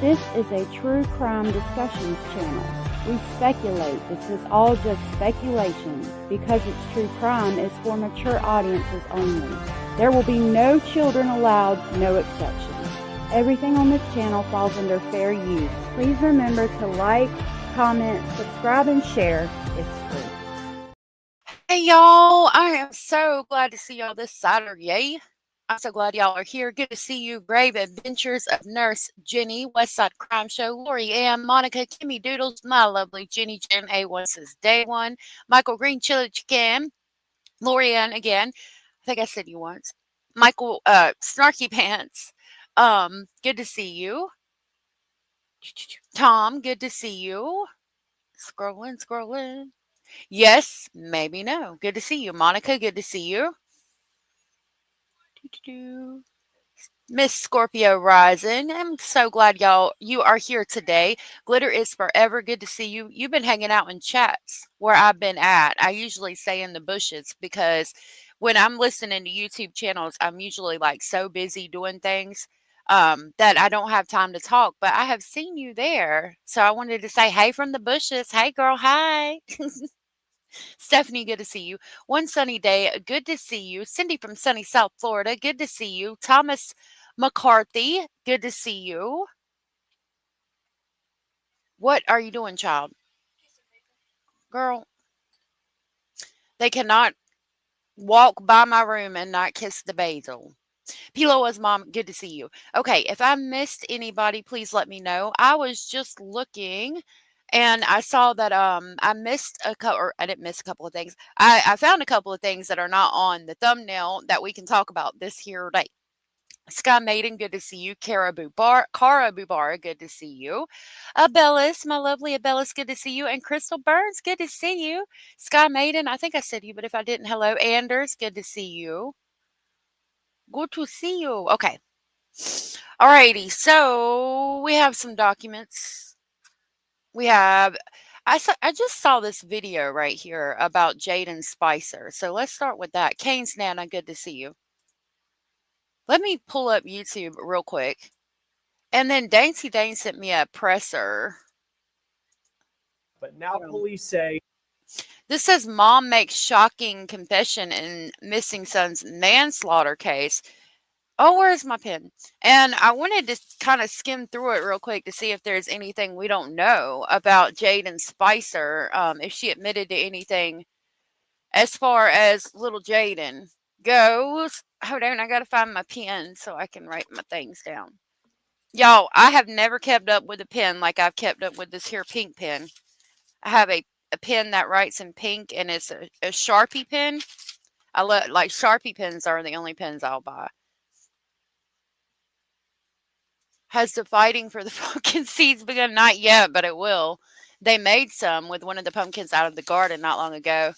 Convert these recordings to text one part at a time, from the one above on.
This is a true crime discussions channel. We speculate. This is all just speculation. Because it's true crime, it's for mature audiences only. There will be no children allowed, no exceptions. Everything on this channel falls under fair use. Please remember to like, comment, subscribe, and share. It's free. Hey y'all, I am so glad to see y'all this Saturday. I'm so glad y'all are here. Good to see you. Brave Adventures of Nurse Jenny, Westside Crime Show, Lori Ann, Monica, Kimmy Doodles, my lovely Jenny Jen A1 says day one, Michael Green, Chili Chicken, Lori Ann again. I think I said you once. Michael, Snarky Pants. Good to see you. Tom, good to see you. Scrolling. Yes, maybe no. Good to see you. Monica, good to see you. Miss Scorpio Rising. I'm so glad you are here today. Glitter is forever. Good to see you. You've been hanging out in chats where I've been at. I usually stay in the bushes because when I'm listening to YouTube channels, I'm usually like so busy doing things that I don't have time to talk. But I have seen you there. So I wanted to say hey from the bushes. Hey girl, hi. Stephanie, good to see you. One sunny day, good to see you. Cindy from sunny South Florida, good to see you. Thomas McCarthy, good to see you. What are you doing, child? Girl, they cannot walk by my room and not kiss the basil. Piloa's mom, good to see you. Okay, if I missed anybody, please let me know. I was just looking and I saw that I missed a couple, or I didn't miss a couple of things. I found a couple of things that are not on the thumbnail that we can talk about this here day. Sky Maiden, good to see you. Cara Bubara, good to see you. Abellis, my lovely Abellis, good to see you. And Crystal Burns, good to see you. Sky Maiden, I think I said you, but if I didn't, hello. Anders, good to see you. Good to see you. Okay. Alrighty. So we have some documents. We have. I just saw this video right here about Jayden Spicer. So let's start with that. Kane's Nana, good to see you. Let me pull up YouTube real quick. And then Dancy Dane sent me a presser. But now police say. This says mom makes shocking confession in missing son's manslaughter case. Oh, where's my pen? And I wanted to kind of skim through it real quick to see if there's anything we don't know about Jayden Spicer, if she admitted to anything as far as little Jayden goes. Hold on, I got to find my pen so I can write my things down. Y'all, I have never kept up with a pen like I've kept up with this here pink pen. I have a pen that writes in pink, and it's a Sharpie pen. Like Sharpie pens are the only pens I'll buy. Has the fighting for the pumpkin seeds begun? Not yet, but it will. They made some with one of the pumpkins out of the garden not long ago.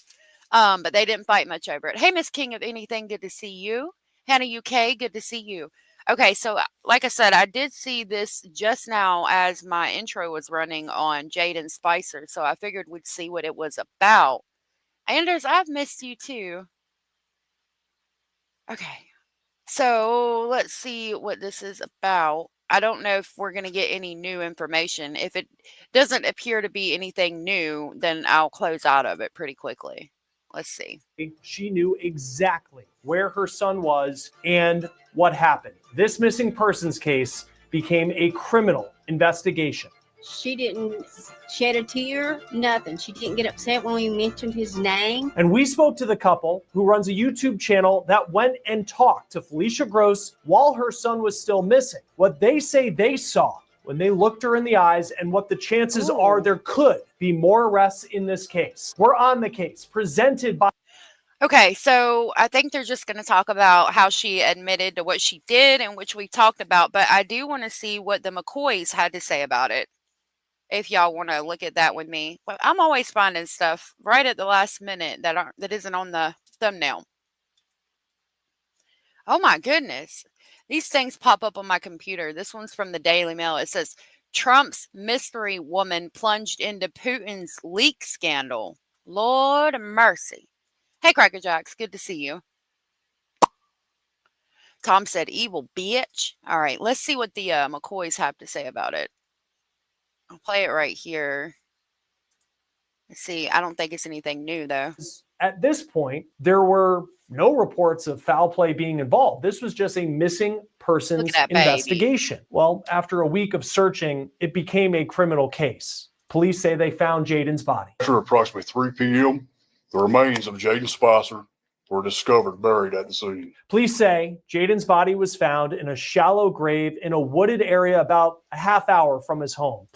But they didn't fight much over it. Hey, Miss King of Anything, good to see you. Hannah UK, good to see you. Okay, so like I said, I did see this just now as my intro was running on Jayden Spicer, so I figured we'd see what it was about. Anders, I've missed you too. Okay, so let's see what this is about. I don't know if we're going to get any new information. If it doesn't appear to be anything new, then I'll close out of it pretty quickly. Let's see. She knew exactly where her son was and what happened. This missing persons case became a criminal investigation. She didn't shed a tear, nothing. She didn't get upset when we mentioned his name. And we spoke to the couple who runs a YouTube channel that went and talked to Felicia Gross while her son was still missing. What they say they saw when they looked her in the eyes and what the chances are there could be more arrests in this case. We're on the case presented by... Okay, so I think they're just going to talk about how she admitted to what she did, and which we talked about, but I do want to see what the McCoys had to say about it. If y'all want to look at that with me. But I'm always finding stuff right at the last minute that isn't on the thumbnail. Oh my goodness. These things pop up on my computer. This one's from the Daily Mail. It says, Trump's mystery woman plunged into Putin's leak scandal. Lord mercy. Hey, Cracker Jacks. Good to see you. Tom said, evil bitch. All right, let's see what the McCoys have to say about it. I'll play it right here. Let's see. I don't think it's anything new, though. At this point, there were no reports of foul play being involved. This was just a missing persons investigation. Well, after a week of searching, it became a criminal case. Police say they found Jayden's body. After approximately 3 p.m., the remains of Jayden Spicer were discovered buried at the scene. Police say Jayden's body was found in a shallow grave in a wooded area about a half hour from his home.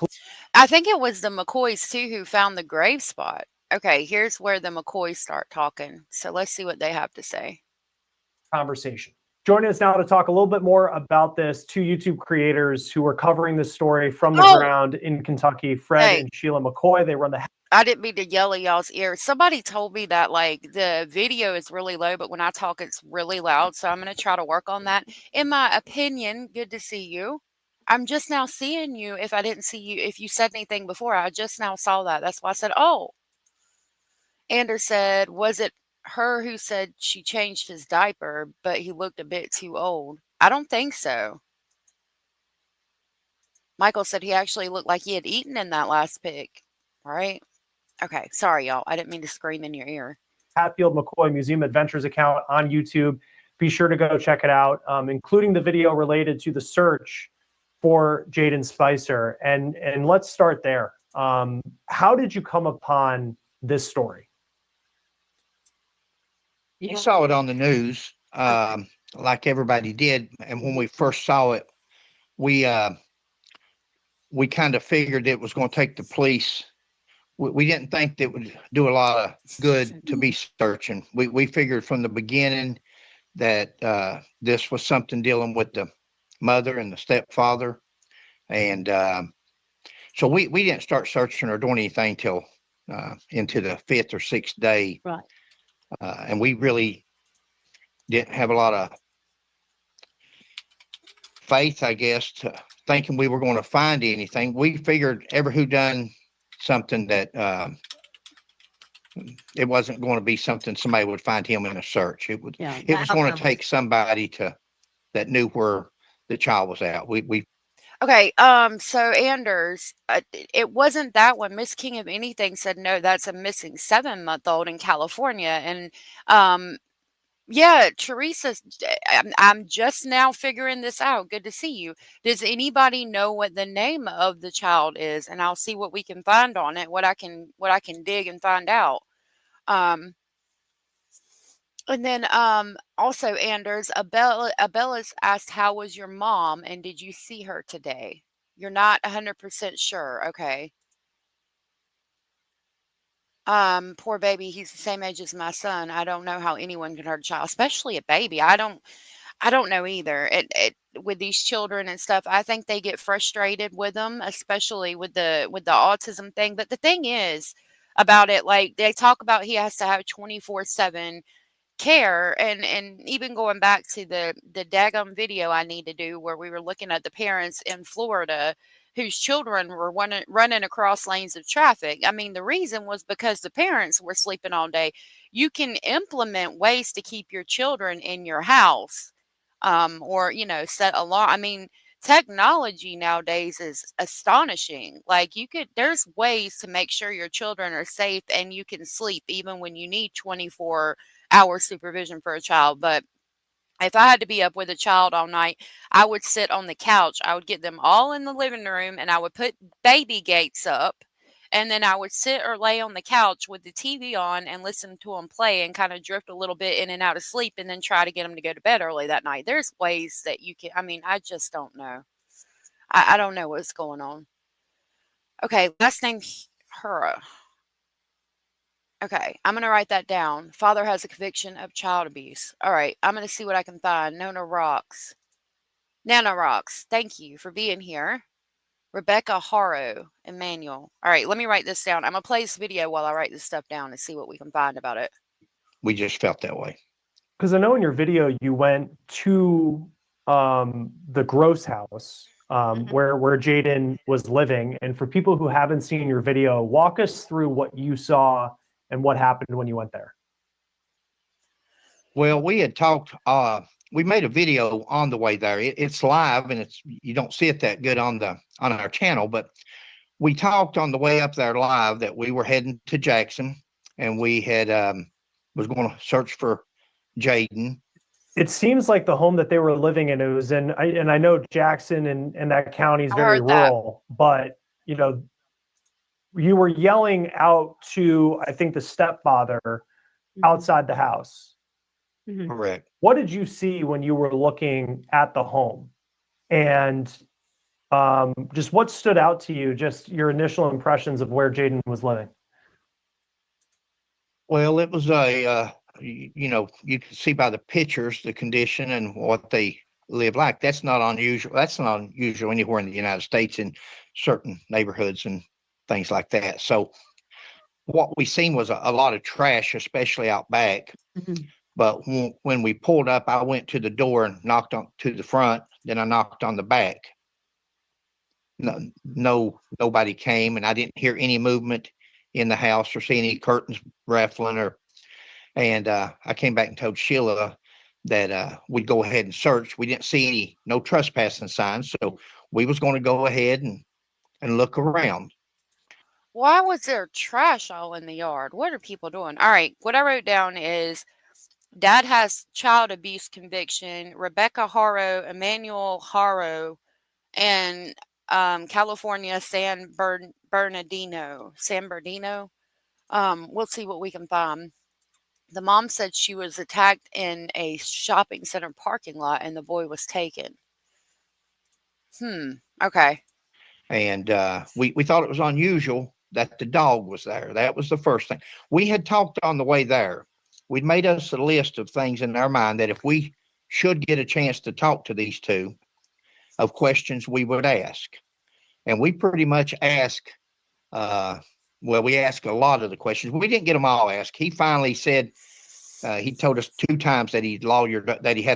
I think it was the McCoys, too, who found the grave spot. Okay, here's where the McCoys start talking. So let's see what they have to say. Conversation. Joining us now to talk a little bit more about this, two YouTube creators who are covering this story from the ground in Kentucky, Fred and Sheila McCoy. They run the... I didn't mean to yell at y'all's ear. Somebody told me that, like, the video is really low, but when I talk, it's really loud. So I'm going to try to work on that. In my opinion, good to see you. I'm just now seeing you. If I didn't see you, if you said anything before, I just now saw that. That's why I said, oh. Anders said, was it her who said she changed his diaper, but he looked a bit too old? I don't think so. Michael said he actually looked like he had eaten in that last pic. All right. Okay. Sorry, y'all. I didn't mean to scream in your ear. Hatfield McCoy Museum Adventures account on YouTube. Be sure to go check it out, including the video related to the search for Jayden Spicer. And let's start there. How did you come upon this story? You saw it on the news, like everybody did. And when we first saw it, we kind of figured it was going to take the police. We didn't think that would do a lot of good to be searching. We figured from the beginning that this was something dealing with the mother and the stepfather. And so we didn't start searching or doing anything till into the 5th or 6th day. Right. And we really didn't have a lot of faith, I guess, to thinking we were going to find anything. We figured who done something that it wasn't going to be something somebody would find him in a search. It was going to take somebody that knew where the child was at. Okay, so Anders, it wasn't that one. Miss King of Anything said, no, that's a missing 7-month-old in California. And yeah, Teresa, I'm just now figuring this out. Good to see you. Does anybody know what the name of the child is? And I'll see what we can find on it, what I can dig and find out. And then also, Anders, Abella's asked, how was your mom and did you see her today? You're not 100% sure. Okay. Poor baby. He's the same age as my son. I don't know how anyone can hurt a child, especially a baby. I don't know either. With these children and stuff, I think they get frustrated with them, especially with the autism thing. But the thing is about it, like they talk about, he has to have 24/7 care, and even going back to the daggum video I need to do where we were looking at the parents in Florida whose children were running across lanes of traffic. I mean, the reason was because the parents were sleeping all day. You can implement ways to keep your children in your house, or set alarm. I mean, technology nowadays is astonishing. Like there's ways to make sure your children are safe and you can sleep even when you need 24-hour supervision for a child. But if I had to be up with a child all night, I would sit on the couch. I would get them all in the living room and I would put baby gates up. And then I would sit or lay on the couch with the TV on and listen to them play and kind of drift a little bit in and out of sleep and then try to get them to go to bed early that night. There's ways that you can, I just don't know. I don't know what's going on. Okay, last name Haro. Okay, I'm going to write that down. Father has a conviction of child abuse. All right, I'm going to see what I can find. Nona Rocks. Nana Rocks, thank you for being here. Rebecca Haro, Emmanuel. All right, let me write this down. I'm going to play this video while I write this stuff down and see what we can find about it. We just felt that way. Because I know in your video you went to the Gross house where Jayden was living. And for people who haven't seen your video, walk us through what you saw and what happened when you went there. Well, we had talked we made a video on the way there. It's live and you don't see it that good on our channel, but we talked on the way up there live that we were heading to Jackson and we had was going to search for Jayden. It seems like the home that they were living in, it was in, and I know Jackson and that county is I very heard that. rural, but you know, you were yelling out to, I think, the stepfather outside the house. Mhm. Correct. What did you see when you were looking at the home? And just what stood out to you, just your initial impressions of where Jayden was living? Well, it was you can see by the pictures, the condition and what they live like. That's not unusual. That's not unusual anywhere in the United States in certain neighborhoods and things like that. So what we seen was a lot of trash, especially out back. Mhm. But when we pulled up, I went to the door and knocked on to the front. Then I knocked on the back. Nobody came, and I didn't hear any movement in the house or see any curtains rattling. And I came back and told Sheila that we'd go ahead and search. We didn't see no trespassing signs, so we was going to go ahead and look around. Why was there trash all in the yard? What are people doing? All right, what I wrote down is dad has child abuse conviction. Rebecca Haro, Emmanuel Haro, and California San Bernardino. We'll see what we can find. The mom said she was attacked in a shopping center parking lot and the boy was taken. Okay. And we thought it was unusual that the dog was there. That was the first thing. We had talked on the way there. We'd made us a list of things in our mind that if we should get a chance to talk to these two, of questions we would ask. And we pretty much asked, we asked a lot of the questions. We didn't get them all asked. He finally said, he told us 2 times that he had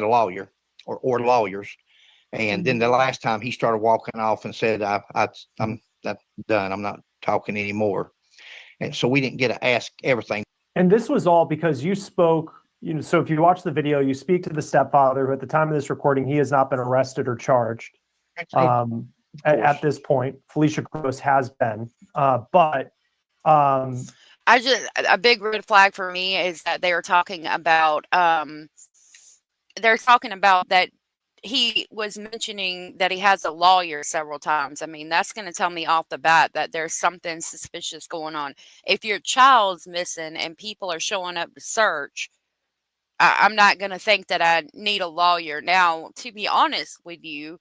a lawyer or lawyers. And then the last time he started walking off and said, I'm done. I'm not talking anymore. And so we didn't get to ask everything. And this was all because you spoke, so if you watch the video, you speak to the stepfather, who at the time of this recording, he has not been arrested or charged. At this point, Felicia Gross has been, but a big red flag for me is that they're talking about that he was mentioning that he has a lawyer several times. I mean, that's going to tell me off the bat that there's something suspicious going on. If your child's missing and people are showing up to search, I'm not going to think that I need a lawyer. Now, to be honest with you,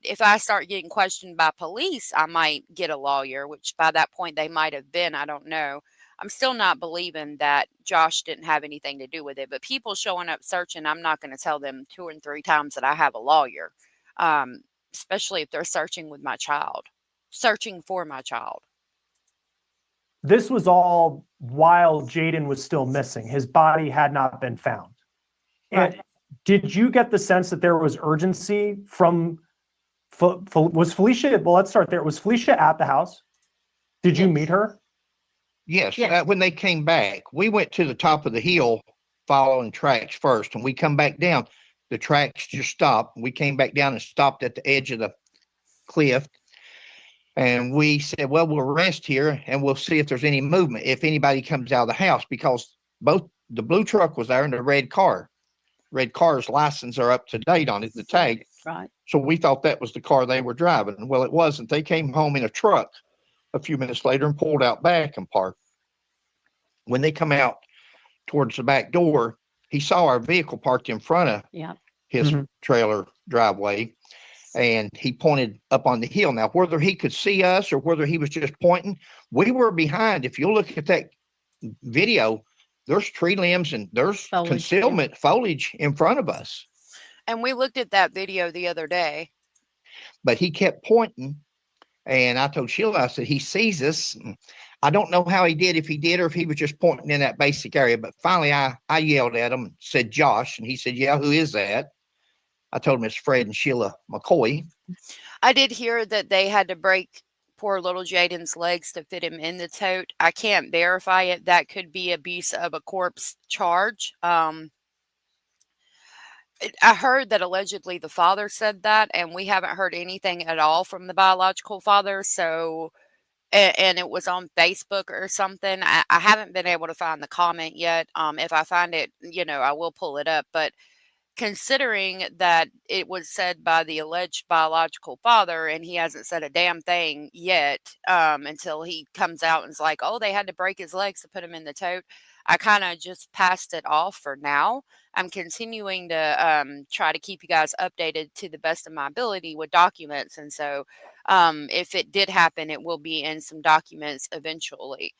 if I start getting questioned by police, I might get a lawyer, which by that point they might have been. I don't know. I'm still not believing that Josh didn't have anything to do with it. But people showing up searching, I'm not going to tell them 2 and 3 times that I have a lawyer, especially if they're searching with my child, searching for my child. This was all while Jayden was still missing. His body had not been found. Right. And did you get the sense that there was urgency from, was Felicia, well, let's start there. Was Felicia at the house? Did you meet her? Yes. Yes. When they came back, we went to the top of the hill following tracks first. And we come back down, the tracks just stopped. We came back down and stopped at the edge of the cliff. And we said, well, we'll rest here and we'll see if there's any movement, if anybody comes out of the house, because both the blue truck was there and the red car. Red car's license are up to date on it, the tag. Right. So we thought that was the car they were driving. Well, it wasn't. They came home in a truck a few minutes later and pulled out back and parked. When they come out towards the back door, he saw our vehicle parked in front of his trailer driveway. And he pointed up on the hill. Now, whether he could see us or whether he was just pointing, we were behind. If you look at that video, there's tree limbs and there's concealment foliage in front of us. And we looked at that video the other day. But he kept pointing. And I told Sheila, I said, he sees us. I don't know how he did, if he did or if he was just pointing in that basic area. But finally, I yelled at him and said, Josh. And he said, yeah, who is that? I told him it's Fred and Sheila McCoy. I did hear that they had to break poor little Jayden's legs to fit him in the tote. I can't verify it. That could be abuse of a corpse charge. I heard that allegedly the father said that, and we haven't heard anything at all from the biological father. So, and it was on Facebook or something. I haven't been able to find the comment yet. If I find it, I will pull it up. But considering that it was said by the alleged biological father and he hasn't said a damn thing yet, until he comes out and is like, oh, they had to break his legs to put him in the tote, I kind of just passed it off for now. I'm continuing to try to keep you guys updated to the best of my ability with documents. And so if it did happen, it will be in some documents eventually.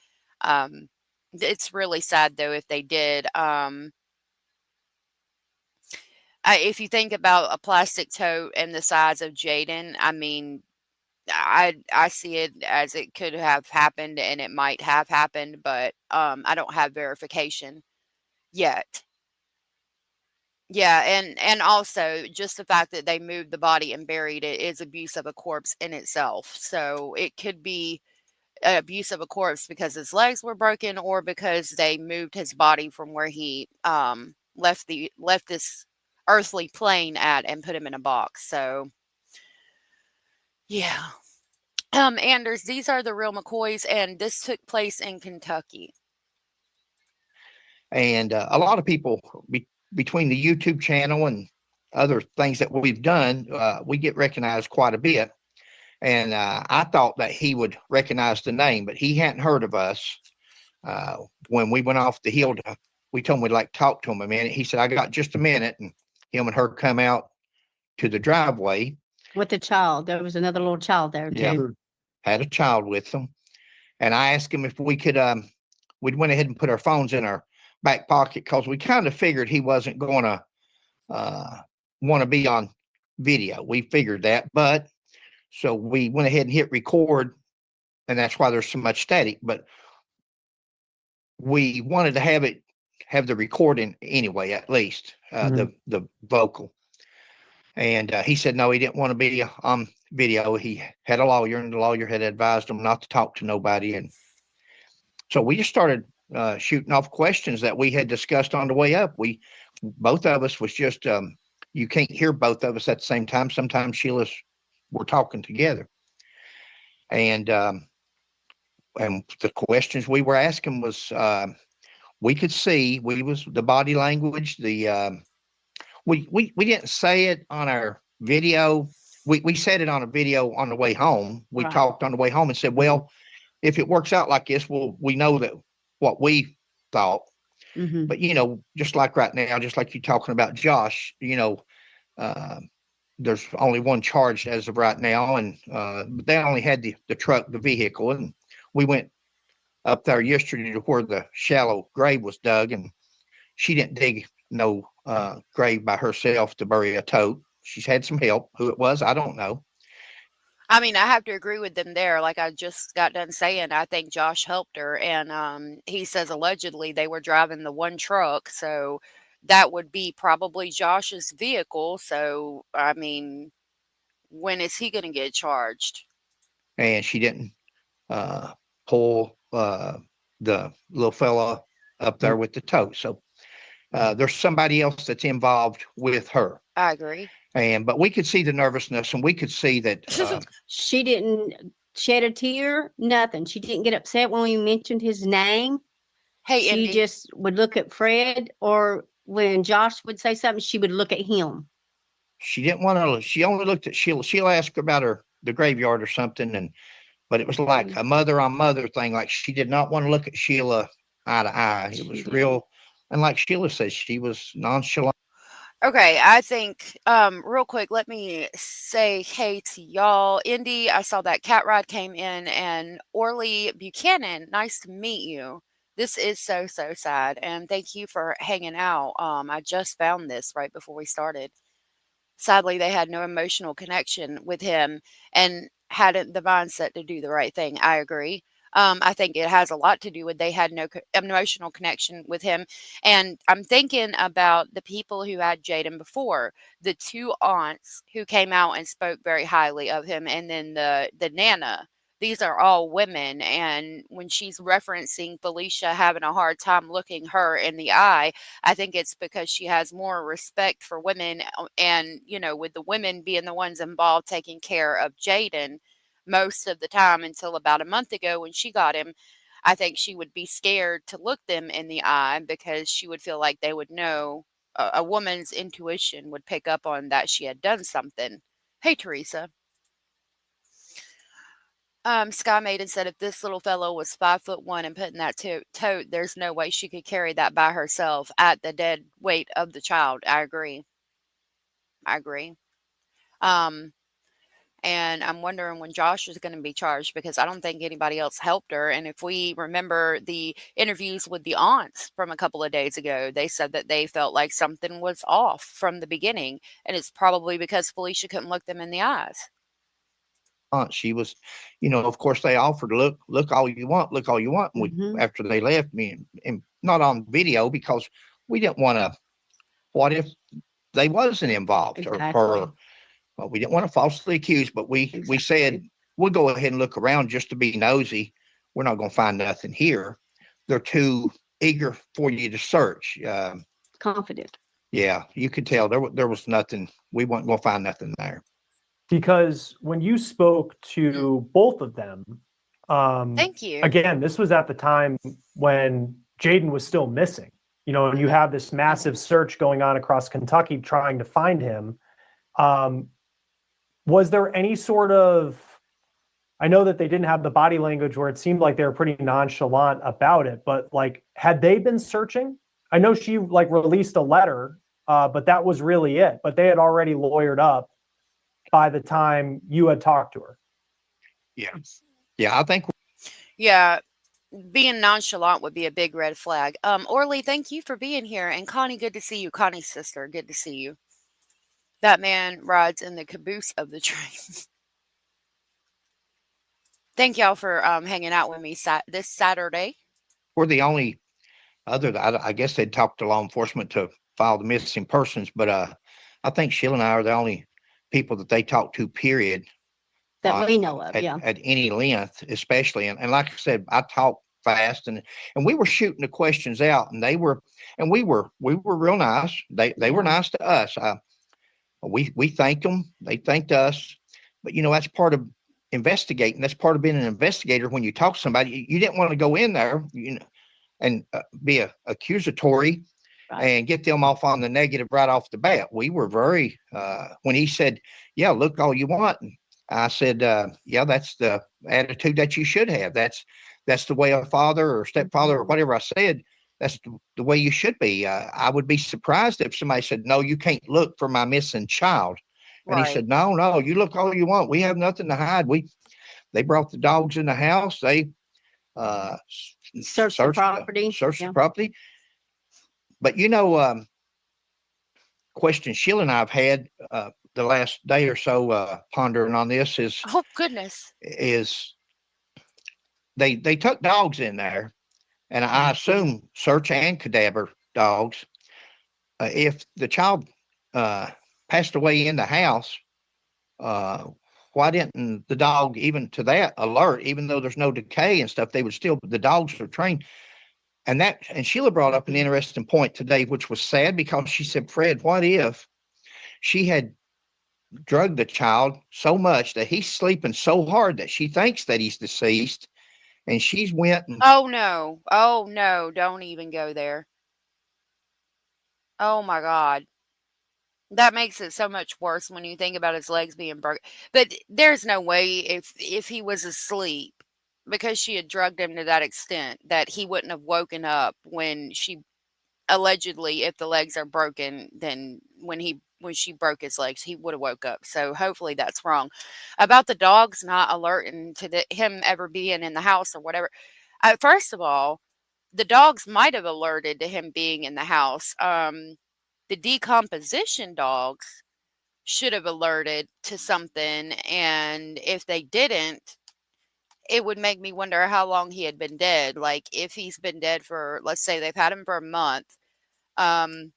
It's really sad, though, if they did. If you think about a plastic tote and the size of Jayden, I mean, I see it as it could have happened and it might have happened, but I don't have verification yet. Yeah, and also just the fact that they moved the body and buried it is abuse of a corpse in itself. So it could be abuse of a corpse because his legs were broken or because they moved his body from where he left this earthly plane at and put him in a box. So yeah. Anders, these are the real McCoys, and this took place in Kentucky. And a lot of people between the YouTube channel and other things that we've done, we get recognized quite a bit. And I thought that he would recognize the name, but he hadn't heard of us. When we went off the hill, we told him we'd like to talk to him a minute. He said, I got just a minute. And him and her come out to the driveway. With the child. There was another little child there, too. Yeah, had a child with them. And I asked him if we could, we went ahead and put our phones in our back pocket because we kind of figured he wasn't going to want to be on video. We figured that. But so we went ahead and hit record, and that's why there's so much static. But we wanted to have the recording anyway, at least the vocal. And he said no, he didn't want to be on video. He had a lawyer, and the lawyer had advised him not to talk to nobody. And so we just started shooting off questions that we had discussed on the way up. Both of us was just you can't hear both of us at the same time. Sometimes we're talking together, and the questions we were asking was we could see the body language, we didn't say it on our video. We said it on a video on the way home. We Right. talked on the way home and said, well, if it works out like this, we know that what we thought. Mm-hmm. But just like right now, just like you talking about Josh, there's only one charged as of right now, and they only had the truck, the vehicle, and we went up there yesterday to where the shallow grave was dug, and she didn't dig no grave by herself to bury a tote. She's had some help. Who it was, I don't know. I mean, I have to agree with them there. Like I just got done saying, I think Josh helped her, and he says allegedly they were driving the one truck, so that would be probably Josh's vehicle. So, I mean, when is he going to get charged? And she didn't pull the little fella up there with the tote. So there's somebody else that's involved with her. I agree. But we could see the nervousness, and we could see that She didn't shed a tear, nothing. She didn't get upset when we mentioned his name. Hey, She Indy. just would look at Fred, or when Josh would say something, she would look at him. she didn't want to. She only looked at Sheila. Sheila asked her about the graveyard or something, but it was like a mother on mother thing. Like she did not want to look at Sheila eye to eye. It was real, and like Sheila says, she was nonchalant. Okay, I think real quick, let me say hey to y'all. Indy, I saw that cat ride came in, and Orly Buchanan, nice to meet you. This is so sad, and thank you for hanging out. I just found this right before we started. Sadly, they had no emotional connection with him and hadn't the mindset to do the right thing. I agree. I think it has a lot to do with they had no emotional connection with him. And I'm thinking about the people who had Jayden before, the two aunts who came out and spoke very highly of him, and then the Nana these are all women. And when she's referencing Felicia having a hard time looking her in the eye, I think it's because she has more respect for women. And, with the women being the ones involved taking care of Jayden most of the time until about a month ago when she got him, I think she would be scared to look them in the eye because she would feel like they would know. A woman's intuition would pick up on that she had done something. Hey, Teresa. Sky Maiden said if this little fellow was 5'1" and put in that tote, there's no way she could carry that by herself at the dead weight of the child. I agree. Um, and I'm wondering when Josh is going to be charged because I don't think anybody else helped her. And if we remember the interviews with the aunts from a couple of days ago, they said that they felt like something was off from the beginning, and it's probably because Felicia couldn't look them in the eyes. She was, of course they offered, look all you want, look all you want. And after they left me, and not on video because we didn't want to, what if they wasn't involved or we didn't want to falsely accuse, but we said, we'll go ahead and look around just to be nosy. We're not going to find nothing here. They're too eager for you to search. Confident. Yeah, you could tell there was nothing. We weren't going to find nothing there. Because when you spoke to both of them, Thank you. Again, this was at the time when Jayden was still missing, and you have this massive search going on across Kentucky trying to find him. Was there any sort of, I know that they didn't have the body language where it seemed like they were pretty nonchalant about it, but had they been searching? I know she released a letter, but that was really it. But they had already lawyered up by the time you had talked to her. Yeah, I think. Yeah, being nonchalant would be a big red flag. Orly, thank you for being here. And Connie, good to see you. Connie's sister, good to see you. That man rides in the caboose of the train. Thank y'all for hanging out with me this Saturday. We're the only other, I guess they'd talk to law enforcement to file the missing persons, but I think Sheila and I are the only people that they talk to, period. That we know of, at any length, especially. And like I said, I talk fast and we were shooting the questions out, and we were real nice. They were nice to us. We thanked them. They thanked us. But that's part of investigating. That's part of being an investigator. When you talk to somebody, you didn't want to go in there, and be accusatory and get them off on the negative right off the bat. We were very, when he said, yeah, look all you want. And I said, yeah, that's the attitude that you should have. That's the way a father or stepfather or whatever I said, that's the way you should be. I would be surprised if somebody said, no, you can't look for my missing child. And Right. he said, no, you look all you want. We have nothing to hide. They brought the dogs in the house. They searched the property. The property. But question Sheila and I've had the last day or so pondering on this is, oh goodness, is they took dogs in there, and I assume search and cadaver dogs. If the child passed away in the house, why didn't the dog even to that alert, even though there's no decay and stuff, they would still, the dogs are trained. And Sheila brought up an interesting point today, which was sad, because she said, Fred, what if she had drugged the child so much that he's sleeping so hard that she thinks that he's deceased, and she's went and, oh no, don't even go there. Oh my God. That makes it so much worse when you think about his legs being broken. But there's no way if he was asleep, because she had drugged him to that extent, that he wouldn't have woken up when she allegedly, if the legs are broken, then when she broke his legs, he would have woke up. So hopefully that's wrong. About the dogs not alerting to him ever being in the house or whatever. First of all, the dogs might have alerted to him being in the house. The decomposition dogs should have alerted to something, and if they didn't, it would make me wonder how long he had been dead. Like if he's been dead for, let's say they've had him for a month. The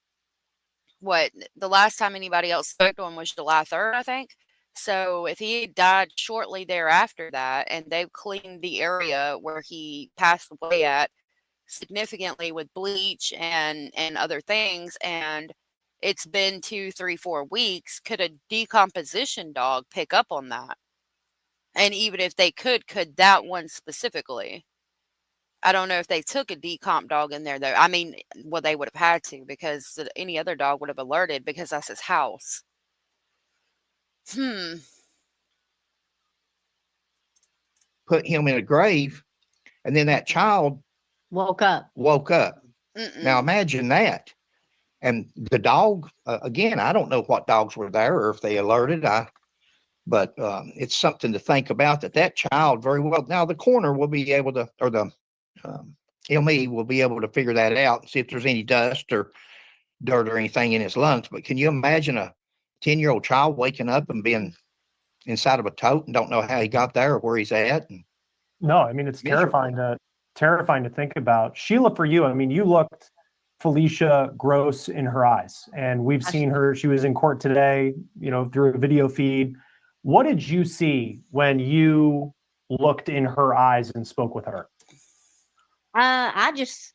last time anybody else spoke to him was July 3rd, I think. So if he had died shortly thereafter that, and they've cleaned the area where he passed away at significantly with bleach and other things, and it's been 2, 3, 4 weeks, could a decomposition dog pick up on that? And even if they could that one specifically? I don't know if they took a decomp dog in there though. I mean, well, they would have had to because any other dog would have alerted because that's his house. Put him in a grave, and then that child Woke up. woke up. Now Mm-mm. imagine that. And the dog, again, I don't know what dogs were there or if they alerted. But it's something to think about that child very well. Now the coroner will be able to, or the ME will be able to figure that out and see if there's any dust or dirt or anything in his lungs. But can you imagine a 10-year-old child waking up and being inside of a tote and don't know how he got there or where he's at? And No, I mean, it's miserable. terrifying to think about. Sheila, for you, I mean, you looked Felicia gross in her eyes, and we've seen her. She was in court today, through a video feed. What did you see when you looked in her eyes and spoke with her? I just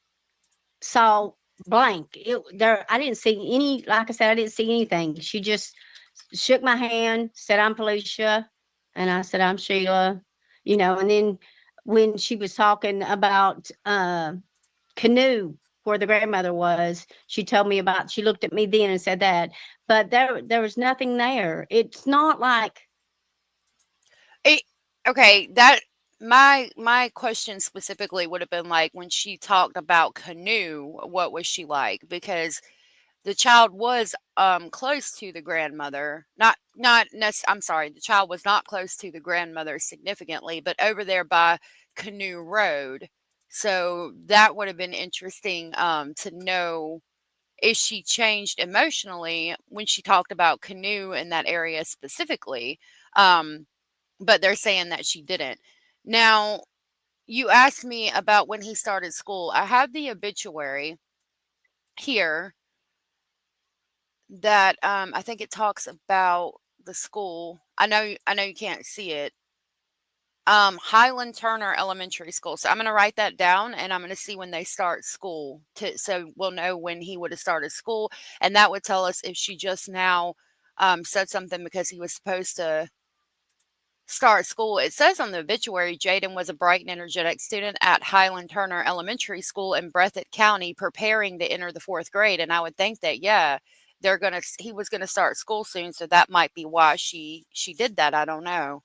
saw blank. I didn't see any. Like I said, I didn't see anything. She just shook my hand, said, "I'm Felicia," and I said, "I'm Sheila." And then when she was talking about Canoe, where the grandmother was, she told me about. She looked at me then and said that, but there was nothing there. It's not like. Okay, that my question specifically would have been like when she talked about Canoe, what was she like? Because the child was close to the grandmother. I'm sorry, the child was not close to the grandmother significantly, but over there by Canoe Road. So that would have been interesting to know if she changed emotionally when she talked about Canoe in that area specifically. But they're saying that she didn't. Now, you asked me about when he started school. I have the obituary here that I think it talks about the school. I know you can't see it. Highland Turner Elementary School. So I'm going to write that down, and I'm going to see when they start school so we'll know when he would have started school, and that would tell us if she just now said something because he was supposed to start school. It says on the obituary, Jayden was a bright and energetic student at Highland Turner Elementary School in Breathitt County, preparing to enter the 4th grade. And I would think that, he was gonna start school soon, so that might be why she did that. I don't know.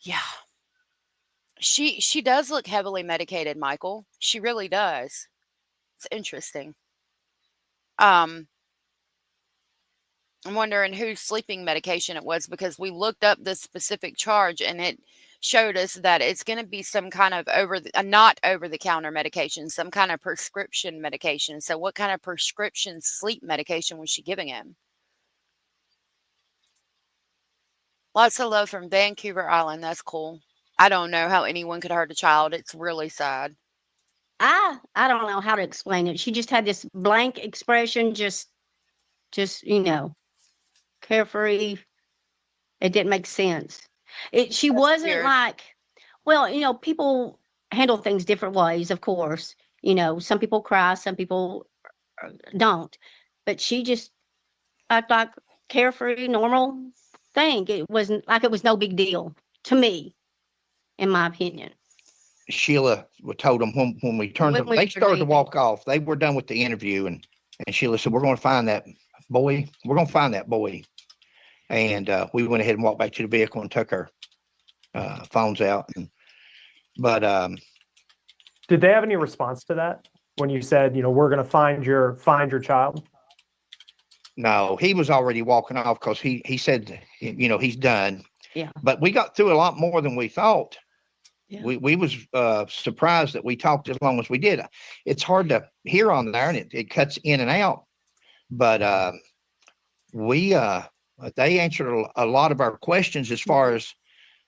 Yeah, she does look heavily medicated, Michael. She really does. It's interesting. I'm wondering whose sleeping medication it was because we looked up this specific charge and it showed us that it's going to be some kind of not over the counter medication, some kind of prescription medication. So what kind of prescription sleep medication was she giving him? Lots of love from Vancouver Island. That's cool. I don't know how anyone could hurt a child. It's really sad. I don't know how to explain it. She just had this blank expression, just carefree. It didn't make sense. She That's wasn't weird. like, people handle things different ways, of course. Some people cry, some people don't. But she just acted like carefree, normal thing. It wasn't like it was no big deal to me, in my opinion. Sheila told them when we turned them, they started to walk off. They were done with the interview, and Sheila said, "We're going to find that boy. We're going to find that boy." And we went ahead and walked back to the vehicle and took our phones out. But did they have any response to that when you said, we're going to find your child? No, he was already walking off because he said, he's done. Yeah. But we got through a lot more than we thought. Yeah. We was surprised that we talked as long as we did. It's hard to hear on there, and it cuts in and out. But they answered a lot of our questions as far as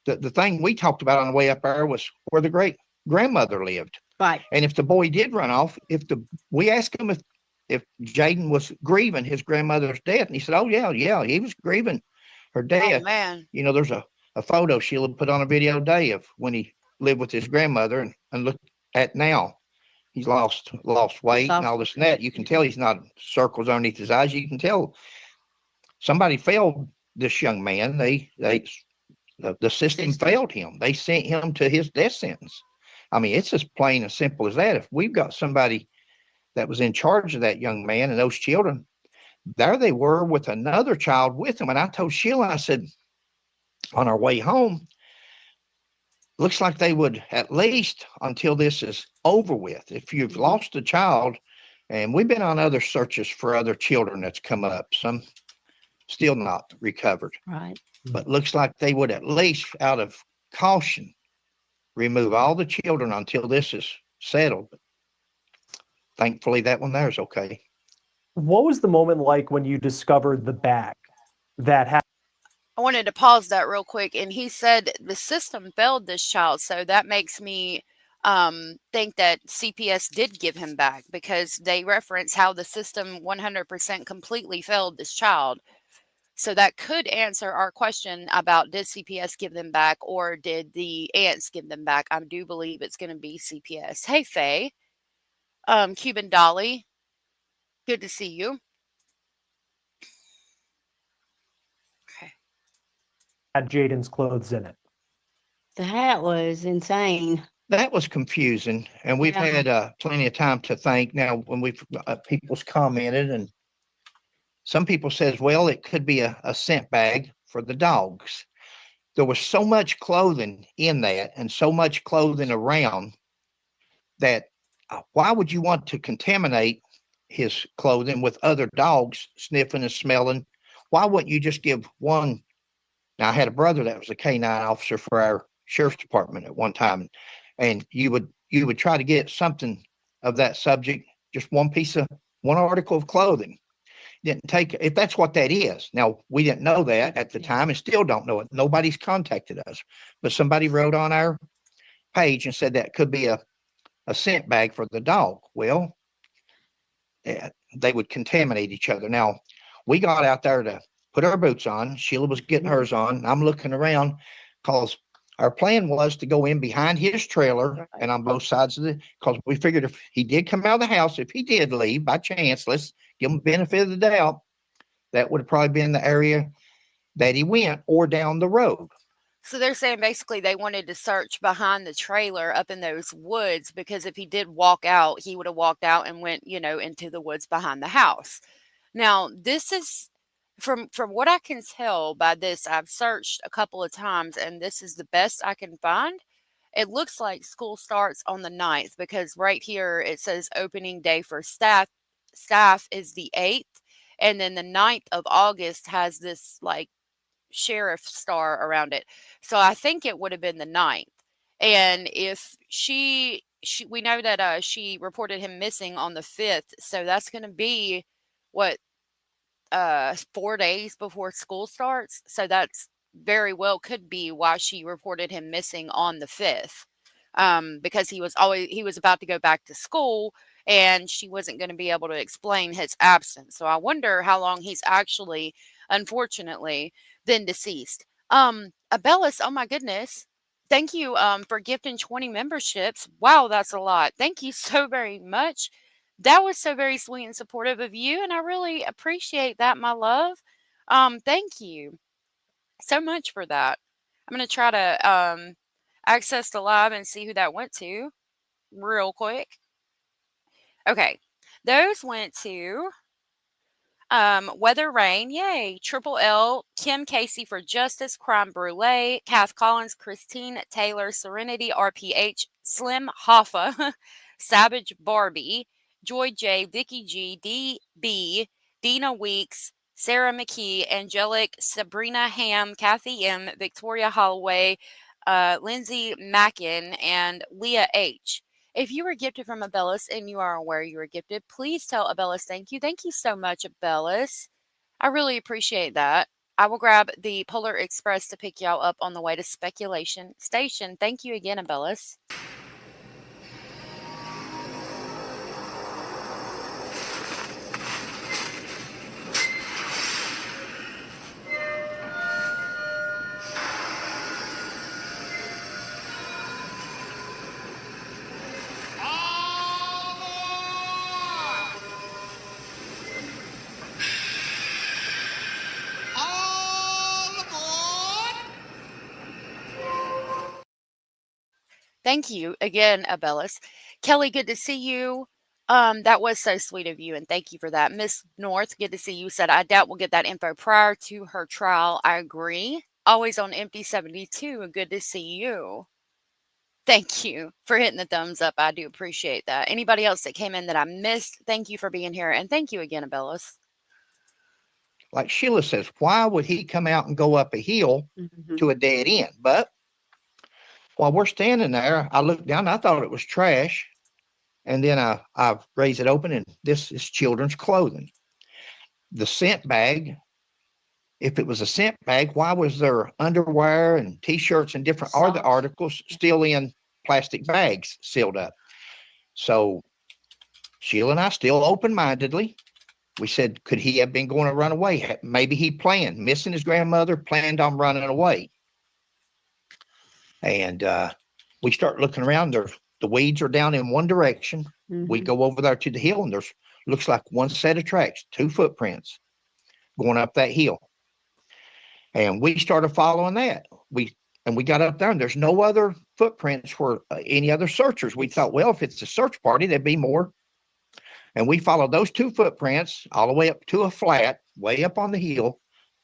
the thing we talked about on the way up there was where the great grandmother lived. Right. And if the boy did run off, we asked him if Jayden was grieving his grandmother's death, and he said, "Oh yeah, he was grieving her Oh death. man. You know, there's a photo Sheila put on a video day of when he lived with his grandmother, and look at now. He's lost weight and all this and that. You can tell he's not circles underneath his eyes. You can tell somebody failed this young man. The system failed him. They sent him to his death sentence. I mean, it's as plain and simple as that. If we've got somebody that was in charge of that young man and those children, there they were with another child with them. And I told Sheila, I said, on our way home, looks like they would, at least until this is over with, if you've lost a child, and we've been on other searches for other children that's come up, some still not recovered. Right. But looks like they would, at least out of caution, remove all the children until this is settled. But thankfully, that one there is okay. What was the moment like when you discovered the bag that had? I wanted to pause that real quick. And he said the system failed this child. So that makes me think that CPS did give him back, because they reference how the system 100% completely failed this child. So that could answer our question about, did CPS give them back, or did the aunts give them back? I do believe it's going to be CPS. Hey, Faye. Cuban Dolly. Good to see you. Okay. Had Jayden's clothes in it. That was insane. That was confusing, and we've Yeah. had plenty of time to think. Now, when we've people's commented, and some people says, well, it could be a scent bag for the dogs. There was so much clothing in that, and so much clothing around, that why would you want to contaminate his clothing with other dogs sniffing and smelling? Why wouldn't you just give one? Now, I had a brother that was a canine officer for our sheriff's department at one time, and you would try to get something of that subject, just one article of clothing. Didn't take, if that's what that is. Now, we didn't know that at the time, and still don't know it. Nobody's contacted us, but somebody wrote on our page and said that could be a scent bag for the dog. Well, they would contaminate each other. Now, we got out there to put our boots on. Sheila was getting hers on. I'm looking around, because our plan was to go in behind his trailer and on both sides of because we figured if he did come out of the house, if he did leave by chance, let's give him the benefit of the doubt, that would have probably been the area that he went, or down the road. So they're saying basically they wanted to search behind the trailer up in those woods, because if he did walk out, he would have walked out and went, into the woods behind the house. Now, this is from what I can tell by this, I've searched a couple of times, and this is the best I can find. It looks like school starts on the 9th, because right here it says opening day for staff is the 8th, and then the 9th of August has this like sheriff star around it. So I think it would have been the 9th. And if we know that she reported him missing on the 5th, so that's going to be what 4 days before school starts. So that's very well could be why she reported him missing on the 5th, because he was about to go back to school, and she wasn't going to be able to explain his absence. So I wonder how long he's actually, unfortunately, been deceased. Abellis, oh my goodness. Thank you for gifting 20 memberships. Wow, that's a lot. Thank you so very much. That was so very sweet and supportive of you, and I really appreciate that, my love. Thank you so much for that. I'm going to try to access the live and see who that went to real quick. Okay. Those went to Weather Rain, yay. Triple L, Kim Casey for Justice, Crime Brulee, Kath Collins, Christine Taylor, Serenity RPH, Slim Hoffa, Savage Barbie, Joy J, Vicky G, DB, Dina Weeks, Sarah McKee, Angelic, Sabrina Ham, Kathy M, Victoria Holloway, Lindsay Mackin, and Leah H. If you were gifted from Abellis and you are aware you were gifted, please tell Abellis thank you. Thank you so much, Abellis. I really appreciate that. I will grab the Polar Express to pick y'all up on the way to Speculation Station. Thank you again, Abellis. Thank you again, Abellis. Kelly, good to see you. That was so sweet of you, and thank you for that. Miss North, good to see you. Said, I doubt we'll get that info prior to her trial. I agree. Always on empty 72, and good to see you. Thank you for hitting the thumbs up. I do appreciate that. Anybody else that came in that I missed, thank you for being here, and thank you again, Abellis. Like Sheila says, why would he come out and go up a hill to a dead end? But while we're standing there, I looked down, I thought it was trash. And then I raise it open, and this is children's clothing. The scent bag, if it was a scent bag, why was there underwear and T-shirts and different other articles still in plastic bags sealed up? So Sheila and I, still open-mindedly, we said, could he have been going to run away? Maybe he planned, missing his grandmother, planned on running away. And we start looking around. The weeds are down in one direction. We go over there to the hill, and there's looks like one set of tracks, 2 footprints going up that hill. And we started following that. We got up there, and there's no other footprints for any other searchers. We thought, well, if it's a search party, there'd be more. And we followed those 2 footprints all the way up to a flat, way up on the hill,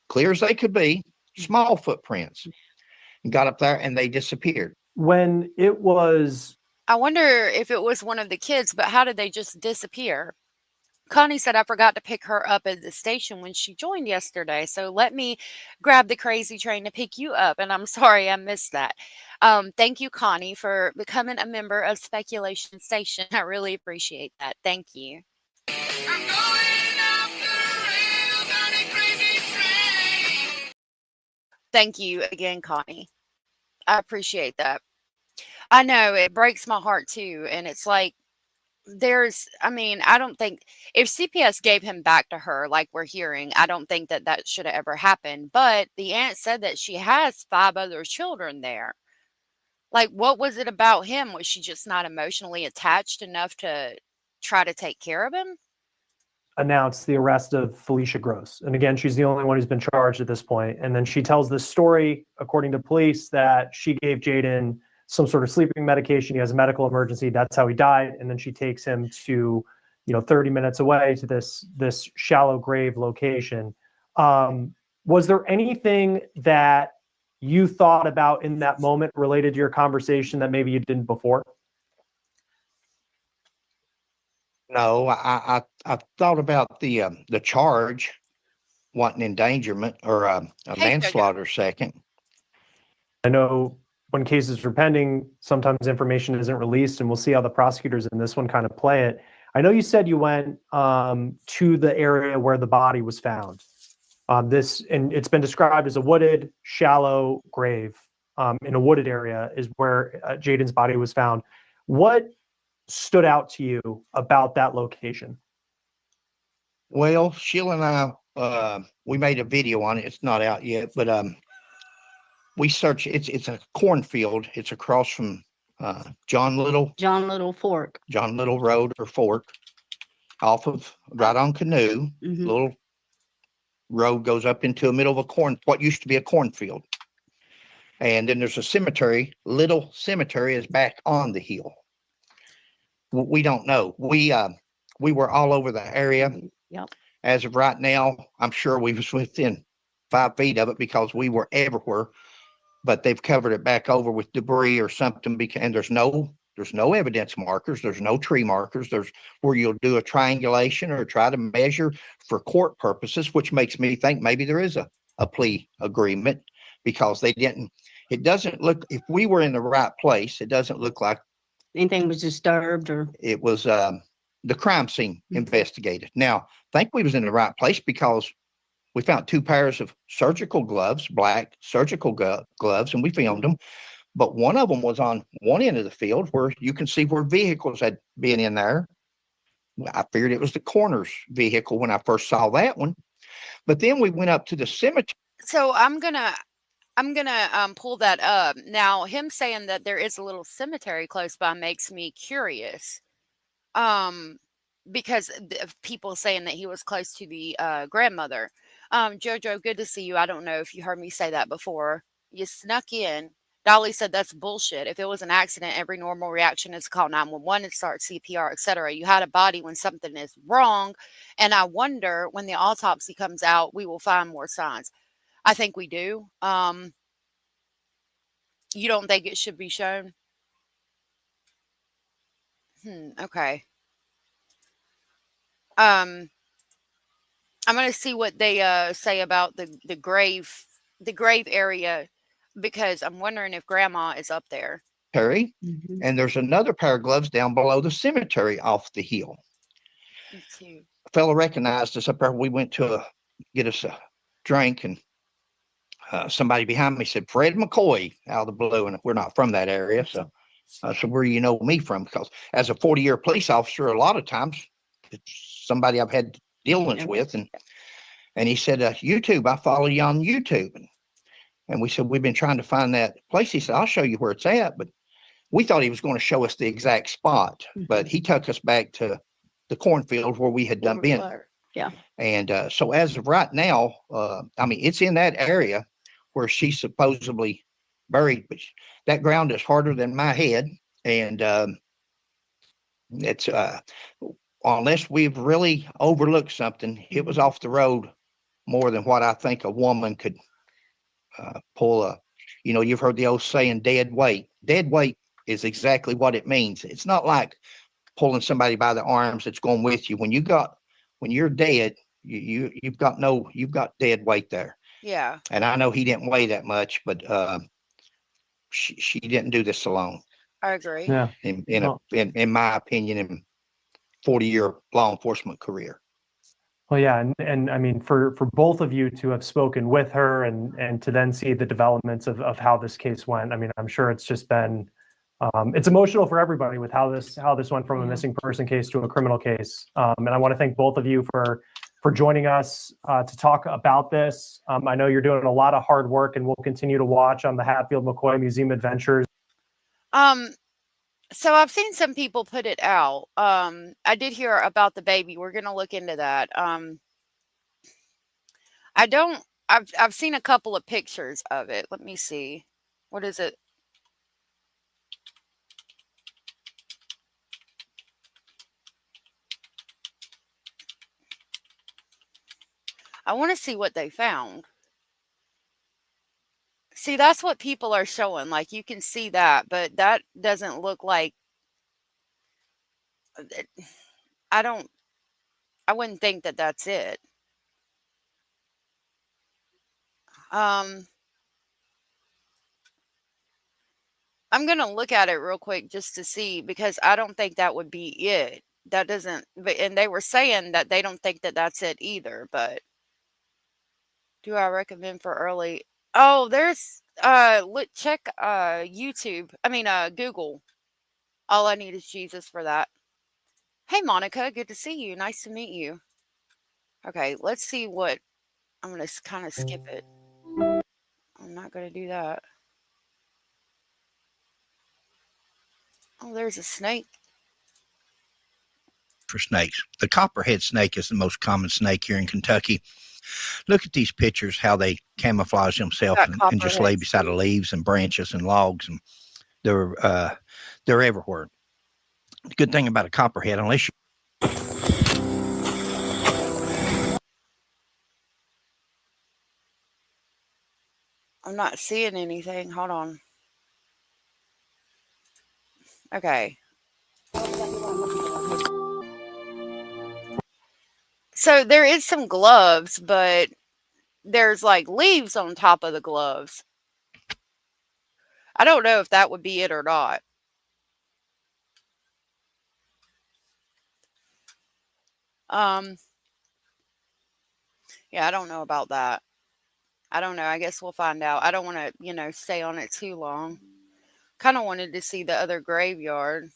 clear as they could be, small footprints, and got up there, and they disappeared. When it was, I wonder if it was one of the kids, but how did they just disappear? Connie said, I forgot to pick her up at the station when she joined yesterday. So let me grab the crazy train to pick you up. And I'm sorry I missed that. Thank you, Connie, for becoming a member of Speculation Station. I really appreciate that. Thank you. I'm going off the rails on a crazy train. Thank you again, Connie. I appreciate that. I know it breaks my heart too. And it's like, I don't think if CPS gave him back to her, like we're hearing, I don't think that should have ever happened. But the aunt said that she has 5 other children there. Like, what was it about him? Was she just not emotionally attached enough to try to take care of him? announced the arrest of Felicia Gross. And again, she's the only one who's been charged at this point. And then she tells this story, according to police, that she gave Jayden some sort of sleeping medication. He has a medical emergency. That's how he died. And then she takes him to, 30 minutes away to this shallow grave location. Was there anything that you thought about in that moment related to your conversation that maybe you didn't before? No, I thought about the charge, wanting endangerment or a manslaughter second. I know when cases are pending, sometimes information isn't released, and we'll see how the prosecutors in this one kind of play it. I know you said you went to the area where the body was found. And it's been described as a wooded, shallow grave in a wooded area is where Jayden's body was found. What stood out to you about that location? Well, Sheila and I, we made a video on it. It's not out yet, but we searched. It's a cornfield. It's across from John Little Road or Fork, off of right on Canoe. Mhm. Little road goes up into the middle of what used to be a cornfield, and then there's a cemetery. Little cemetery is back on the hill. We don't know. We were all over the area. Yep. As of right now, I'm sure we was within 5 feet of it because we were everywhere. But they've covered it back over with debris or something. And there's no evidence markers. There's no tree markers. There's where you'll do a triangulation or try to measure for court purposes, which makes me think maybe there is a plea agreement because they didn't. It doesn't look, if we were in the right place, it doesn't look like Anything was disturbed or it was the crime scene investigated. Now, I think we was in the right place because we found 2 pairs of surgical gloves, black surgical gloves, and we filmed them. But one of them was on one end of the field where you can see where vehicles had been in there. I figured it was the coroner's vehicle when I first saw that one. But then we went up to the cemetery. So I'm gonna pull that up. Now, him saying that there is a little cemetery close by makes me curious. Because of people saying that he was close to the grandmother. Jojo, good to see you. I don't know if you heard me say that before. You snuck in. Dolly said that's bullshit. If it was an accident, every normal reaction is to call 911 and start CPR, etc. You had a body when something is wrong. And I wonder when the autopsy comes out, we will find more signs. I think we do. You don't think it should be shown? Okay. I'm going to see what they say about the grave area, because I'm wondering if Grandma is up there. Terry, Mhm. and there's another pair of gloves down below the cemetery off the hill. Me too. A fellow recognized us up there. We went to get us a drink, and somebody behind me said Fred McCoy out of the blue, and we're not from that area. So I said, where you know me from? Because as a 40-year police officer, a lot of times it's somebody I've had dealings with. And he said, YouTube, I follow you on YouTube. And we said, we've been trying to find that place. He said, I'll show you where it's at. But we thought he was going to show us the exact spot, but he took us back to the cornfield where we had done been. Yeah. And so as of right now, I mean, it's in that area where she's supposedly buried, but that ground is harder than my head. And it's unless we've really overlooked something, it was off the road more than what I think a woman could pull a, you've heard the old saying, dead weight. Dead weight is exactly what it means. It's not like pulling somebody by the arms that's going with you. When you're dead, you've got dead weight there. Yeah. And I know he didn't weigh that much, but she didn't do this alone. I agree. Yeah. In my opinion, in 40-year law enforcement career. Well, yeah, and I mean, for both of you to have spoken with her and to then see the developments of how this case went, I mean, I'm sure it's just been it's emotional for everybody with how this went from a missing person case to a criminal case. And I want to thank both of you for joining us to talk about this. I know you're doing a lot of hard work, and we'll continue to watch on the Hatfield McCoy Museum Adventures. So I've seen some people put it out. I did hear about the baby. We're gonna look into that. I've seen a couple of pictures of it. Let me see. What is it? I want to see what they found. See, that's what people are showing. Like, you can see that, but that doesn't look like I wouldn't think that that's it. I'm going to look at it real quick just to see, because I don't think that would be it. That doesn't, and they were saying that they don't think that that's it either, but do I recommend for early? Oh, there's, check, YouTube. I mean, Google. All I need is Jesus for that. Hey, Monica, good to see you. Nice to meet you. Okay, let's see what, I'm going to kind of skip it. I'm not going to do that. Oh, there's a snake. For snakes, the copperhead snake is the most common snake here in Kentucky. Look at these pictures, how they camouflage themselves and just lay beside the leaves and branches and logs, and they're everywhere. The good thing about a copperhead, unless you I'm not seeing anything. Hold on. Okay. So there is some gloves, but there's like leaves on top of the gloves. I don't know if that would be it or not. Yeah, I don't know about that. I don't know. I guess we'll find out. I don't want to, stay on it too long. Kind of wanted to see the other graveyard.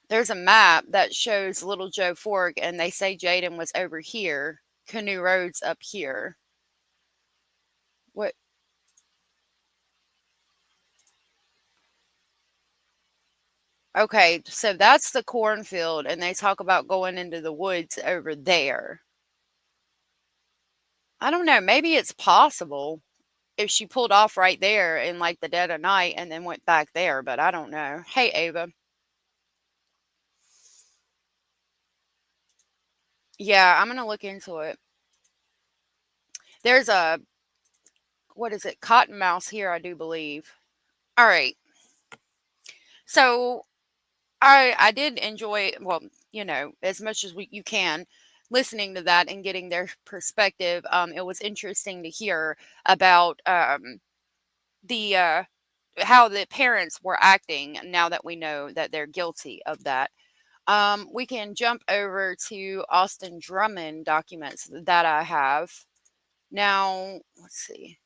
There's a map that shows Little Joe Fork, and they say Jayden was over here. Canoe Road's up here. What? Okay, so that's the cornfield, and they talk about going into the woods over there. I don't know. Maybe it's possible if she pulled off right there in like the dead of night and then went back there, but I don't know. Hey, Ava. Yeah, I'm going to look into it. There's a, what is it? Cottonmouth here, I do believe. All right. So I did enjoy, well, you know, as much as you can, listening to that and getting their perspective. It was interesting to hear about the how the parents were acting now that we know that they're guilty of that. We can jump over to Austin Drummond documents that I have. Now, let's see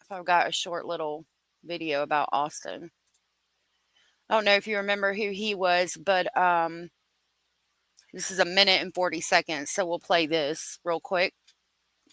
if I've got a short little video about Austin. I don't know if you remember who he was, but this is 1 minute and 40 seconds. So we'll play this real quick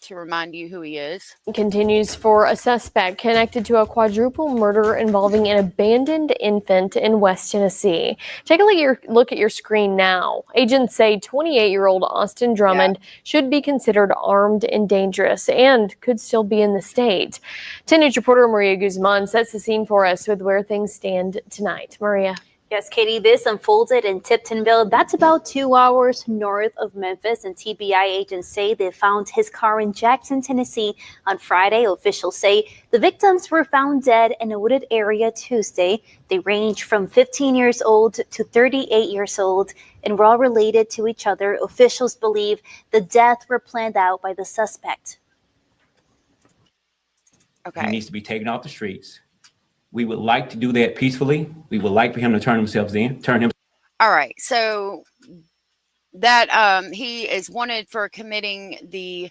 to remind you who he is. Continues for a suspect connected to a quadruple murder involving an abandoned infant in West Tennessee. Take a look at your screen now. Agents say 28-year-old Austin Drummond should be considered armed and dangerous and could still be in the state. 10 News reporter Maria Guzman sets the scene for us with where things stand tonight. Maria. Yes, Katie, this unfolded in Tiptonville. That's about 2 hours north of Memphis, and TBI agents say they found his car in Jackson, Tennessee on Friday. Officials say the victims were found dead in a wooded area Tuesday. They range from 15 years old to 38 years old and were all related to each other. Officials believe the deaths were planned out by the suspect. Okay. He needs to be taken off the streets. We would like to do that peacefully. We would like for him to turn him. All right. So that he is wanted for committing the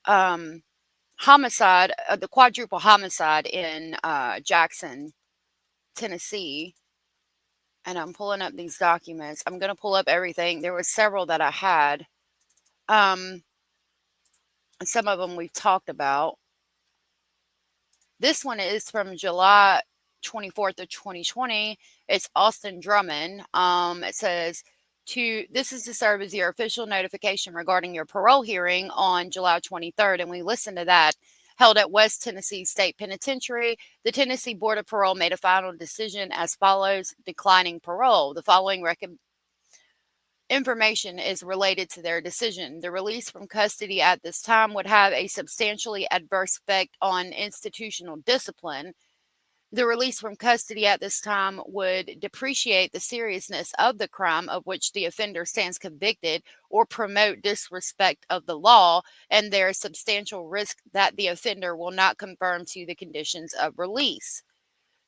homicide, the quadruple homicide in Jackson, Tennessee. And I'm pulling up these documents. I'm going to pull up everything. There were several that I had. And some of them we've talked about. This one is from July 24th of 2020. It's Austin Drummond. It says, this is to serve as your official notification regarding your parole hearing on July 23rd. And we listened to that, held at West Tennessee State Penitentiary. The Tennessee Board of Parole made a final decision as follows: declining parole. The following information is related to their decision. The release from custody at this time would have a substantially adverse effect on institutional discipline. The release from custody at this time would depreciate the seriousness of the crime of which the offender stands convicted or promote disrespect of the law, and there is substantial risk that the offender will not conform to the conditions of release.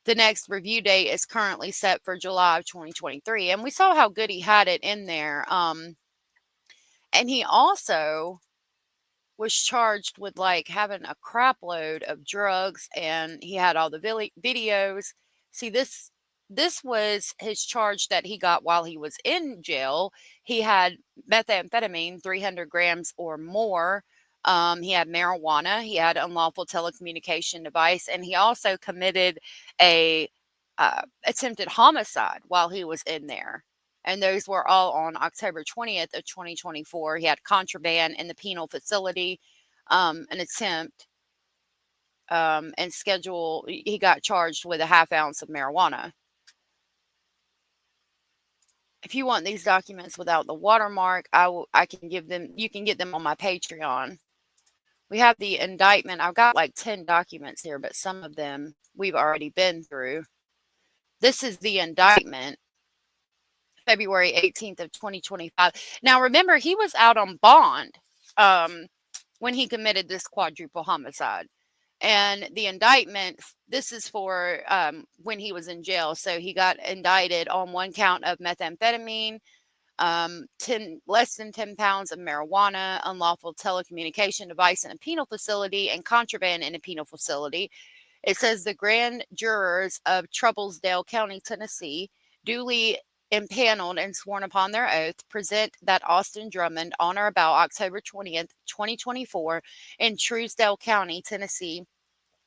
The next review date is currently set for July of 2023. And we saw how good he had it in there. And he also was charged with like having a crap load of drugs, and he had all the videos. See, this was his charge that he got while he was in jail. He had methamphetamine, 300 grams or more. He had marijuana, he had unlawful telecommunication device, and he also committed a attempted homicide while he was in there. And those were all on October 20th of 2024. He had contraband in the penal facility, an attempt, and he got charged with a half ounce of marijuana. If you want these documents without the watermark, I can give them. You can get them on my Patreon. We have the indictment. I've got like 10 documents here, but some of them we've already been through. This is the indictment, February 18th of 2025. Now, remember, he was out on bond when he committed this quadruple homicide. And the indictment, this is for when he was in jail. So he got indicted on one count of methamphetamine, less than 10 pounds of marijuana, unlawful telecommunication device in a penal facility, and contraband in a penal facility. It says the grand jurors of Troublesdale County, Tennessee, duly impaneled and sworn upon their oath, present that Austin Drummond on or about October 20th, 2024 in Truesdale County, Tennessee,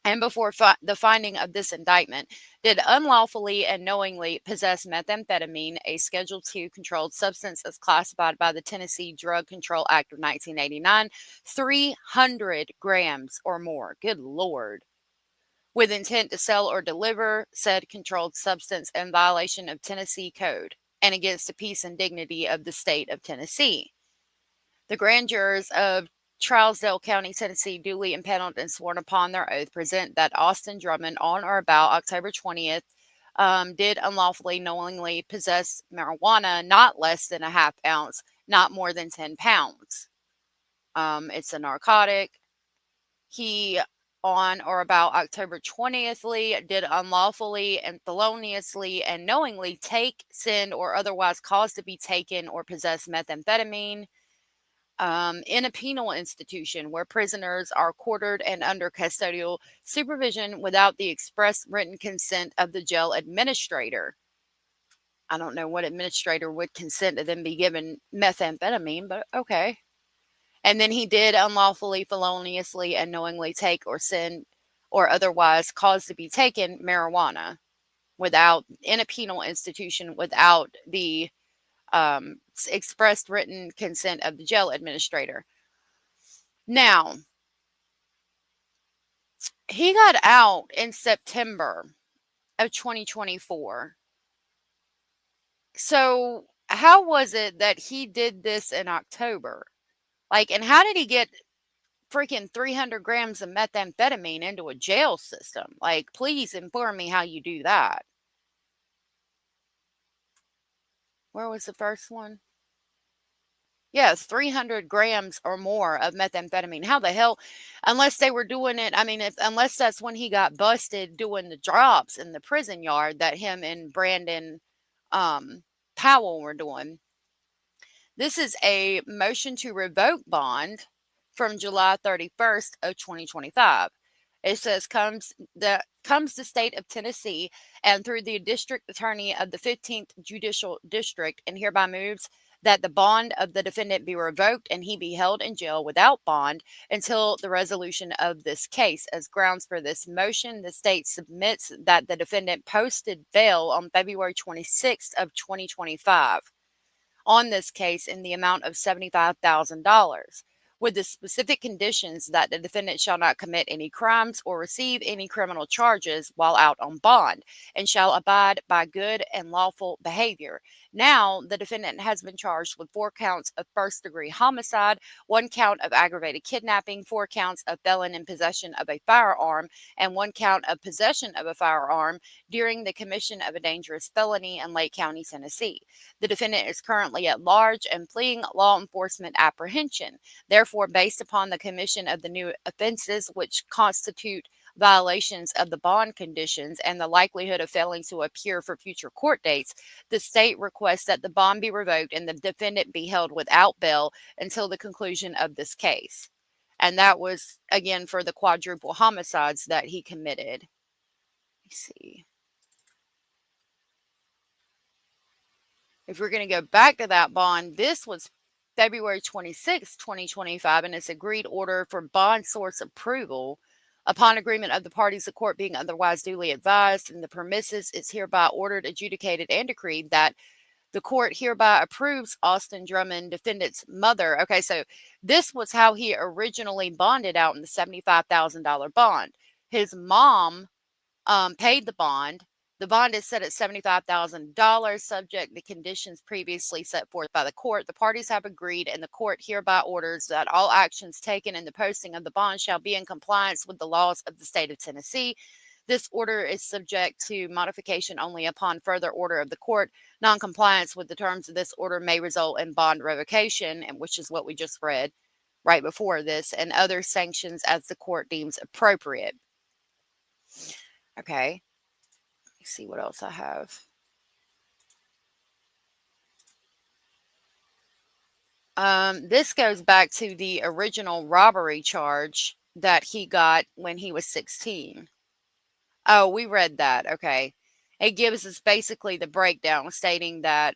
and before the finding of this indictment, did unlawfully and knowingly possess methamphetamine, a Schedule II controlled substance as classified by the Tennessee Drug Control Act of 1989, 300 grams or more. Good Lord. With intent to sell or deliver said controlled substance in violation of Tennessee Code and against the peace and dignity of the state of Tennessee. The grand jurors of Trousdale County, Tennessee, duly impaneled and sworn upon their oath, present that Austin Drummond, on or about October 20th, did unlawfully, knowingly possess marijuana not less than a half ounce, not more than 10 pounds. It's a narcotic. He, on or about October 20th, did unlawfully and feloniously and knowingly take, send, or otherwise cause to be taken or possess methamphetamine in a penal institution where prisoners are quartered and under custodial supervision without the express written consent of the jail administrator. I don't know what administrator would consent to them be given methamphetamine, but okay. And then he did unlawfully, feloniously, and knowingly take or send or otherwise cause to be taken marijuana in a penal institution without the expressed written consent of the jail administrator. Now, he got out in September of 2024. So how was it that he did this in October? Like, and how did he get freaking 300 grams of methamphetamine into a jail system? Like, please inform me how you do that. Where was the first one? Yes, 300 grams or more of methamphetamine. How the hell, unless they were doing it, I mean, unless that's when he got busted doing the drops in the prison yard that him and Brandon Powell were doing. This is a motion to revoke bond from July 31st of 2025. It says comes the state of Tennessee and through the district attorney of the 15th Judicial District, and hereby moves that the bond of the defendant be revoked and he be held in jail without bond until the resolution of this case. As grounds for this motion, the state submits that the defendant posted bail on February 26th of 2025 on this case in the amount of $75,000. With the specific conditions that the defendant shall not commit any crimes or receive any criminal charges while out on bond, and shall abide by good and lawful behavior. Now, the defendant has been charged with 4 counts of first-degree homicide, 1 count of aggravated kidnapping, 4 counts of felon in possession of a firearm, and 1 count of possession of a firearm during the commission of a dangerous felony in Lake County, Tennessee. The defendant is currently at large and pleading law enforcement apprehension. Therefore, based upon the commission of the new offenses which constitute violations of the bond conditions and the likelihood of failing to appear for future court dates, the state requests that the bond be revoked and the defendant be held without bail until the conclusion of this case. And that was, again, for the quadruple homicides that he committed. Let me see. If we're going to go back to that bond, this was February 26, 2025, and it's agreed order for bond source approval. Upon agreement of the parties, the court being otherwise duly advised, and the premises is hereby ordered, adjudicated, and decreed that the court hereby approves Austin Drummond, defendant's mother. Okay, so this was how he originally bonded out in the $75,000 bond. His mom paid the bond. The bond is set at $75,000, subject to conditions previously set forth by the court. The parties have agreed, and the court hereby orders that all actions taken in the posting of the bond shall be in compliance with the laws of the state of Tennessee. This order is subject to modification only upon further order of the court. Noncompliance with the terms of this order may result in bond revocation, and which is what we just read right before this, and other sanctions as the court deems appropriate. Okay. See what else I have. This goes back to the original robbery charge that he got when he was 16. Oh, we read that. Okay. It gives us basically the breakdown stating that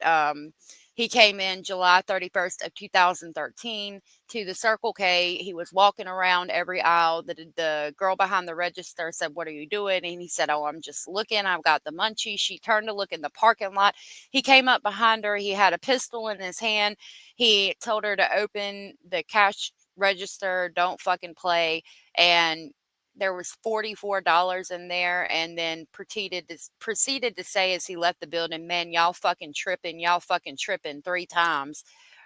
He came in July 31st of 2013 to the Circle K. He was walking around every aisle. The girl behind the register said, "What are you doing?" And he said, "Oh, I'm just looking. I've got the munchies." She turned to look in the parking lot. He came up behind her. He had a pistol in his hand. He told her to open the cash register. Don't fucking play. And there was $44 in there, and then proceeded to say as he left the building, "Man, y'all fucking tripping 3 times."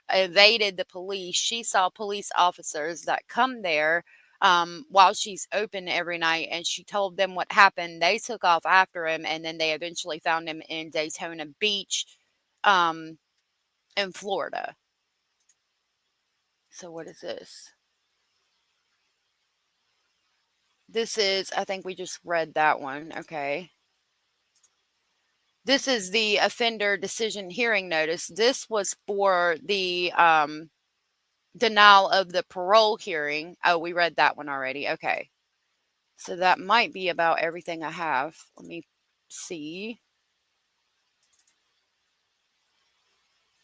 Evaded the police. She saw police officers that come there while she's open every night, and she told them what happened. They took off after him, and then they eventually found him in Daytona Beach in Florida. So what is this? This is, I think we just read that one. Okay. This is the offender decision hearing notice. This was for the denial of the parole hearing. Oh, we read that one already. Okay. So that might be about everything I have. Let me see.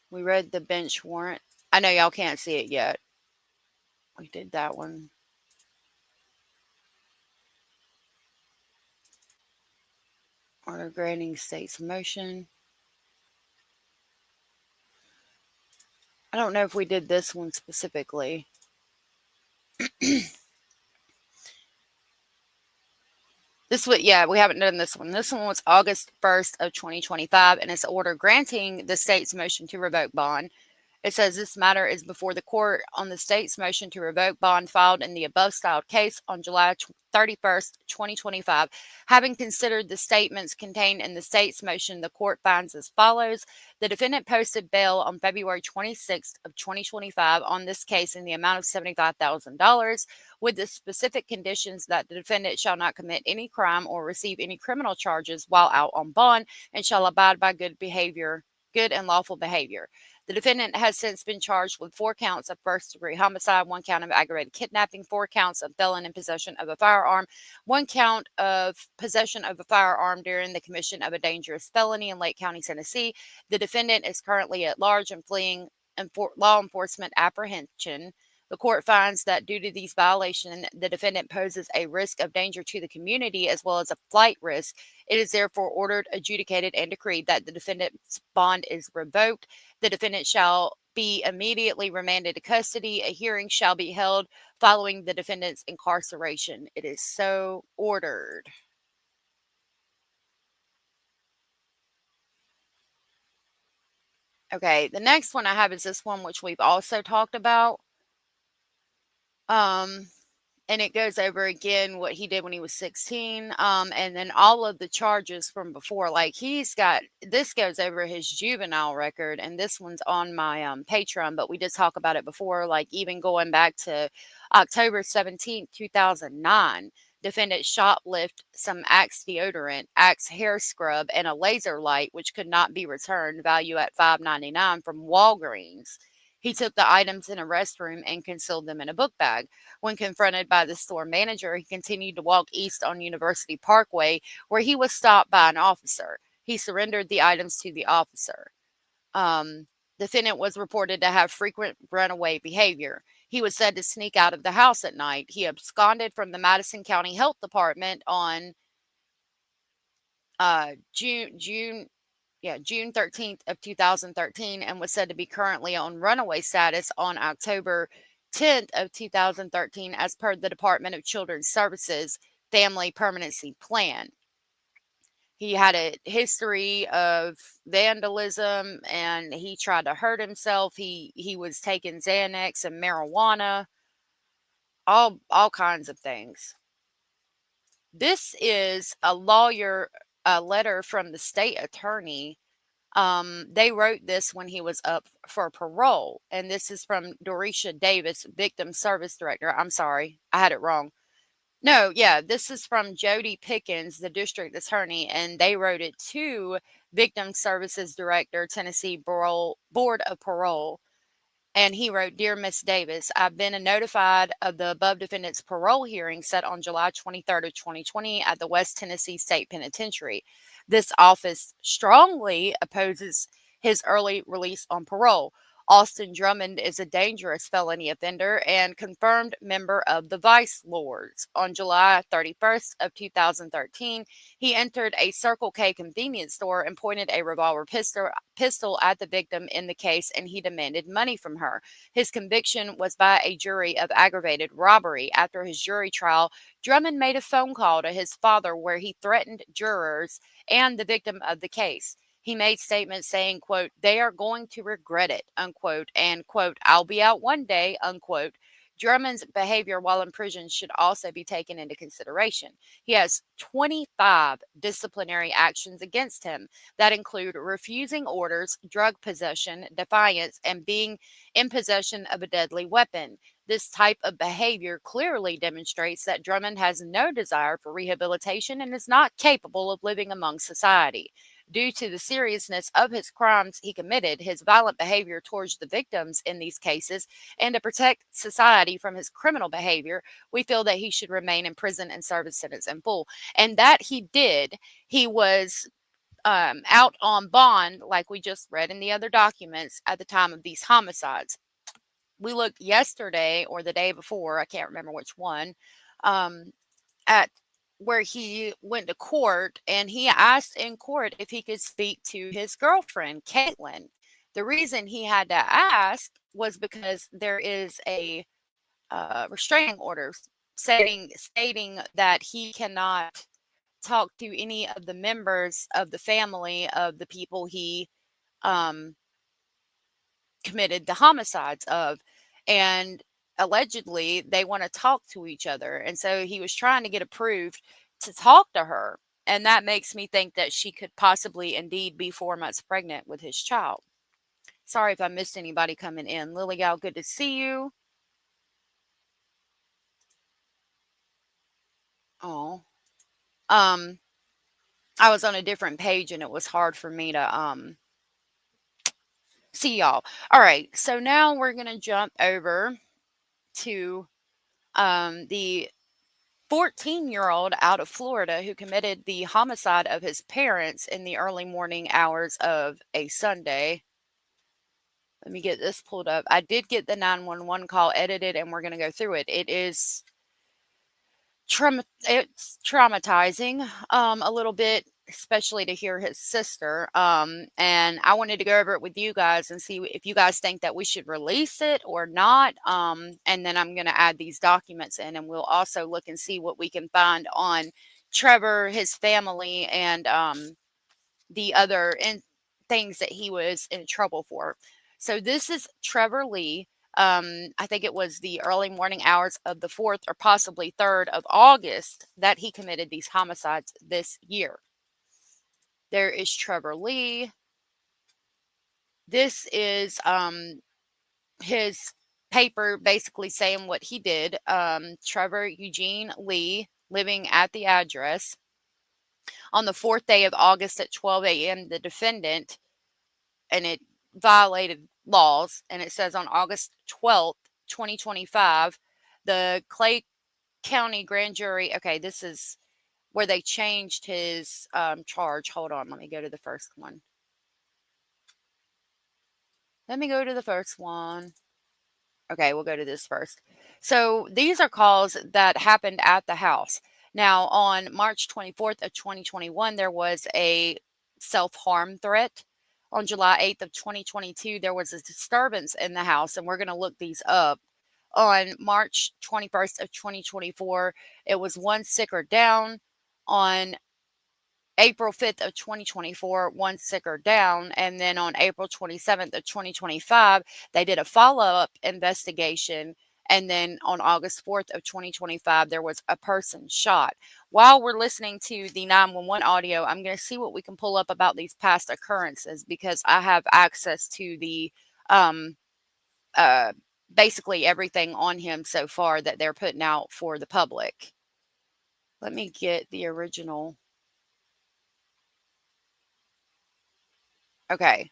We read the bench warrant. I know y'all can't see it yet. We did that one. Order granting state's motion. I don't know if we did this one specifically. This one, yeah, we haven't done this one. This one was August 1st of 2025, and it's order granting the state's motion to revoke bond. It says this matter is before the court on the state's motion to revoke bond filed in the above styled case on July 31st, 2025. Having considered the statements contained in the state's motion, the court finds as follows. The defendant posted bail on February 26th of 2025 on this case in the amount of $75,000 with the specific conditions that the defendant shall not commit any crime or receive any criminal charges while out on bond and shall abide by good and lawful behavior. The defendant has since been charged with 4 counts of first-degree homicide, 1 count of aggravated kidnapping, 4 counts of felon in possession of a firearm, 1 count of possession of a firearm during the commission of a dangerous felony in Lake County, Tennessee. The defendant is currently at large and fleeing law enforcement apprehension. The court finds that due to these violations, the defendant poses a risk of danger to the community as well as a flight risk. It is therefore ordered, adjudicated, and decreed that the defendant's bond is revoked. The defendant shall be immediately remanded to custody. A hearing shall be held following the defendant's incarceration. It is so ordered. Okay, the next one I have is this one, which we've also talked about. And it goes over again what he did when he was 16. And then all of the charges from before, like this goes over his juvenile record, and this one's on my Patreon, but we did talk about it before, like even going back to October 17th, 2009. Defendant shoplift some Axe deodorant, Axe hair scrub, and a laser light, which could not be returned, value at $5.99 from Walgreens. He took the items in a restroom and concealed them in a book bag. When confronted by the store manager, he continued to walk east on University Parkway, where he was stopped by an officer. He surrendered the items to the officer. Defendant was reported to have frequent runaway behavior. He was said to sneak out of the house at night. He absconded from the Madison County Health Department on June 13th of 2013 and was said to be currently on runaway status on October 10th of 2013 as per the Department of Children's Services Family Permanency Plan. He had a history of vandalism and he tried to hurt himself. He was taking Xanax and marijuana, all kinds of things. This is a letter from the state attorney. They wrote this when he was up for parole, and this is from Dorisha Davis, victim service director. I'm sorry, I had it wrong. No, yeah, this is from Jody Pickens, the district attorney, and they wrote it to Victim Services Director, Tennessee Board of Parole. And he wrote, "Dear Miss Davis, I've been notified of the above defendant's parole hearing set on July 23rd of 2020 at the West Tennessee State Penitentiary. This office strongly opposes his early release on parole. Austin Drummond is a dangerous felony offender and confirmed member of the Vice Lords. On July 31st of 2013, he entered a Circle K convenience store and pointed a revolver pistol at the victim in the case, and he demanded money from her. His conviction was by a jury of aggravated robbery. After his jury trial, Drummond made a phone call to his father where he threatened jurors and the victim of the case. He made statements saying, quote, "They are going to regret it," unquote, and, quote, "I'll be out one day," unquote. Drummond's behavior while in prison should also be taken into consideration. He has 25 disciplinary actions against him that include refusing orders, drug possession, defiance, and being in possession of a deadly weapon. This type of behavior clearly demonstrates that Drummond has no desire for rehabilitation and is not capable of living among society. Due to the seriousness of his crimes he committed, his violent behavior towards the victims in these cases, and to protect society from his criminal behavior, we feel that he should remain in prison and serve his sentence in full. And that he did. He was out on bond, like we just read in the other documents, at the time of these homicides. We looked yesterday or the day before, I can't remember which one, at where he went to court, and he asked in court if he could speak to his girlfriend, Caitlin. The reason he had to ask was because there is a restraining order stating that he cannot talk to any of the members of the family of the people he committed the homicides of. And allegedly they want to talk to each other. And so he was trying to get approved to talk to her. And that makes me think that she could possibly indeed be 4 months pregnant with his child. Sorry if I missed anybody coming in. Lily Gal, good to see you. Oh, I was on a different page and it was hard for me to see y'all. All right, so now we're gonna jump over to the 14-year-old out of Florida who committed the homicide of his parents in the early morning hours of a Sunday. Let me get this pulled up. I did get the 911 call edited, and we're going to go through it. It is it's traumatizing a little bit, especially to hear his sister. And I wanted to go over it with you guys and see if you guys think that we should release it or not. And then I'm going to add these documents in, and we'll also look and see what we can find on Trevor, his family, and the other things that he was in trouble for. So this is Trevor Lee. I think it was the early morning hours of the 4th or possibly 3rd of August that he committed these homicides this year. There is Trevor Lee. This is his paper basically saying what he did. Trevor Eugene Lee, living at the address. On the 4th day of August at 12 a.m., the defendant, and it violated laws, and it says on August 12th, 2025, the Clay County Grand Jury, okay, this is where they changed his charge. Hold on, let me go to the first one. Okay, we'll go to this first. So these are calls that happened at the house. Now, on March 24th of 2021, there was a self-harm threat. On July 8th of 2022, there was a disturbance in the house, and we're going to look these up. On March 21st of 2024, it was one sicker down. On April 5th of 2024, one sicker down. And then on April 27th of 2025, they did a follow-up investigation. And then on August 4th of 2025, there was a person shot. While we're listening to the 911 audio, I'm going to see what we can pull up about these past occurrences, because I have access to the basically everything on him so far that they're putting out for the public. Let me get the original. Okay,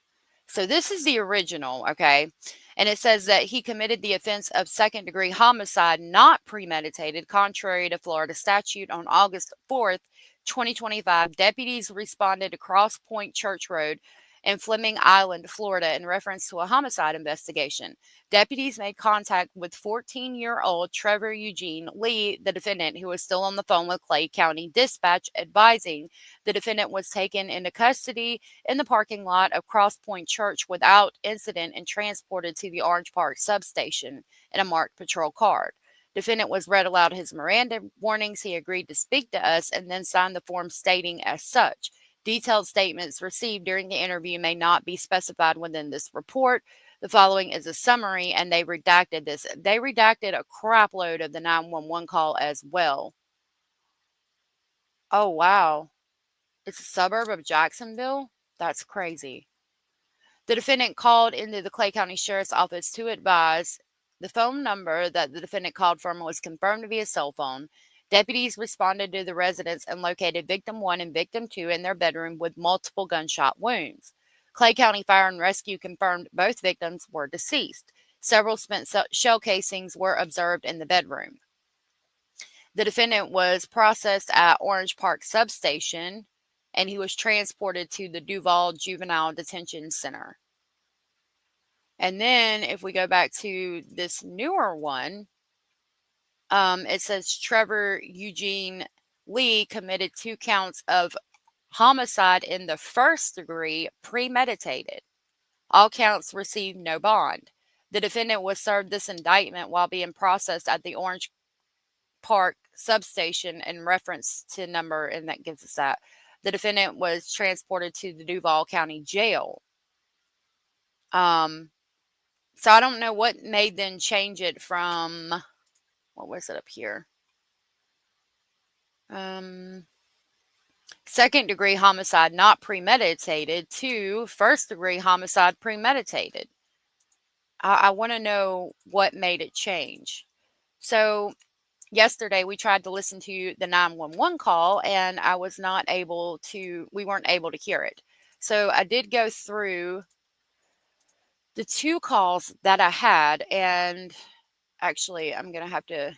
so this is the original, okay? And it says that he committed the offense of second-degree homicide not premeditated, contrary to Florida statute. On August 4th, 2025, deputies responded to Cross Point Church Road in Fleming Island, Florida, in reference to a homicide investigation. Deputies made contact with 14-year-old Trevor Eugene Lee, the defendant, who was still on the phone with Clay County Dispatch, advising the defendant was taken into custody in the parking lot of Cross Point Church without incident and transported to the Orange Park substation in a marked patrol car. Defendant was read aloud his Miranda warnings. He agreed to speak to us and then signed the form stating as such. Detailed statements received during the interview may not be specified within this report. The following is a summary, and they redacted this. They redacted a crap load of the 911 call as well. Oh, wow. It's a suburb of Jacksonville? That's crazy. The defendant called into the Clay County Sheriff's Office to advise. The phone number that the defendant called from was confirmed via cell phone. Deputies responded to the residence and located victim 1 and victim 2 in their bedroom with multiple gunshot wounds. Clay County Fire and Rescue confirmed both victims were deceased. Several spent shell casings were observed in the bedroom. The defendant was processed at Orange Park Substation, and he was transported to the Duval Juvenile Detention Center. And then if we go back to this newer one, it says Trevor Eugene Lee committed 2 counts of homicide in the first degree, premeditated. All counts received no bond. The defendant was served this indictment while being processed at the Orange Park substation in reference to number, and that gives us that. The defendant was transported to the Duval County Jail. So I don't know what made them change it from, what was it up here? Second degree homicide not premeditated to first degree homicide premeditated. I want to know what made it change. So yesterday we tried to listen to the 911 call, and we weren't able to hear it. So I did go through the 2 calls that I had, and actually I'm going to have to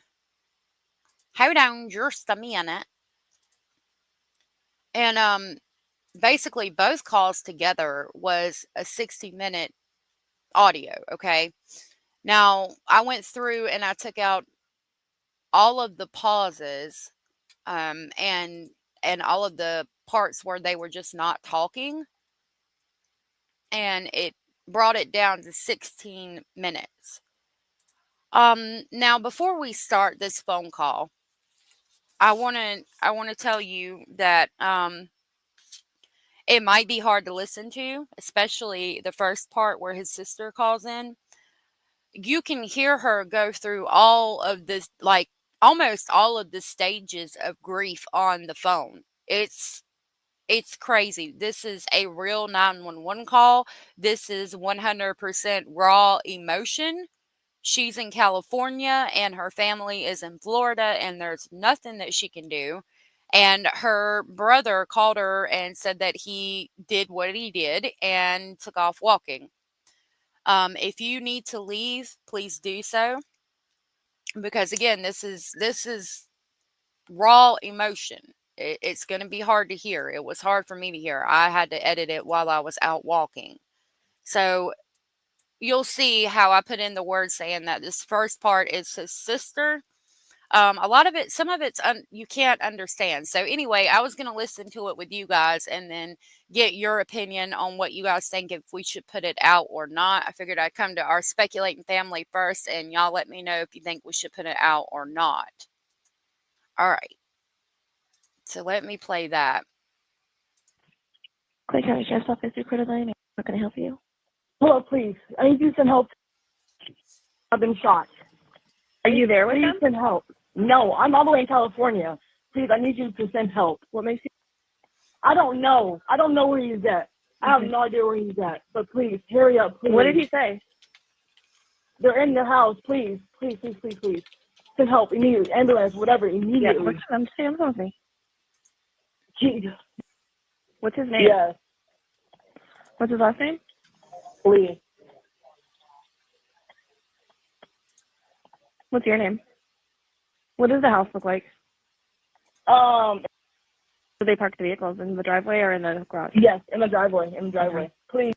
hold on just a minute. And basically both calls together was a 60-minute audio, okay? Now, I went through and I took out all of the pauses and all of the parts where they were just not talking, and it brought it down to 16 minutes. Now, before we start this phone call, I want to tell you that it might be hard to listen to, especially the first part where his sister calls in. You can hear her go through all of this, like almost all of the stages of grief on the phone. It's crazy. This is a real 911 call. This is 100% raw emotion. She's in California and her family is in Florida, and there's nothing that she can do. And her brother called her and said that he did what he did and took off walking. If you need to leave, please do so. Because again, this is raw emotion. It's going to be hard to hear. It was hard for me to hear. I had to edit it while I was out walking. So you'll see how I put in the word saying that this first part is his sister. A lot of it, some of it's you can't understand. So anyway, I was going to listen to it with you guys and then get your opinion on what you guys think, if we should put it out or not. I figured I'd come to our speculating family first, and y'all let me know if you think we should put it out or not. All right. So let me play that. Clay County Sheriff's Office, Trevot Lee. How can I help you? Hello, please. I need you some help. I've been shot. Are you there with Please them? send help. No, I'm all the way in California. Please, I need you to send help. What makes you? I don't know. I don't know where he's at. I have no idea where he's at. But please, hurry up, please. What did he say? They're in the house. Please, please, please, please, please. Send help immediately. Ambulance, whatever, immediately. I'm saying with me. Jesus. What's his name? Yes, What's his last name? Lee. What's your name? What does the house look like? Um, Do they park the vehicles in the driveway or in the garage? yes, in the driveway, Please.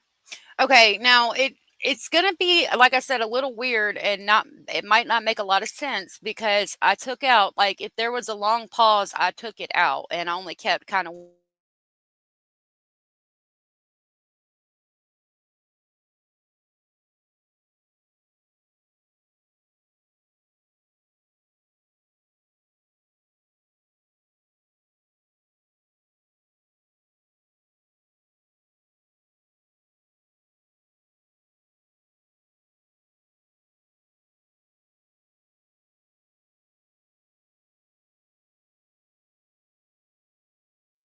Okay, now it's gonna be, like I said, a little weird and it might not make a lot of sense because I took out, like, if there was a long pause, I took it out and I only kept kind of.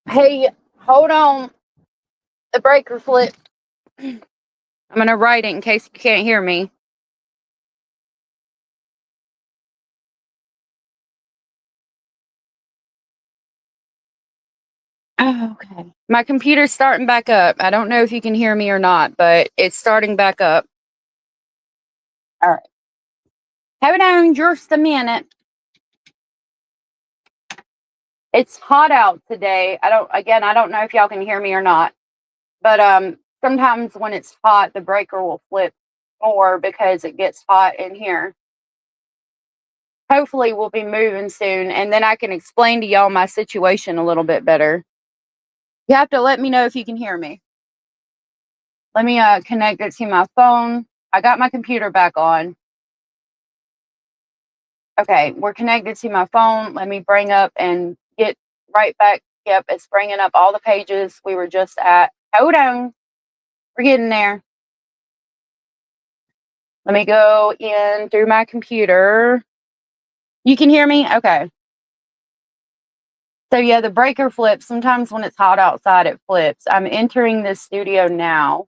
Hey, hold on. The breaker flipped. I'm gonna write it in case you can't hear me. Oh, okay. My computer's starting back up. I don't know if you can hear me or not, but it's starting back up. All right. Hold on just a minute. It's hot out today. I don't know if y'all can hear me or not. But sometimes when it's hot, the breaker will flip more because it gets hot in here. Hopefully we'll be moving soon and then I can explain to y'all my situation a little bit better. You have to let me know if you can hear me. Let me connect it to my phone. I got my computer back on. Okay, we're connected to my phone. Let me bring up and get right back. Yep, it's bringing up all the pages we were just at. Hold on. We're getting there. Let me go in through my computer. You can hear me? Okay. So yeah, the breaker flips. Sometimes when it's hot outside, it flips. I'm entering this studio now.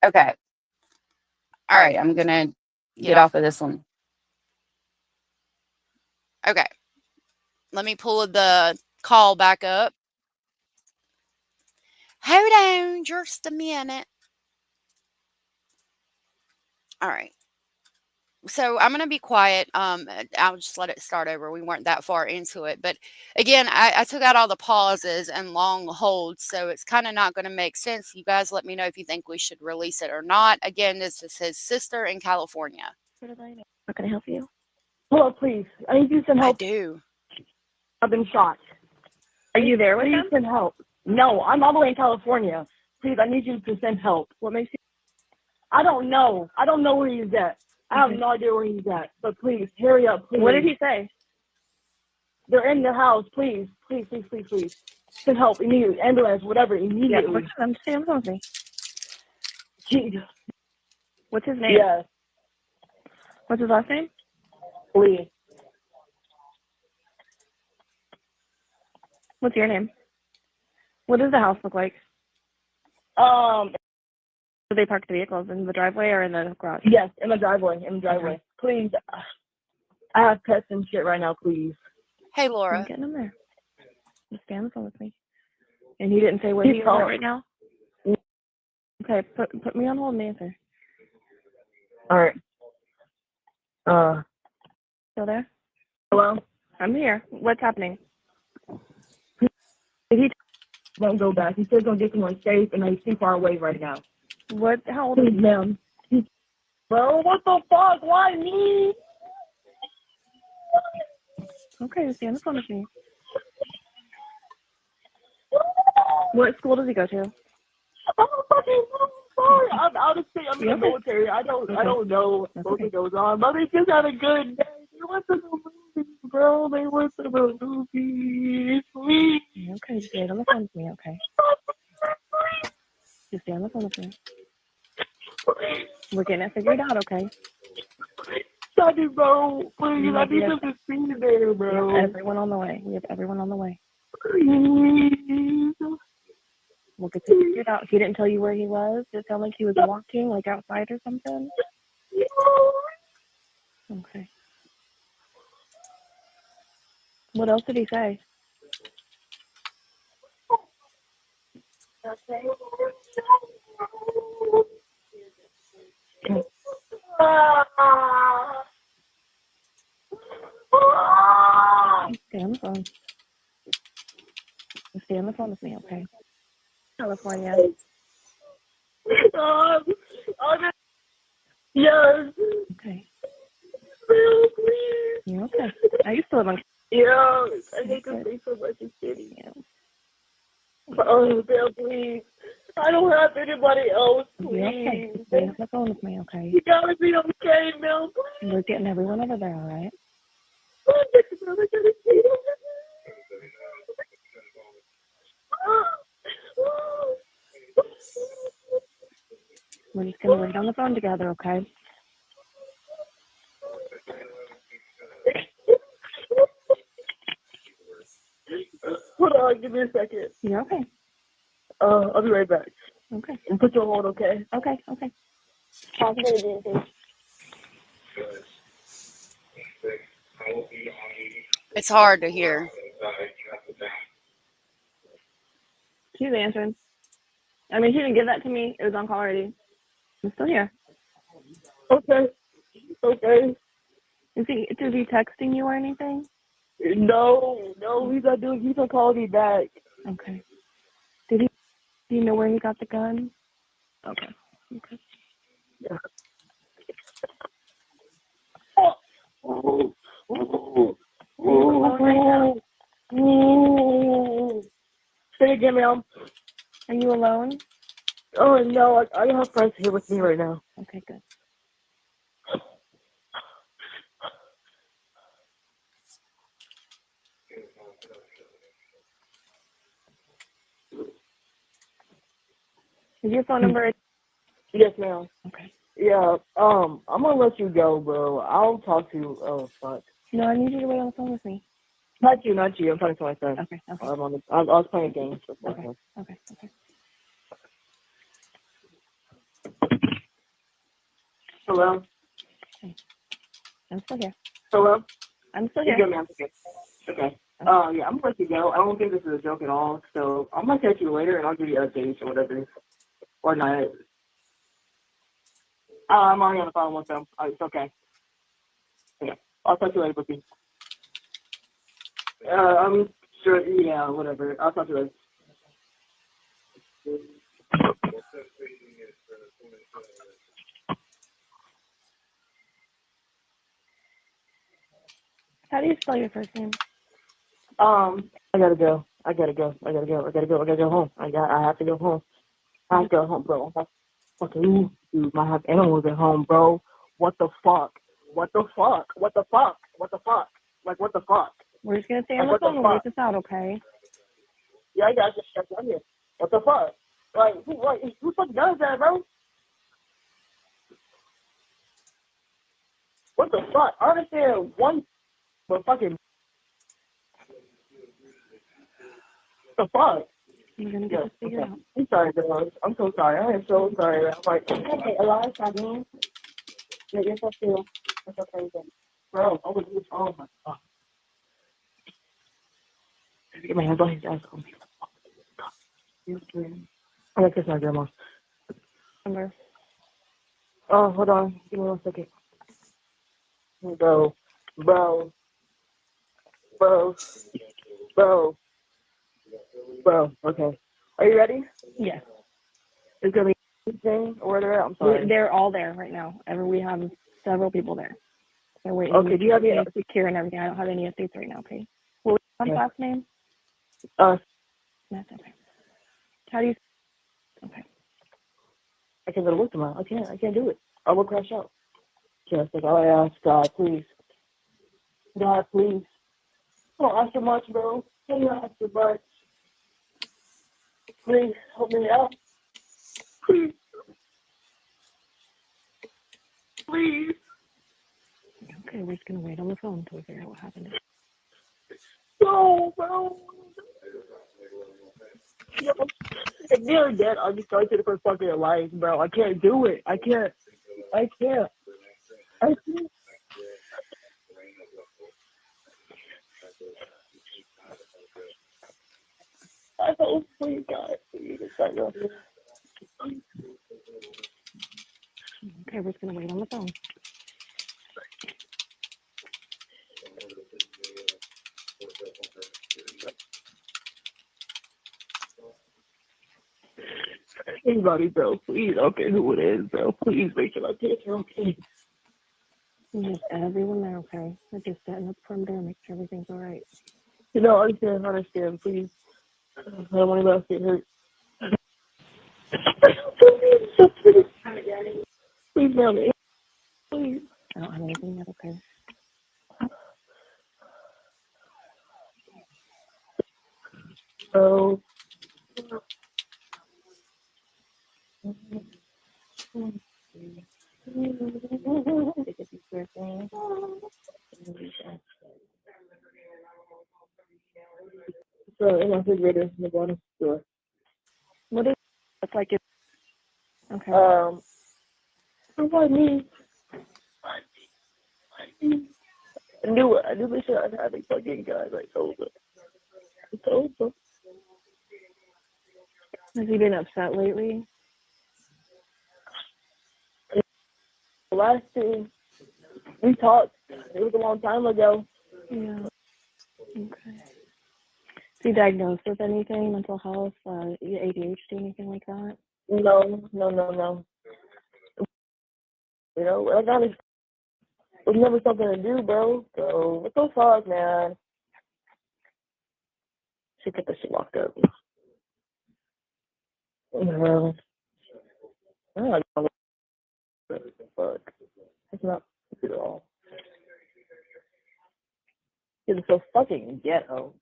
Okay. All right, I'm going to get off of this one. Okay. Let me pull the call back up. Hold on just a minute. All right. So I'm going to be quiet. I'll just let it start over. We weren't that far into it. But again, I took out all the pauses and long holds, so it's kind of not going to make sense. You guys let me know if you think we should release it or not. Again, this is his sister in California. How can I help you? Hello, please. I need you some I help. do. I've been shot. Are you there with Please him? send help. No, I'm all the way in California. Please, I need you to send help. What makes you? I don't know. I don't know where he's at. I have no idea where he's at. But please, hurry up, please. What did he say? They're in the house. Please, please, please, please, please. Send help immediately. Ambulance, whatever, Yeah, immediately. I'm staying with me. Jesus. What's his name? Yes, What's his last name? Lee. What's your name? What does the house look like? Do they park the vehicles in the driveway or in the garage? Yes, in the driveway. In the driveway. Okay. Please. I have pets and shit right now, please. Hey, I'm Laura. getting him there. Just stay on the phone with me. And he didn't say where he was at right now? Okay, put me on hold and answer. All right. Still there? Hello? I'm here. What's happening? He won't go back. He said he's going to get someone safe, and he's too far away right now. What? How old is Please, he? ma'am. Bro, what the fuck? Why me? Okay, stay on the phone with me. What school does he go to? I'm fucking sorry. I'm out of state. I'm in the Okay. military. I don't know That's what okay. goes on. But they just had a good day. They went to the movies, bro. They went to the movies. Please. Okay, just stay on the phone with me, okay? Just stay on the phone with me. We're getting it figured out, okay? Daddy, bro. Please. I need them to see there, We bro. have everyone on the way. We have everyone on the way. Please. We'll get this figured out. He didn't tell you where he was? Did it sound like he was walking, like outside or something? Okay. What else did he say? Stay on the phone. Stay on the phone with me, okay? California. Yes. Okay. Bill, please. You're okay. I used to live on. Yeah, I hate this thing so much. It's shitty. Yeah. Oh, Bill, please. I don't have anybody else, please. You're okay. Stay on the phone with me, okay? You gotta be okay, Bill, please. We're getting everyone over there, all right? We're just gonna wait on the phone together, okay? Hold on, give me a second. You're okay. I'll be right back. Okay. And put you on hold, okay? Okay. Okay. Talk to me again. It's hard to hear. She's answering. I mean, she didn't give that to me. It was on call already. I'm still here. Okay. Okay. Is he texting you or anything? No, he's not doing. He's not calling me back. Okay. Do you know where he got the gun? Okay. Okay. Yeah. Say again, ma'am. Are you alone? Oh no, I have friends here with me right now. Okay, good. Is your phone number? Yes, ma'am. Okay. Yeah. I'm gonna let you go, bro. I'll talk to you. Oh fuck. No, I need you to wait on the phone with me. Not you. I'm talking to my friend. Okay. Okay. I was playing games. Okay. Okay. Okay. Hello. I'm still here. Hello. I'm still You're here. good, ma'am. Okay. Yeah, I'm gonna let you go. I don't think this is a joke at all. So I'm gonna catch you later, and I'll give you updates or whatever, or not. I'm already on the phone with them. It's okay. Yeah. I'll talk to you later, Bookie. I'm sure. Yeah, whatever. I'll talk to you later. How do you spell your first name? I gotta go. I gotta go home. I have to go home. I have to go home, bro. Fucking dude, I have animals at home, bro. What the fuck? Like, what the fuck? We're just gonna stay on the phone and wait this out, okay? Yeah, I gotta just check down here. What the fuck? Who fucking does that, bro? What the fuck? I understand one, but fucking the fuck? We're gonna get this figured out. I'm sorry, girls. I'm so sorry. I am so sorry. I'm like, okay, a lot of times, you're so cool. That's so crazy. Bro, oh my god. Get my hands on his ass. Oh my god. I gotta kiss my grandma. Number. Oh, hold on. Give me 1 second. Bro. Okay. Are you ready? Yes. It's gonna be anything or whatever. I'm sorry. They're all there right now. We have several people there. They're waiting. Okay. Do you have any? Secure and everything. I don't have any updates right now. Okay. What was your last name? That's okay. How do you? Okay. I can't go to work tomorrow. I can't do it. I will crash out. Just like I ask God, please. God, please. Don't ask so much, bro. Don't ask so much. Please help me out. Please. Please. Okay, we're just gonna wait on the phone until we figure out what happened. No, bro. Yo, if they're dead, I'll just start to the first fucking life, bro. I can't do it. I can't. I hope, please, God, please. Okay, we're just gonna wait on the phone. Anybody, bro, please. I don't care who it is, bro. Please make sure my kids are okay. Just everyone there, okay? We're just setting up perimeter, make sure everything's all right. You know, understand, please. I don't want anybody else to get hurt. Please, mommy. Please. I don't have anything yet, okay? Oh. Take a deep breath in. So, in my refrigerator, in the bottom drawer. What is it's like it? Okay. Why me? I knew it. I knew this shit I'd have a fucking guy. I told him. Has he been upset lately? The last thing we talked, it was a long time ago. Yeah. Okay. Is he diagnosed with anything, mental health, ADHD, anything like that? No. You know, I got it. It was never something to do, bro. So, what the fuck, man? Should get this shit locked up. I don't know what the fuck. It's not stupid at all. It's so fucking ghetto.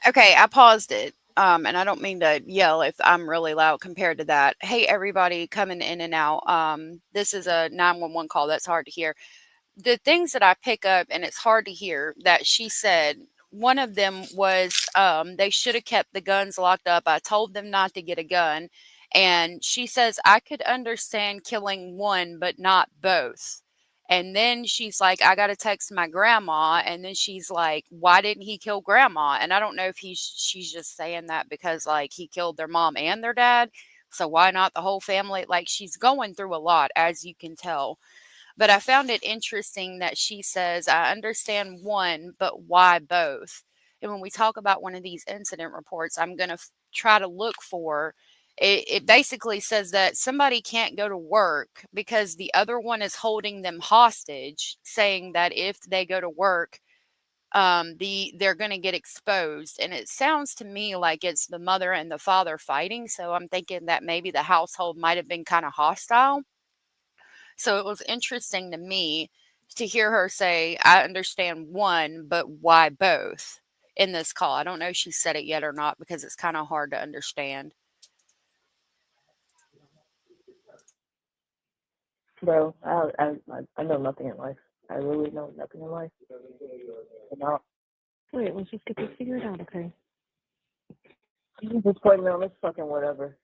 Okay, I paused it. And I don't mean to yell if I'm really loud compared to that. Hey, everybody coming in and out. This is a 911 call. That's hard to hear. The things that I pick up, and it's hard to hear, that she said, one of them was they should have kept the guns locked up. I told them not to get a gun. And she says, I could understand killing one, but not both. And then she's like, I got to text my grandma. And then she's like, why didn't he kill grandma? And I don't know if she's just saying that because like he killed their mom and their dad. So why not the whole family? Like she's going through a lot, as you can tell. But I found it interesting that she says, I understand one, but why both? And when we talk about one of these incident reports, I'm going to try to look for it basically says that somebody can't go to work because the other one is holding them hostage, saying that if they go to work, they're going to get exposed. And it sounds to me like it's the mother and the father fighting. So I'm thinking that maybe the household might have been kind of hostile. So it was interesting to me to hear her say, I understand one, but why both in this call. I don't know if she said it yet or not because it's kind of hard to understand. Bro, I know nothing in life. I really know nothing in life. No. Wait, let's just get this figured out, okay? Just point me on this fucking whatever.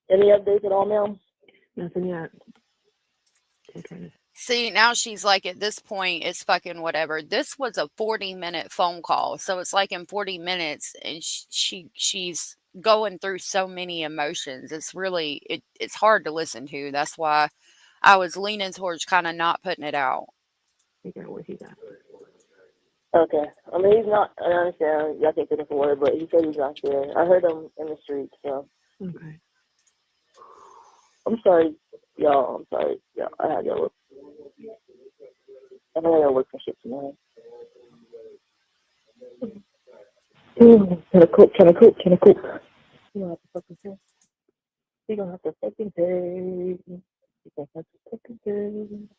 Any updates at all, ma'am? Nothing yet. Okay. See, now she's like, at this point, it's fucking whatever. This was a 40-minute phone call. So it's like in 40 minutes, and she's going through so many emotions. It's really, it's hard to listen to. That's why I was leaning towards kind of not putting it out. Figure out what he got. Okay. I mean, he's not, I understand, y'all can't take it for word, but he said he's not there. I heard him in the street, so. Okay. I'm sorry, y'all. I'm sorry. Yeah, I had to go work. I know I gotta work for shit tonight. Can I cook? You gonna have to fucking pay. You gonna have to fucking pay. You gonna have to fucking pay. You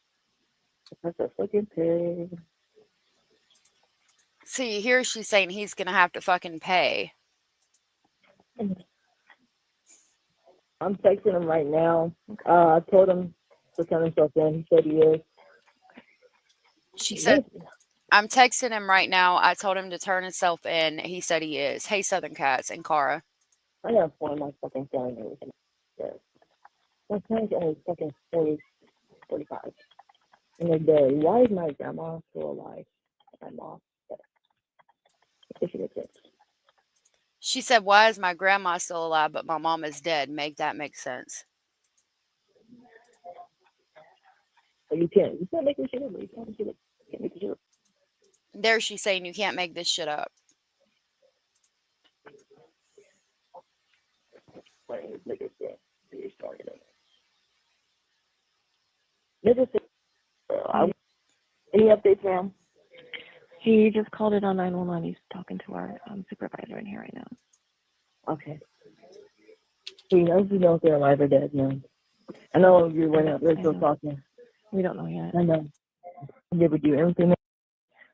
have to fucking pay. See, here she's saying he's going to have to fucking pay. I'm texting him right now. I told him to turn himself in. He said he is. She said, I'm texting him right now. I told him to turn himself in. He said he is. Hey, Southern Cats and Cara. I gotta point my fucking phone and everything. Yeah. My parents only fucking 45. And they're dead. Why is my grandma still alive? My mom. She said, why is my grandma still alive, but my mom is dead? Make that make sense. You can't make this shit up. You can't make this shit up. There she's saying you can't make this shit up. Any updates, ma'am? He just called it on 911. He's talking to our supervisor in here right now. Okay. So you know if they're alive or dead, no. I know you're waiting up. They're still talking. We don't know yet. I know. They would do everything.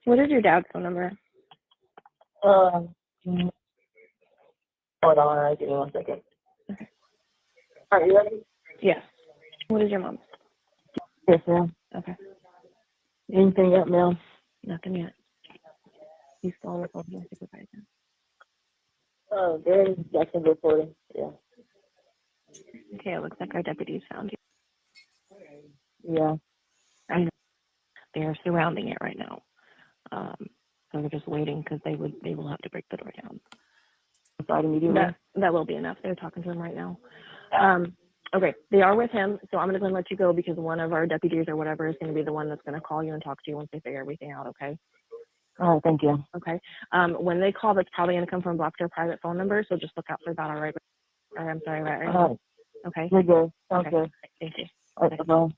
What is your dad's phone number? Hold on, give me 1 second. Okay. All right, you ready? Yes. What is your mom's? Yes, ma'am. Okay. Anything yet, ma'am? Nothing yet. He's still on the phone with the supervisor. They're in Jacksonville, Florida. Yeah. Okay, it looks like our deputies found you. Yeah. I know. They are surrounding it right now. So they're just waiting because they will have to break the door down. That will be enough. They're talking to him right now. Okay, they are with him, so I'm going to go and let you go because one of our deputies or whatever is going to be the one that's going to call you and talk to you once they figure everything out, okay? All right, thank you. Okay. When they call, that's probably going to come from blocked or private phone number, so just look out for that, all right? Or I'm sorry, right? All right. Okay. You're good. Sounds Okay. good. Thank you. All right, bye.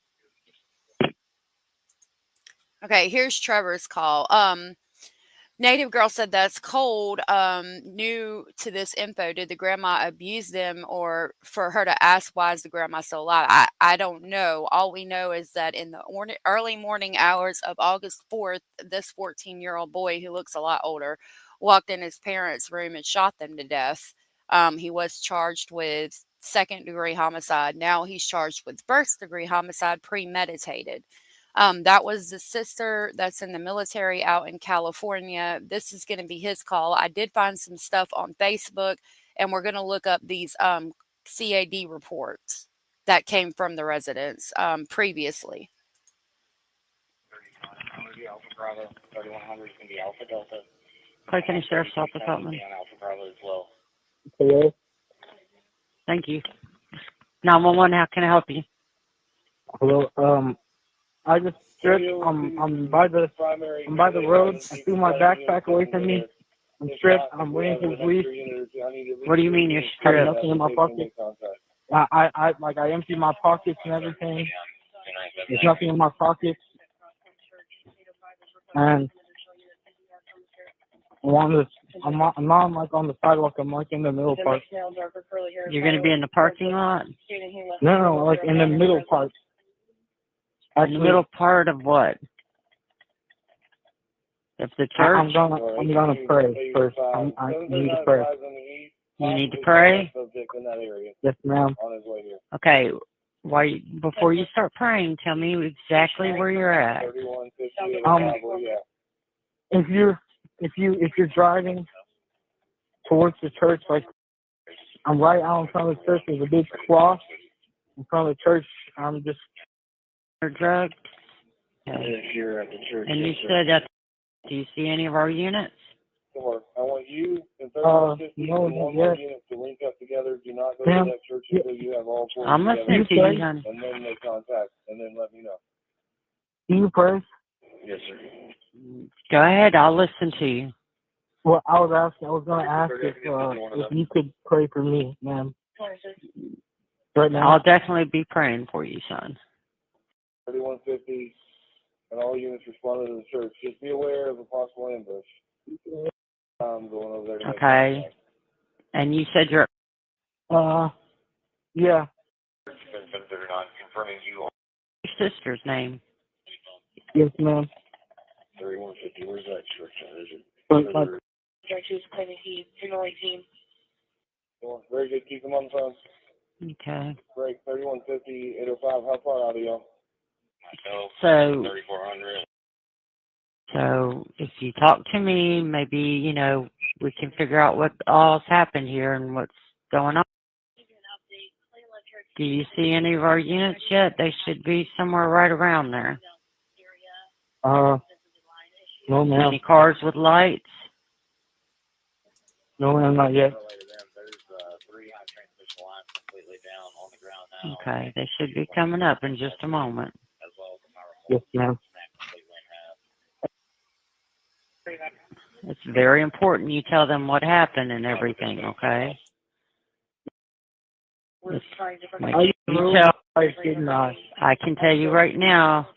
Okay, here's Trevor's call. Native girl said that's cold. New to this info, did the grandma abuse them, or for her to ask why is the grandma still alive? I don't know. All we know is that in the early morning hours of August 4th, this 14-year-old boy who looks a lot older walked in his parents' room and shot them to death. He was charged with second-degree homicide. Now he's charged with first-degree homicide premeditated. That was the sister that's in the military out in California. This is going to be his call. I did find some stuff on Facebook, and we're going to look up these CAD reports that came from the residents previously. Alpha Bravo 3100 is going to be Alpha Delta. Clay County Sheriff's Office, Hotman. Alpha Bravo as well. Hello? Thank you. 911, how can I help you? Hello, I just stripped. I'm by the road. I threw my backpack away from me. I'm stripped. I'm waiting for the police. What do you mean you're I have stripped? nothing in my pocket. I emptied my pockets and everything. There's nothing in my pockets. And I'm not on the sidewalk. I'm like in the middle part. You're going to be in the parking lot? No, like in the middle part. In the middle part of what? Of the church? I'm gonna pray first. I need to pray. You need to pray? Yes, ma'am. Okay. Before you start praying, tell me exactly where you're at. If you're driving towards the church, like I'm right out in front of the church. There's a big cross in front of the church. I'm just drugged. Okay. If you're at the church. And you said that. Do you see any of our units? Sure. I want you and 3150 and one more unit to link up together. Do not go to that church until you have all four I'm listening to you, honey. and then make contact, and then let me know. Do you pray? Yes, sir. Go ahead. I'll listen to you. Well, I was going to ask if you could pray for me, ma'am. Right now. I'll definitely be praying for you, son. 3150 and all units responded to the church. Just be aware of a possible ambush. I'm going over there to make Okay. contact. And you said you're... Yeah. Confirming you. Your sister's name. Yes, ma'am. 3150, where's that church at? Is it? Churches claiming he's funeral team. Very good. Keep them on the phone. Okay. Great. 3150, 805. How far out of y'all? So... 3400. So if you talk to me, maybe, we can figure out what all's happened here and what's going on. Do you see any of our units yet? They should be somewhere right around there. No, ma'am. Any cars with lights? No, ma'am, not yet. Okay, they should be coming up in just a moment. Yes, ma'am. It's very important you tell them what happened and everything, okay? It's, like, you tell, I can tell you right now.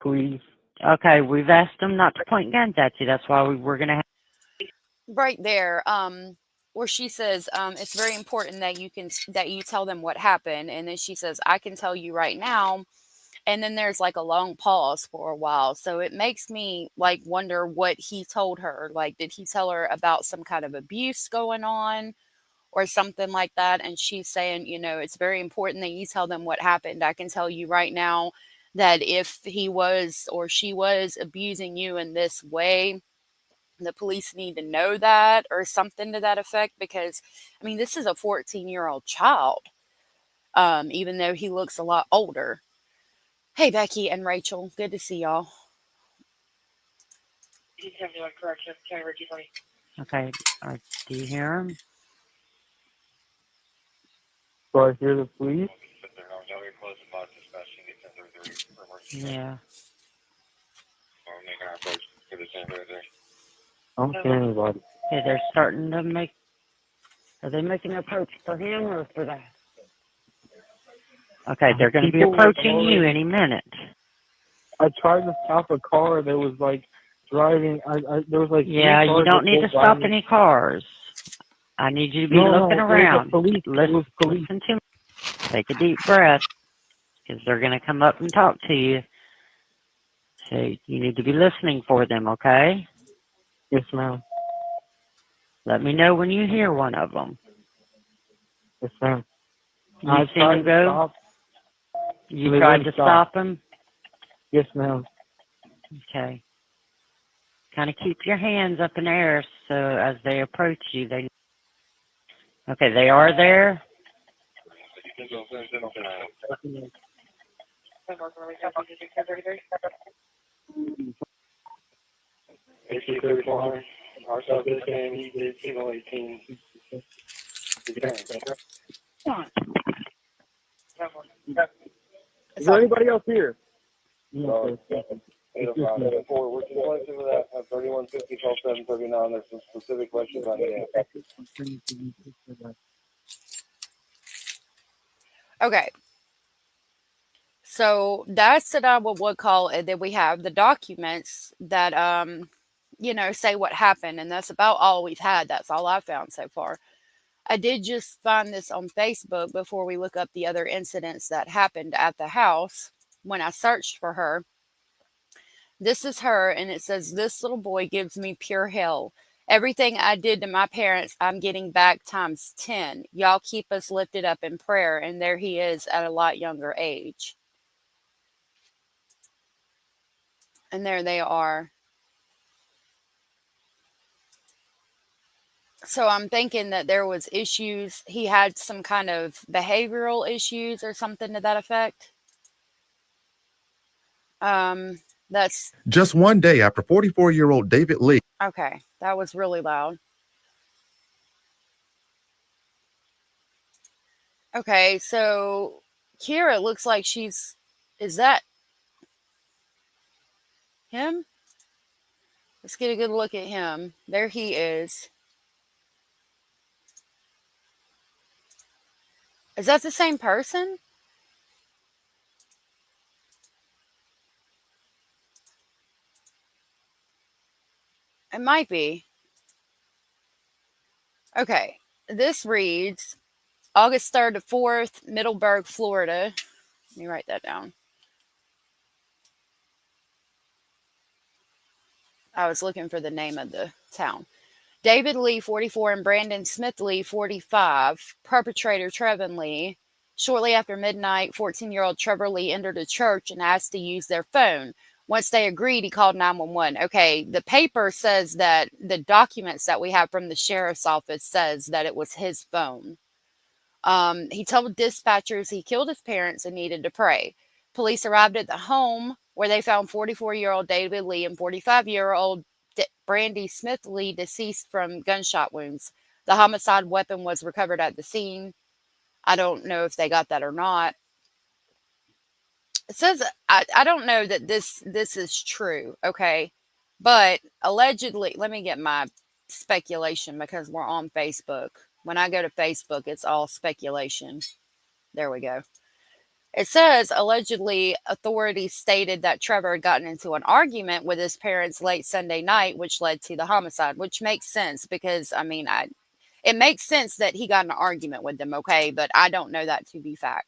Please. Okay, we've asked them not to point guns at you. That's why we're going to have. Right there, where she says, it's very important that you tell them what happened. And then she says, I can tell you right now. And then there's like a long pause for a while. So it makes me like wonder what he told her. Like, did he tell her about some kind of abuse going on or something like that? And she's saying, it's very important that you tell them what happened. I can tell you right now that if he was or she was abusing you in this way, the police need to know that, or something to that effect, because this is a 14-year-old child, even though he looks a lot older. Hey, Becky and Rachel, good to see y'all. Okay, do you hear him? Do I hear the police? Yeah. I don't hear anybody. Okay, they're starting to make. Are they making an approach for him or for that? Okay, they're going to be People approaching you already- any minute. I tried to stop a car that was like driving. There was like Yeah, you don't need to stop any cars. I need you to be looking around. Listen to me. Take a deep breath, because they're going to come up and talk to you. So you need to be listening for them, okay? Yes, ma'am. Let me know when you hear one of them. Yes, ma'am. You seen him go? You tried to stop him? Yes, ma'am. Okay. Kind of keep your hands up in the air so as they approach you, they. Okay, they are there. Is there anybody else here? We're just going through that at 3150, 12, There's some specific questions on the answer. Okay. So that's what I would call it. That we have the documents that, say what happened. And that's about all we've had. That's all I've found so far. I did just find this on Facebook before we look up the other incidents that happened at the house when I searched for her. This is her, and it says, this little boy gives me pure hell. Everything I did to my parents, I'm getting back times 10. Y'all keep us lifted up in prayer. And there he is at a lot younger age. And there they are. So I'm thinking that there was issues. He had some kind of behavioral issues or something to that effect. That's just one day after 44-year-old David Lee. okay. That was really loud. Okay, so Kira looks like is that him? Let's get a good look at him. There he is. Is that the same person? It might be. Okay, this reads August 3rd to 4th, Middleburg, Florida. Let me write that down. I was looking for the name of the town. David Lee, 44, and Brandon Smith Lee, 45. Perpetrator Trevot Lee. Shortly after midnight, 14-year-old Trevor Lee entered a church and asked to use their phone. Once they agreed, he called 911. Okay, the paper says that the documents that we have from the sheriff's office says that it was his phone. He told dispatchers he killed his parents and needed to pray. Police arrived at the home where they found 44-year-old David Lee and 45-year-old Brandy Smith Lee deceased from gunshot wounds. The homicide weapon was recovered at the scene. I don't know if they got that or not. It says, I don't know that this is true, okay? But allegedly, let me get my speculation because we're on Facebook. When I go to Facebook, it's all speculation. There we go. It says allegedly authorities stated that Trevor had gotten into an argument with his parents late Sunday night, which led to the homicide, which makes sense because, I mean, it makes sense that he got in an argument with them, okay, but I don't know that to be fact.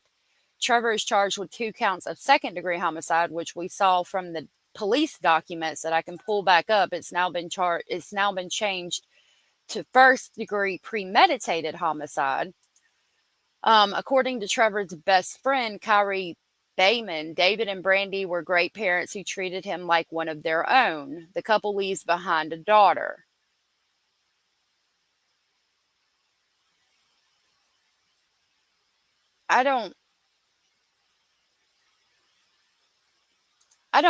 Trevor is charged with 2 counts of second-degree homicide, which we saw from the police documents that I can pull back up. It's now been changed to first-degree premeditated homicide. According to Trevor's best friend, Kyrie Bayman, David and Brandy were great parents who treated him like one of their own. The couple leaves behind a daughter. I don't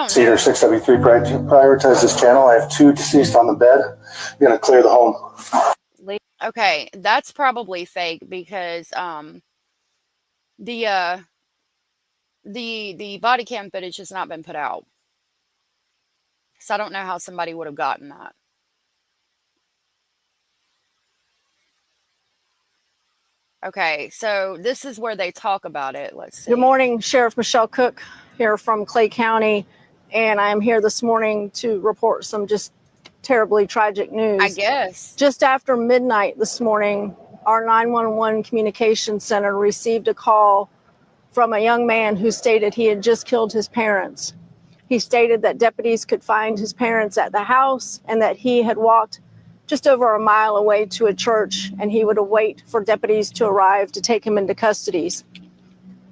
Cedar know. 673, prioritize this channel. I have 2 deceased on the bed. I'm going to clear the home. Okay, that's probably fake because the body cam footage has not been put out. So I don't know how somebody would have gotten that. Okay, so this is where they talk about it. Let's see. Good morning, Sheriff Michelle Cook here from Clay County, and I'm here this morning to report some just terribly tragic news. I guess. Just after midnight this morning, our 911 communication center received a call from a young man who stated he had just killed his parents. He stated that deputies could find his parents at the house and that he had walked just over a mile away to a church, and he would await for deputies to arrive to take him into custody.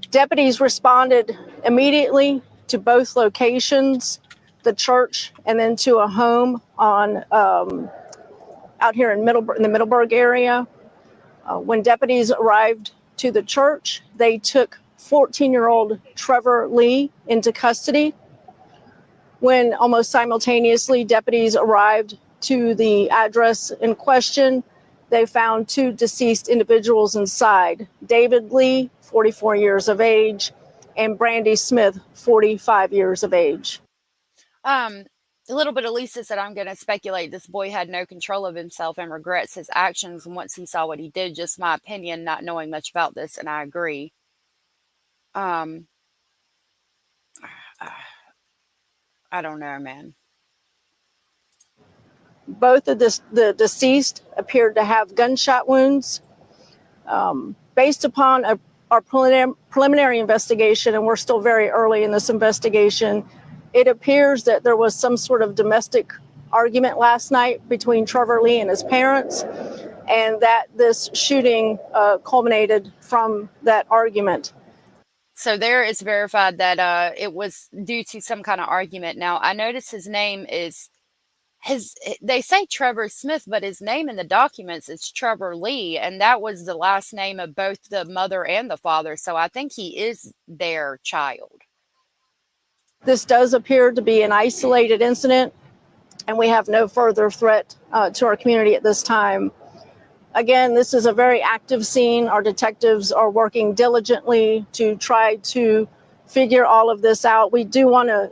Deputies responded immediately to both locations, the church and then to a home on out here in the Middleburg area. When deputies arrived to the church, they took 14-year-old Trevor Lee into custody. When almost simultaneously deputies arrived to the address in question, they found 2 deceased individuals inside, David Lee, 44 years of age, and Brandy Smith, 45 years of age. A little bit of Lisa said, I'm going to speculate this boy had no control of himself and regrets his actions once he saw what he did. Just my opinion, not knowing much about this, and I agree. I don't know, man. Both of the deceased appeared to have gunshot wounds. Based upon our preliminary investigation, and we're still very early in this investigation, it appears that there was some sort of domestic argument last night between Trevor Lee and his parents, and that this shooting culminated from that argument. So there it's verified that it was due to some kind of argument. Now, I noticed his name is they say Trevor Smith, but his name in the documents is Trevor Lee, and that was the last name of both the mother and the father. So I think he is their child. This does appear to be an isolated incident, and we have no further threat to our community at this time. Again, this is a very active scene. Our detectives are working diligently to try to figure all of this out. We do want to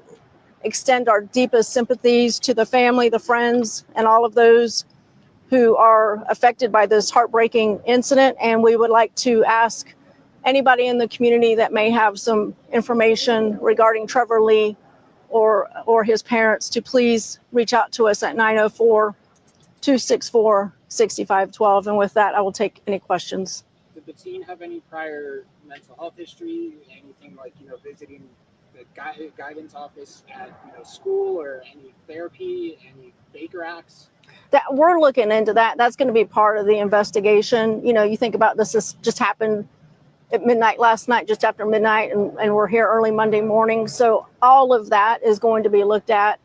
extend our deepest sympathies to the family, the friends, and all of those who are affected by this heartbreaking incident. And we would like to ask anybody in the community that may have some information regarding Trevor Lee or his parents to please reach out to us at 904-264-6512. And with that, I will take any questions. Did the teen have any prior mental health history, anything like, visiting the guidance office at, school, or any therapy, any Baker Acts? That we're looking into that. That's going to be part of the investigation. You think about this just happened at midnight last night, just after midnight, and we're here early Monday morning. So all of that is going to be looked at.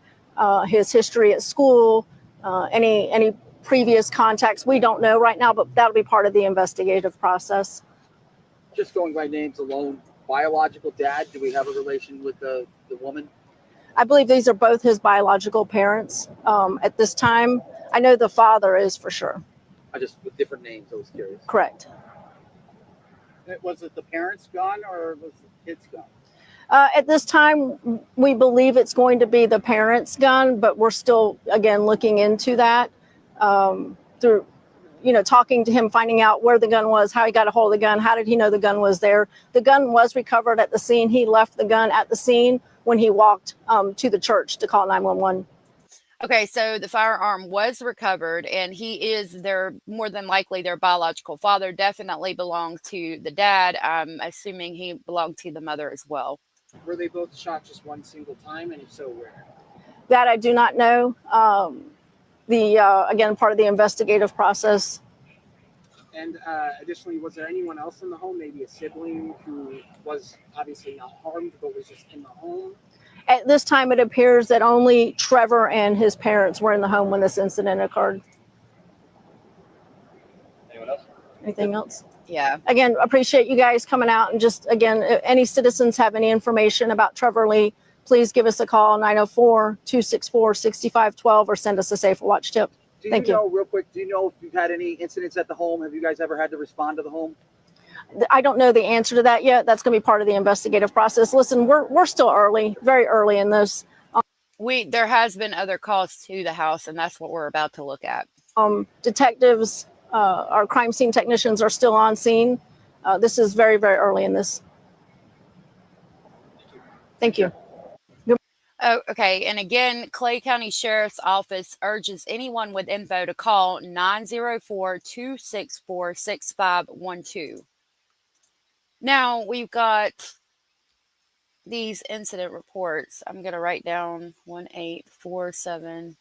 His history at school, any previous contacts, we don't know right now, but that'll be part of the investigative process. Just going by names alone, biological dad, do we have a relation with the woman? I believe these are both his biological parents at this time. I know the father is for sure. With different names, I was curious. Correct. Was it the parents gone or was the kids gone? At this time, we believe it's going to be the parent's gun, but we're still, again, looking into that through, talking to him, finding out where the gun was, how he got a hold of the gun, how did he know the gun was there. The gun was recovered at the scene. He left the gun at the scene when he walked to the church to call 911. Okay, so the firearm was recovered, and he is more than likely their biological father. Definitely belonged to the dad. I'm assuming he belonged to the mother as well. Were they both shot just one single time, and if so, where? That I do not know. Again, part of the investigative process. And additionally, was there anyone else in the home, maybe a sibling who was obviously not harmed, but was just in the home? At this time, it appears that only Trevor and his parents were in the home when this incident occurred. Anyone else? Anything else? Yeah. Again, appreciate you guys coming out, and just, again, if any citizens have any information about Trevor Lee, please give us a call, 904-264-6512, or send us a Safe Watch tip. Thank you. Real quick, do you know if you've had any incidents at the home? Have you guys ever had to respond to the home? I don't know the answer to that yet. That's going to be part of the investigative process. Listen, we're still early, very early in this. There has been other calls to the house, and that's what we're about to look at. Detectives, our crime scene technicians are still on scene. This is very, very early in this. Thank you. Oh, okay. And again, Clay County Sheriff's Office urges anyone with info to call 904-264-6512. Now we've got these incident reports. I'm going to write down 1847.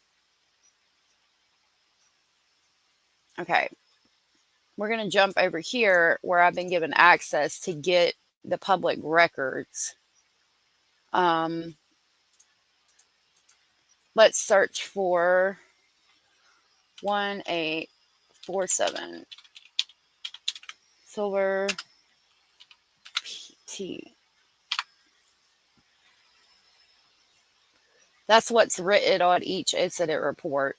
Okay. We're going to jump over here where I've been given access to get the public records. Let's search for 1847 Silver PT. That's what's written on each incident report.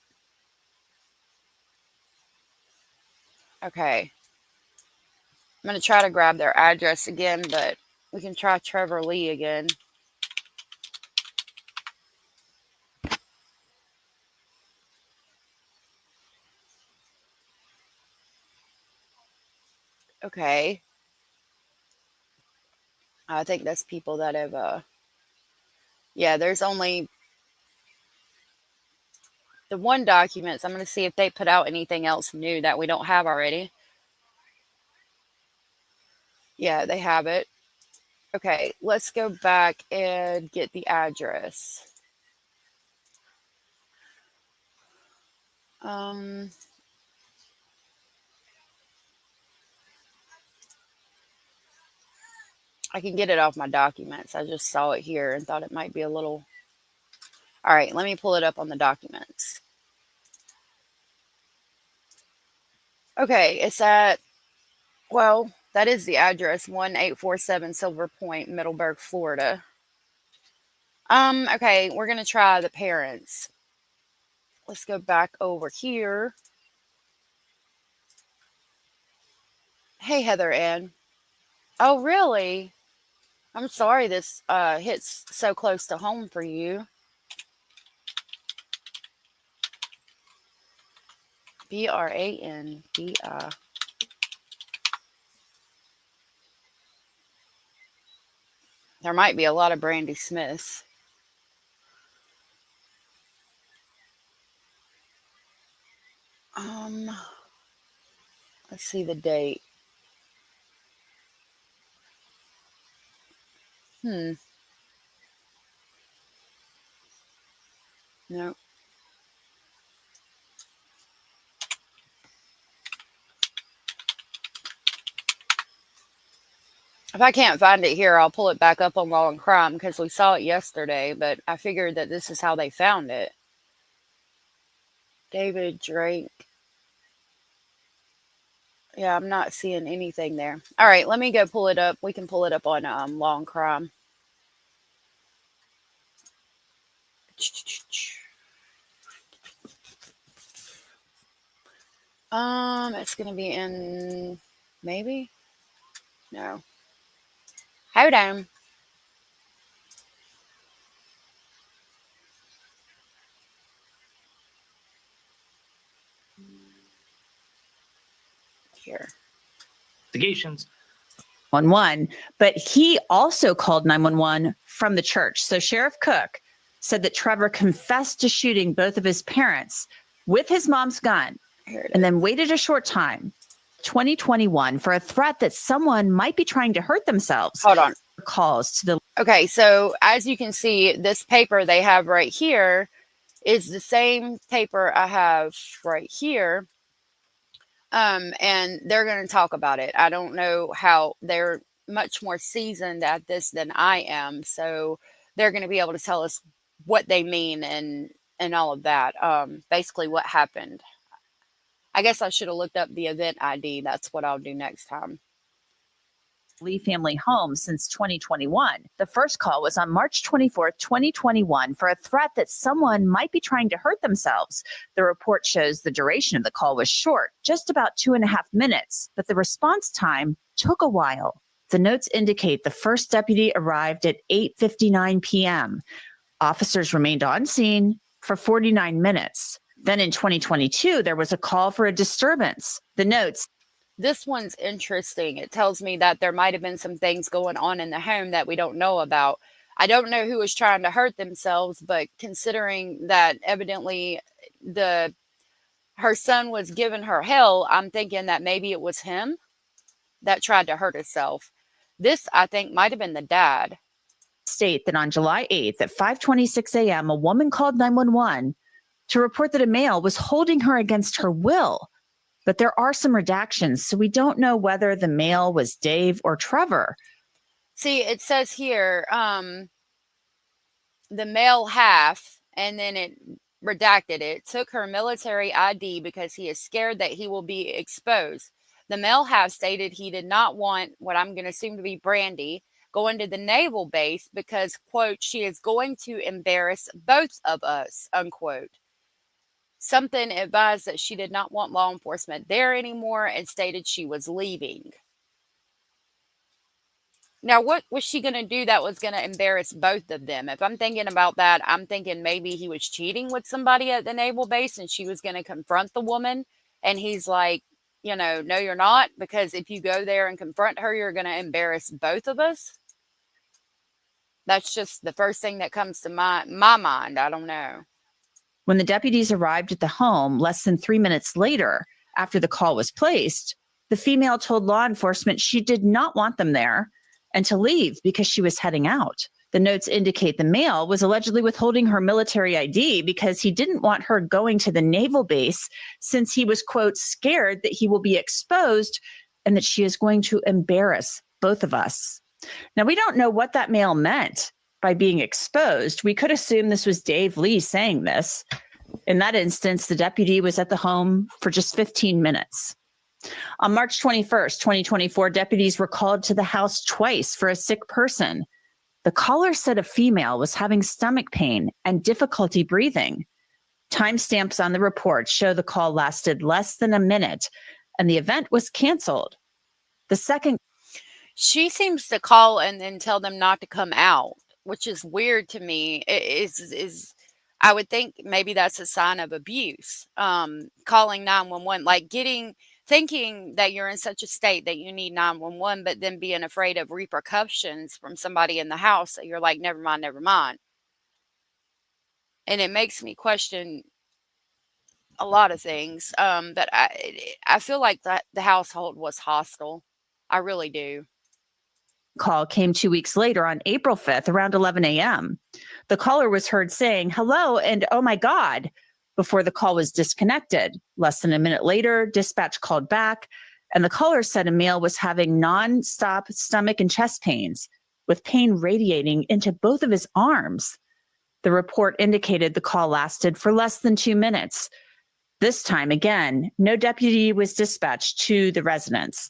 Okay. I'm going to try to grab their address again, but we can try Trevor Lee again. Okay. I think that's people that have, yeah, there's only the one documents. I'm going to see if they put out anything else new that we don't have already. Yeah, they have it. Okay, let's go back and get the address. I can get it off my documents. I just saw it here and thought it might be a little... All right, let me pull it up on the documents. Okay, it's at, well, that is the address, 1847 Silver Point, Middleburg, Florida. Okay, we're going to try the parents. Let's go back over here. Hey, Heather Ann. Oh, really? I'm sorry this hits so close to home for you. B-R-A-N-D-I. There might be a lot of Brandy Smiths. Let's see the date. No. If I can't find it here, I'll pull it back up on Law and Crime because we saw it yesterday, but I figured that this is how they found it. David Drake. Yeah, I'm not seeing anything there. All right, let me go pull it up. We can pull it up on Law and Crime. It's going to be in, maybe? No. Hold on. here. Investigations. 911, but he also called 911 from the church. So Sheriff Cook said that Trevor confessed to shooting both of his parents with his mom's gun and then waited a short time, 2021, for a threat that someone might be trying to hurt themselves. Hold on. Calls to the. Okay, so as you can see, this paper they have right here is the same paper I have right here. And they're going to talk about it. I don't know how they're much more seasoned at this than I am. So they're going to be able to tell us what they mean and all of that. Basically what happened. I guess I should have looked up the event ID. That's what I'll do next time. Lee family home since 2021. The first call was on March 24th, 2021 for a threat that someone might be trying to hurt themselves. The report shows the duration of the call was short, just about 2.5 minutes, but the response time took a while. The notes indicate the first deputy arrived at 8:59 p.m. Officers remained on scene for 49 minutes. Then in 2022, there was a call for a disturbance. The notes. This one's interesting. It tells me that there might have been some things going on in the home that we don't know about. I don't know who was trying to hurt themselves, but considering that evidently her son was giving her hell, I'm thinking that maybe it was him that tried to hurt himself. This, I think, might have been the dad. State that on July 8th at 5:26 a.m., a woman called 911 to report that a male was holding her against her will. But there are some redactions, so we don't know whether the male was Dave or Trevor. See, it says here, the male half, and then it redacted it, took her military ID because he is scared that he will be exposed. The male half stated he did not want what I'm going to assume to be Brandy going to the naval base because, quote, she is going to embarrass both of us, unquote. Something advised that she did not want law enforcement there anymore and stated she was leaving. Now, what was she going to do that was going to embarrass both of them? If I'm thinking about that, I'm thinking maybe he was cheating with somebody at the naval base and she was going to confront the woman. And he's like, no, you're not. Because if you go there and confront her, you're going to embarrass both of us. That's just the first thing that comes to my mind. I don't know. When the deputies arrived at the home less than 3 minutes later, after the call was placed, the female told law enforcement she did not want them there and to leave because she was heading out. The notes indicate the male was allegedly withholding her military ID because he didn't want her going to the naval base since he was, quote, scared that he will be exposed and that she is going to embarrass both of us. Now, we don't know what that male meant by being exposed. We could assume this was Dave Lee saying this. In that instance, the deputy was at the home for just 15 minutes. On March 21st, 2024, deputies were called to the house twice for a sick person. The caller said a female was having stomach pain and difficulty breathing. Timestamps on the report show the call lasted less than a minute and the event was canceled. The second. She seems to call and then tell them not to come out, which is weird to me. I would think maybe that's a sign of abuse. Calling 911, like thinking that you're in such a state that you need 911, but then being afraid of repercussions from somebody in the house. So you're like, never mind. And it makes me question a lot of things. But I feel like that the household was hostile. I really do. Call came 2 weeks later on April 5th around 11 a.m. The caller was heard saying hello and oh my God before the call was disconnected. Less than a minute later, dispatch called back and the caller said a male was having nonstop stomach and chest pains with pain radiating into both of his arms. The report indicated the call lasted for less than 2 minutes. This time, again, no deputy was dispatched to the residence.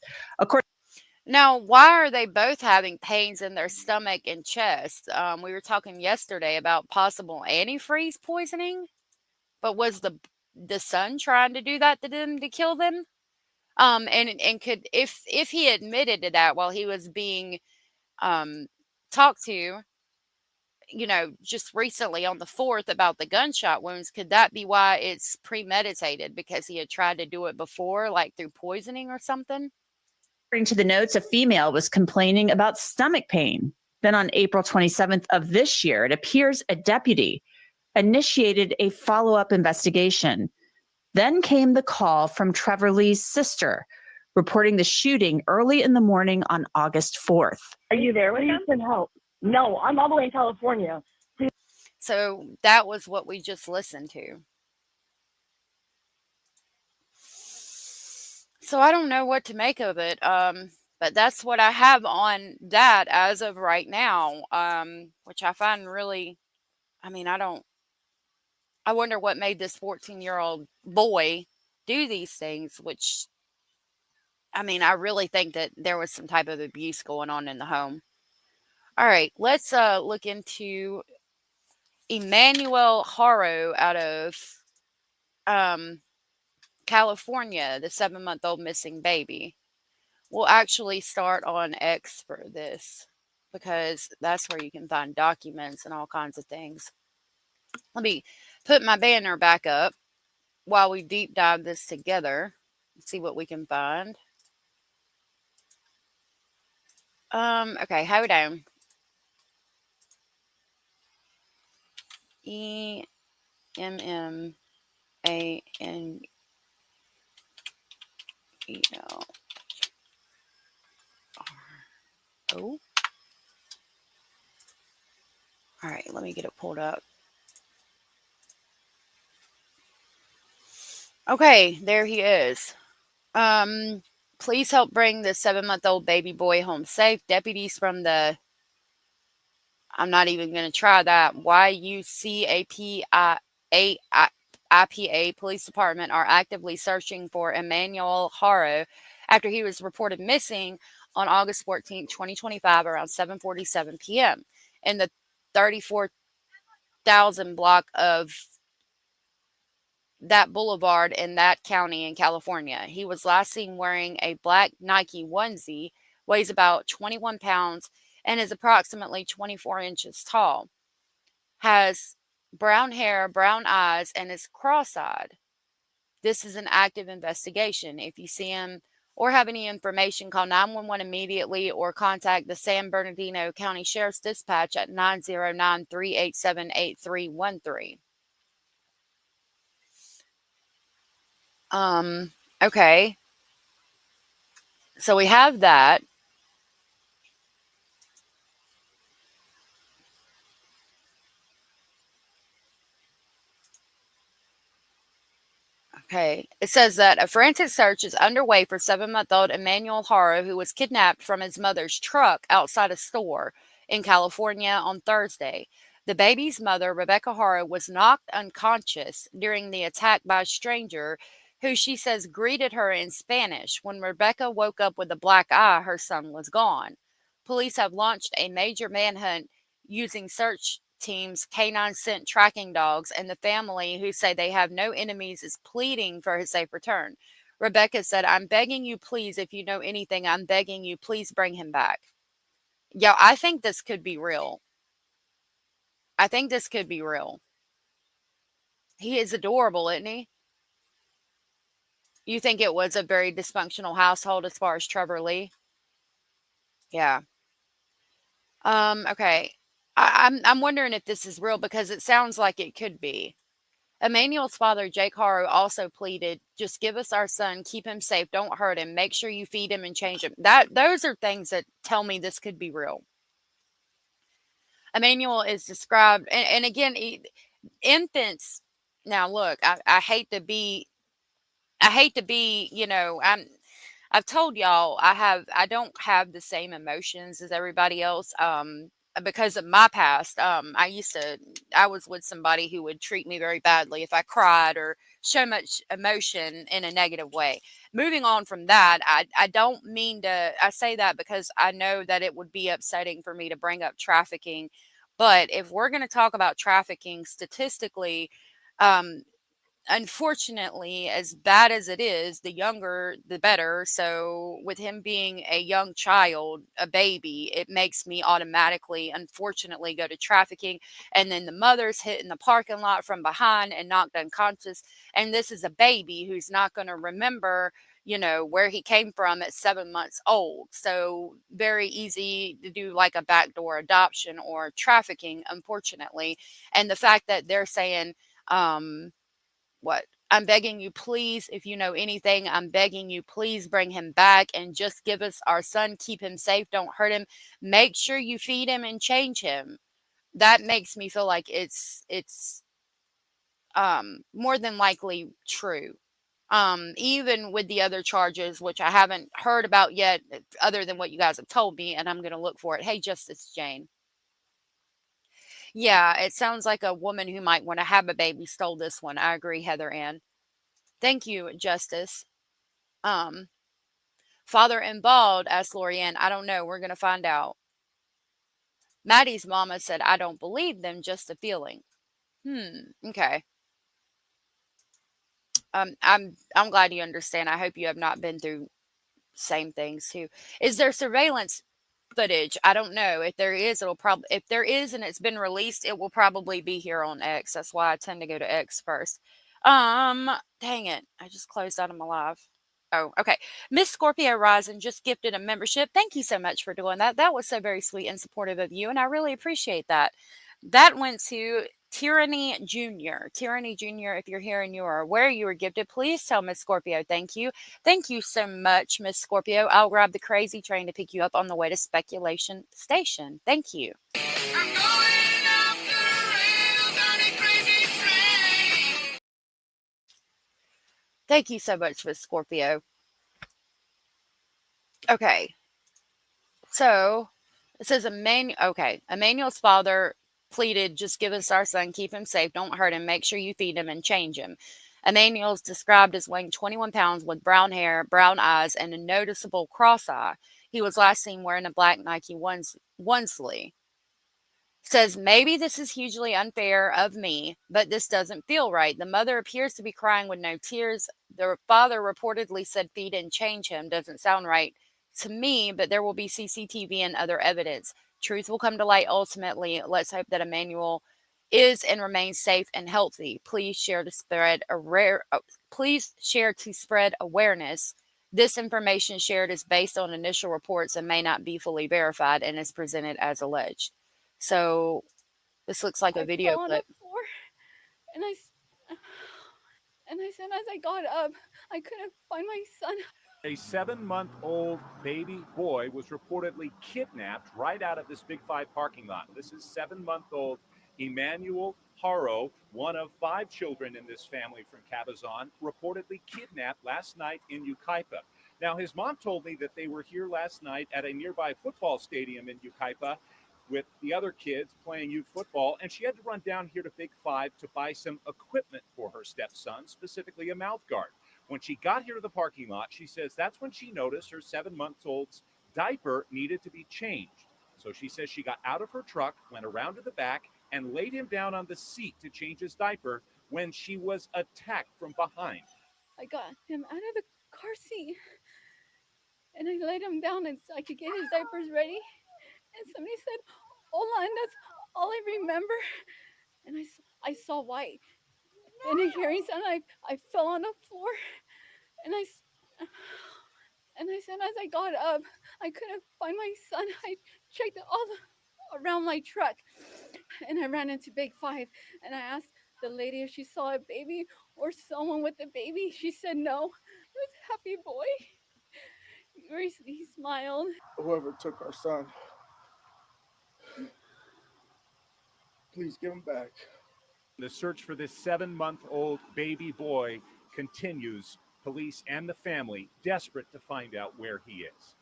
Now, why are they both having pains in their stomach and chest? We were talking yesterday about possible antifreeze poisoning, but was the son trying to do that to them to kill them? And could if he admitted to that while he was being talked to, just recently on the 4th about the gunshot wounds. Could that be why it's premeditated? Because he had tried to do it before, like through poisoning or something? According to the notes, a female was complaining about stomach pain. Then on April 27th of this year, it appears a deputy initiated a follow-up investigation. Then came the call from Trevor Lee's sister, reporting the shooting early in the morning on August 4th. Are you there with him? Can help. No, I'm all the way in California. So that was what we just listened to. So I don't know what to make of it. But that's what I have on that as of right now. Which I find really, I wonder what made this 14-year-old boy do these things, which, I really think that there was some type of abuse going on in the home. All right, let's look into Emmanuel Haro out of California, the 7-month-old missing baby. We'll actually start on X for this because that's where you can find documents and all kinds of things. Let me put my banner back up while we deep dive this together. Let's see what we can find. Okay, hold on. EMMANUEL. All right, let me get it pulled up. Okay, there he is. Please help bring the 7-month-old baby boy home safe. Deputies from the, I'm not even going to try that, IPA Police Department are actively searching for Emmanuel Haro after he was reported missing on August 14, 2025 around 7:47 p.m. in the 34,000 block of that boulevard in that county in California. He was last seen wearing a black Nike onesie, weighs about 21 pounds, and is approximately 24 inches tall. Has brown hair, brown eyes, and is cross-eyed. This is an active investigation. If you see him or have any information, call 911 immediately or contact the San Bernardino County Sheriff's Dispatch at 909-387-8313. Okay. So we have that. Okay. It says that a forensic search is underway for 7-month-old Emmanuel Haro, who was kidnapped from his mother's truck outside a store in California on Thursday. The baby's mother, Rebecca Haro, was knocked unconscious during the attack by a stranger who she says greeted her in Spanish. When Rebecca woke up with a black eye, her son was gone. Police have launched a major manhunt using search teams, canine scent tracking dogs, and the family, who say they have no enemies, is pleading for his safe return. Rebecca said, "I'm begging you, please, if you know anything, I'm begging you, please bring him back." Yeah, I think this could be real. I think this could be real. He is adorable, isn't he? You think it was a very dysfunctional household as far as Trevor Lee? Yeah. Okay. I'm wondering if this is real because it sounds like it could be. Emmanuel's father, Jake Haro, also pleaded, "Just give us our son, keep him safe, don't hurt him, make sure you feed him and change him." Those are things that tell me this could be real. Emmanuel is described, and again, infants. Now, look, I hate to be, I've told y'all I don't have the same emotions as everybody else. Because of my past, I was with somebody who would treat me very badly if I cried or show much emotion in a negative way. Moving on from that, I don't mean to, I say that because I know that it would be upsetting for me to bring up trafficking. But if we're going to talk about trafficking statistically, unfortunately, as bad as it is, the younger the better. So with him being a young child, a baby, it makes me automatically, unfortunately, go to trafficking. And then the mother's hit in the parking lot from behind and knocked unconscious. And this is a baby who's not going to remember, where he came from at 7 months old. So very easy to do like a backdoor adoption or trafficking, unfortunately. And the fact that they're saying, what? I'm begging you, please, if you know anything, I'm begging you, please bring him back and just give us our son, keep him safe, don't hurt him. Make sure you feed him and change him. That makes me feel like it's more than likely true. Even with the other charges, which I haven't heard about yet, other than what you guys have told me, and I'm going to look for it. Hey, Justice Jane. Yeah, it sounds like a woman who might want to have a baby stole this one. I agree, Heather Ann. Thank you, Justice. Father involved, asked Lorianne. I don't know. We're going to find out. Maddie's mama said, I don't believe them, just a feeling. Okay. I'm glad you understand. I hope you have not been through same things too. Is there surveillance footage? I don't know. If there is, if there is and it's been released, it will probably be here on X. That's why I tend to go to X first. Dang it. I just closed out of my live. Oh, okay. Miss Scorpio Rising just gifted a membership. Thank you so much for doing that. That was so very sweet and supportive of you, and I really appreciate that. That went to Tyranny Jr. Tyranny Jr., if you're here and you are aware you were gifted, please tell Miss Scorpio thank you. Thank you so much, Miss Scorpio. I'll grab the crazy train to pick you up on the way to Speculation Station. Thank you. Thank you so much, Miss Scorpio. Okay. So it says Emmanuel's father pleaded, just give us our son, keep him safe, don't hurt him, make sure you feed him and change him. Emmanuel's described as weighing 21 pounds with brown hair, brown eyes, and a noticeable cross eye. He was last seen wearing a black Nike onesie. Says, maybe this is hugely unfair of me, but this doesn't feel right. The mother appears to be crying with no tears. The father reportedly said feed and change him. Doesn't sound right to me, but there will be CCTV and other evidence. Truth will come to light ultimately. Let's hope that Emmanuel is and remains safe and healthy. Please share to spread awareness. This information shared is based on initial reports and may not be fully verified and is presented as alleged. So this looks like a video clip. And I said, as I got up, I couldn't find my son. A 7-month-old baby boy was reportedly kidnapped right out of this Big Five parking lot. This is 7-month-old Emmanuel Haro, one of 5 children in this family from Cabazon, reportedly kidnapped last night in Yucaipa. Now, his mom told me that they were here last night at a nearby football stadium in Yucaipa with the other kids playing youth football, and she had to run down here to Big Five to buy some equipment for her stepson, specifically a mouth guard. When she got here to the parking lot, she says that's when she noticed her 7-month-old's diaper needed to be changed. So she says she got out of her truck, went around to the back, and laid him down on the seat to change his diaper when she was attacked from behind. I got him out of the car seat, and I laid him down and so I could get his diapers ready. And somebody said, "Hola," and that's all I remember. And I saw white. And a hearing sound, I fell on the floor. And I said, as I got up, I couldn't find my son. I checked all around my truck. And I ran into Big Five. And I asked the lady if she saw a baby or someone with a baby. She said no. It was a happy boy. He smiled. Whoever took our son, please give him back. The search for this 7-month-old baby boy continues. Police and the family desperate to find out where he is.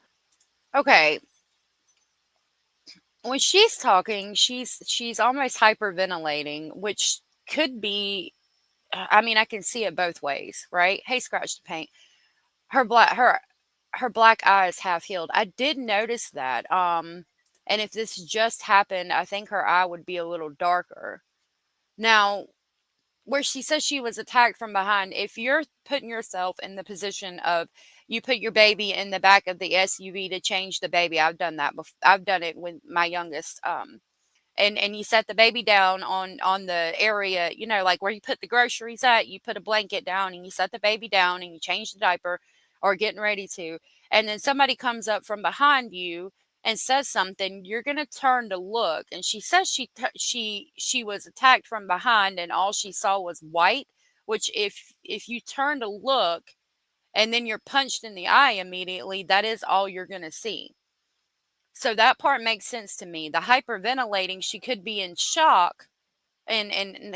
Okay. When she's talking, she's almost hyperventilating, which could be, I mean, I can see it both ways, right? Hey, Scratch the Paint. Her black eye is half healed. I did notice that. And if this just happened, I think her eye would be a little darker. Now, where she says she was attacked from behind, if you're putting yourself in the position of you put your baby in the back of the SUV to change the baby. I've done that before. I've done it with my youngest. And you set the baby down on the area, you know, like where you put the groceries at. You put a blanket down and you set the baby down and you change the diaper or getting ready to. And then somebody comes up from behind you and says something, you're going to turn to look. And she says she was attacked from behind and all she saw was white, which if you turn to look and then you're punched in the eye immediately, that is all you're going to see. So that part makes sense to me. The hyperventilating, she could be in shock and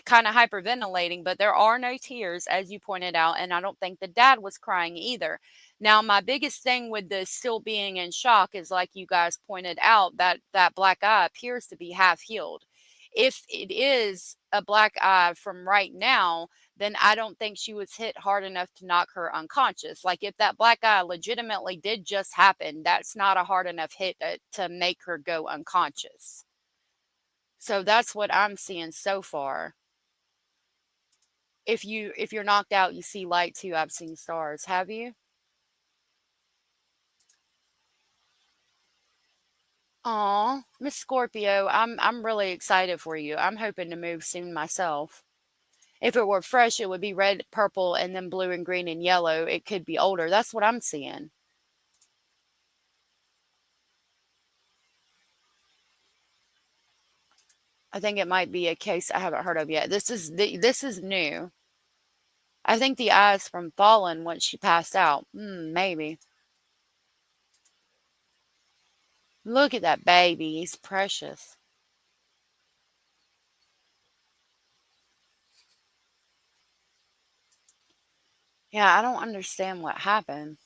kind of hyperventilating, but there are no tears, as you pointed out, and I don't think the dad was crying either. Now, my biggest thing with the still being in shock is, like you guys pointed out, that black eye appears to be half healed. If it is a black eye from right now, then I don't think she was hit hard enough to knock her unconscious. Like, if that black eye legitimately did just happen, that's not a hard enough hit to make her go unconscious. So that's what I'm seeing so far. If you're knocked out, you see light too. I've seen stars. Have you? Aw, Miss Scorpio, I'm really excited for you. I'm hoping to move soon myself. If it were fresh, it would be red, purple, and then blue and green and yellow. It could be older. That's what I'm seeing. I think it might be a case I haven't heard of yet. This is new. I think the eyes from Fallen once she passed out. Maybe. Look at that baby. He's precious. Yeah, I don't understand what happened.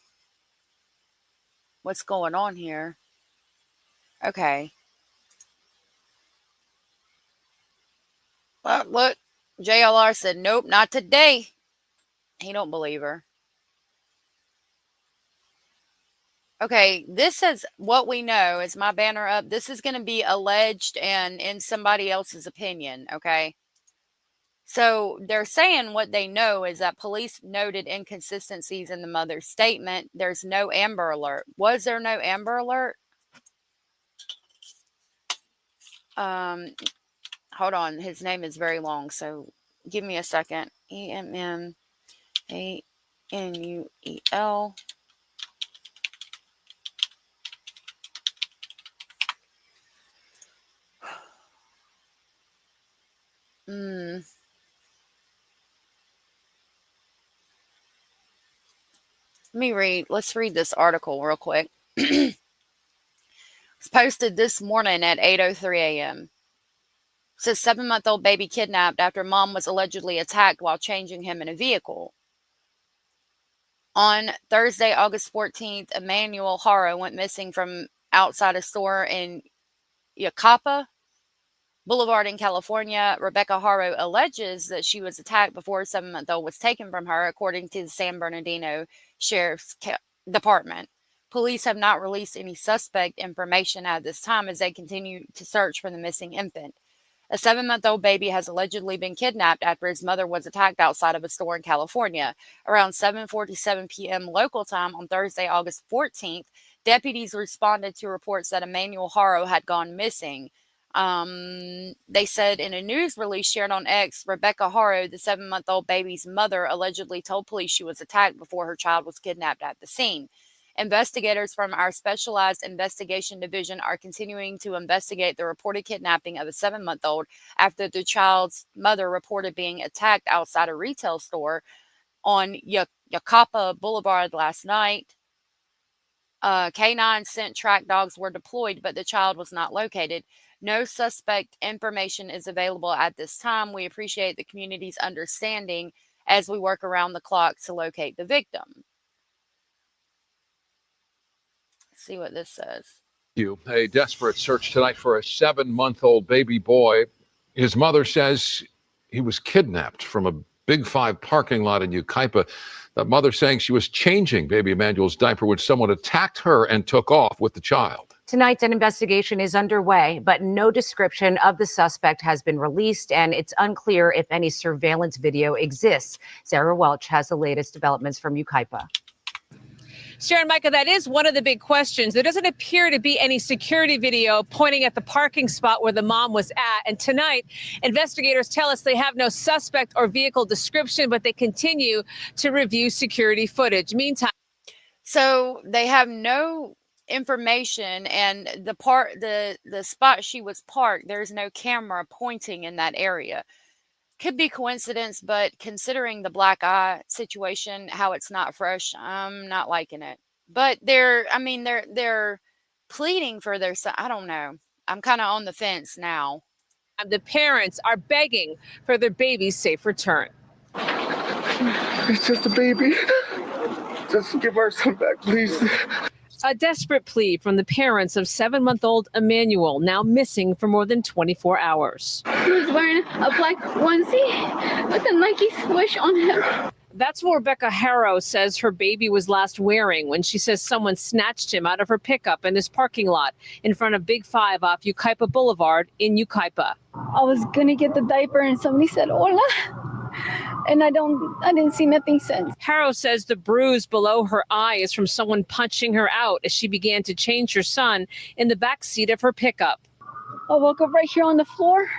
What's going on here? Okay. Well, look, JLR said, nope, not today. He don't believe her. Okay, this is what we know. Is my banner up? This is going to be alleged and in somebody else's opinion, okay? So they're saying what they know is that police noted inconsistencies in the mother's statement. There's no Amber Alert. Was there no Amber Alert? Hold on. His name is very long, so give me a second. EMMANUEL. Let's read this article real quick. It's posted this morning at 8:03 a.m. Says 7-month-old baby kidnapped after mom was allegedly attacked while changing him in a vehicle. On Thursday, August 14th, Emmanuel Haro went missing from outside a store in Yucapa Boulevard in California. Rebecca Haro alleges that she was attacked before a 7-month-old was taken from her, according to the San Bernardino Sheriff's Department. Police have not released any suspect information at this time as they continue to search for the missing infant. A 7-month-old baby has allegedly been kidnapped after his mother was attacked outside of a store in California. Around 7:47 p.m. local time on Thursday, August 14th, deputies responded to reports that Emmanuel Haro had gone missing. They said in a news release shared on X, Rebecca Haro, the 7-month-old baby's mother, allegedly told police she was attacked before her child was kidnapped at the scene. Investigators from our Specialized Investigation Division are continuing to investigate the reported kidnapping of a 7-month-old after the child's mother reported being attacked outside a retail store on Yucapa Boulevard last night. K9 sent track dogs were deployed, but the child was not located. No suspect information is available at this time. We appreciate the community's understanding as we work around the clock to locate the victim. Let's see what this says. A desperate search tonight for a 7-month-old baby boy. His mother says he was kidnapped from a Big 5 parking lot in Yucaipa. The mother saying she was changing baby Emmanuel's diaper when someone attacked her and took off with the child. Tonight, an investigation is underway, but no description of the suspect has been released, and it's unclear if any surveillance video exists. Sarah Welch has the latest developments from Yucaipa. Sharon, Micah, that is one of the big questions. There doesn't appear to be any security video pointing at the parking spot where the mom was at. And tonight, investigators tell us they have no suspect or vehicle description, but they continue to review security footage. Meantime, so they have no information, and the spot she was parked, there's no camera pointing in that area. Could be coincidence, but considering the black eye situation, how it's not fresh, I'm not liking it. But they're pleading for their son. I don't know. I'm kind of on the fence now. the parents are begging for their baby's safe return. It's just a baby. Just give our son back, please. A desperate plea from the parents of 7-month-old Emmanuel, now missing for more than 24 hours. He was wearing a black onesie with a Nike swoosh on him. That's what Rebecca Haro says her baby was last wearing when she says someone snatched him out of her pickup in this parking lot in front of Big 5 off Yucaipa Boulevard in Yucaipa. I was gonna get the diaper and somebody said, "Hola." And I didn't see nothing since. Haro says the bruise below her eye is from someone punching her out as she began to change her son in the back seat of her pickup. I woke up right here on the floor.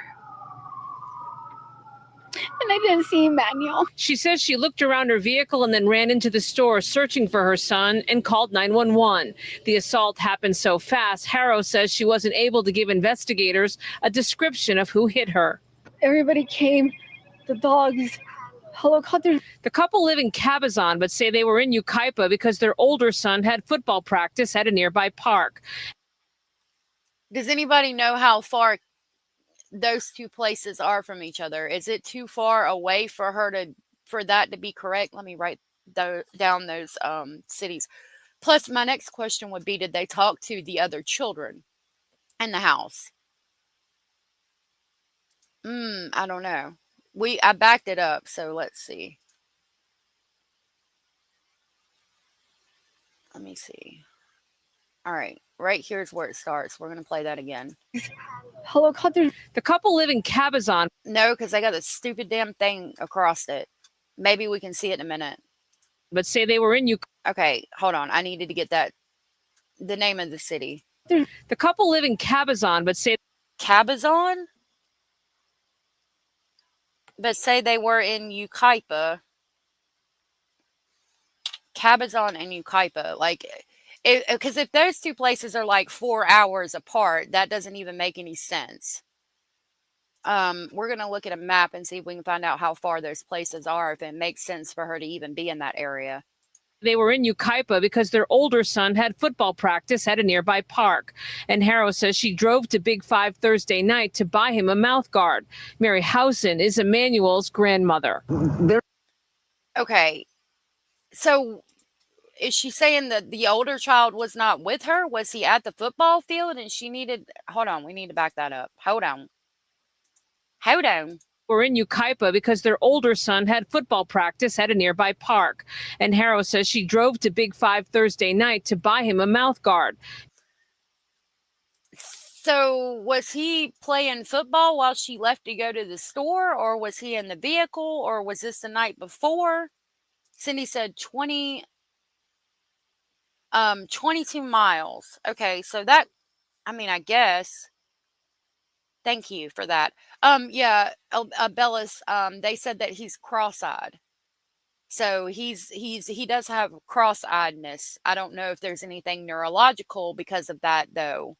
And I didn't see Emmanuel. She says she looked around her vehicle and then ran into the store searching for her son and called 911. The assault happened so fast, Haro says she wasn't able to give investigators a description of who hit her. Everybody came, the dogs, helicopters. The couple live in Cabazon, but say they were in Yucaipa because their older son had football practice at a nearby park. Does anybody know how far those two places are from each other? Is it too far away for that to be correct? Let me write down those cities. Plus, my next question would be, did they talk to the other children in the house? I don't know. I backed it up, so let's see. Let me see. All right, right here's where it starts. We're gonna play that again. Helicopters. The couple live in Cabazon. No, because I got this stupid damn thing across it. Maybe we can see it in a minute. But say they were in Okay, hold on. I needed to get the name of the city. The couple live in Cabazon, but say Cabazon? But say they were in Yucaipa. Cabazon and Yucaipa. Like, because if those two places are like 4 hours apart, that doesn't even make any sense. We're going to look at a map and see if we can find out how far those places are, if it makes sense for her to even be in that area. They were in Yucaipa because their older son had football practice at a nearby park. And Haro says she drove to Big 5 Thursday night to buy him a mouth guard. Mary Housen is Emmanuel's grandmother. Okay, so is she saying that the older child was not with her? Was he at the football field and she needed... Hold on, we need to back that up. Hold on. Were in Yucaipa because their older son had football practice at a nearby park. And Haro says she drove to Big 5 Thursday night to buy him a mouth guard. So was he playing football while she left to go to the store, or was he in the vehicle, or was this the night before? Cindy said 22 miles. Okay, so that, I guess. Thank you for that. Yeah, Bellis, they said that he's cross-eyed. So he does have cross-eyedness. I don't know if there's anything neurological because of that, though.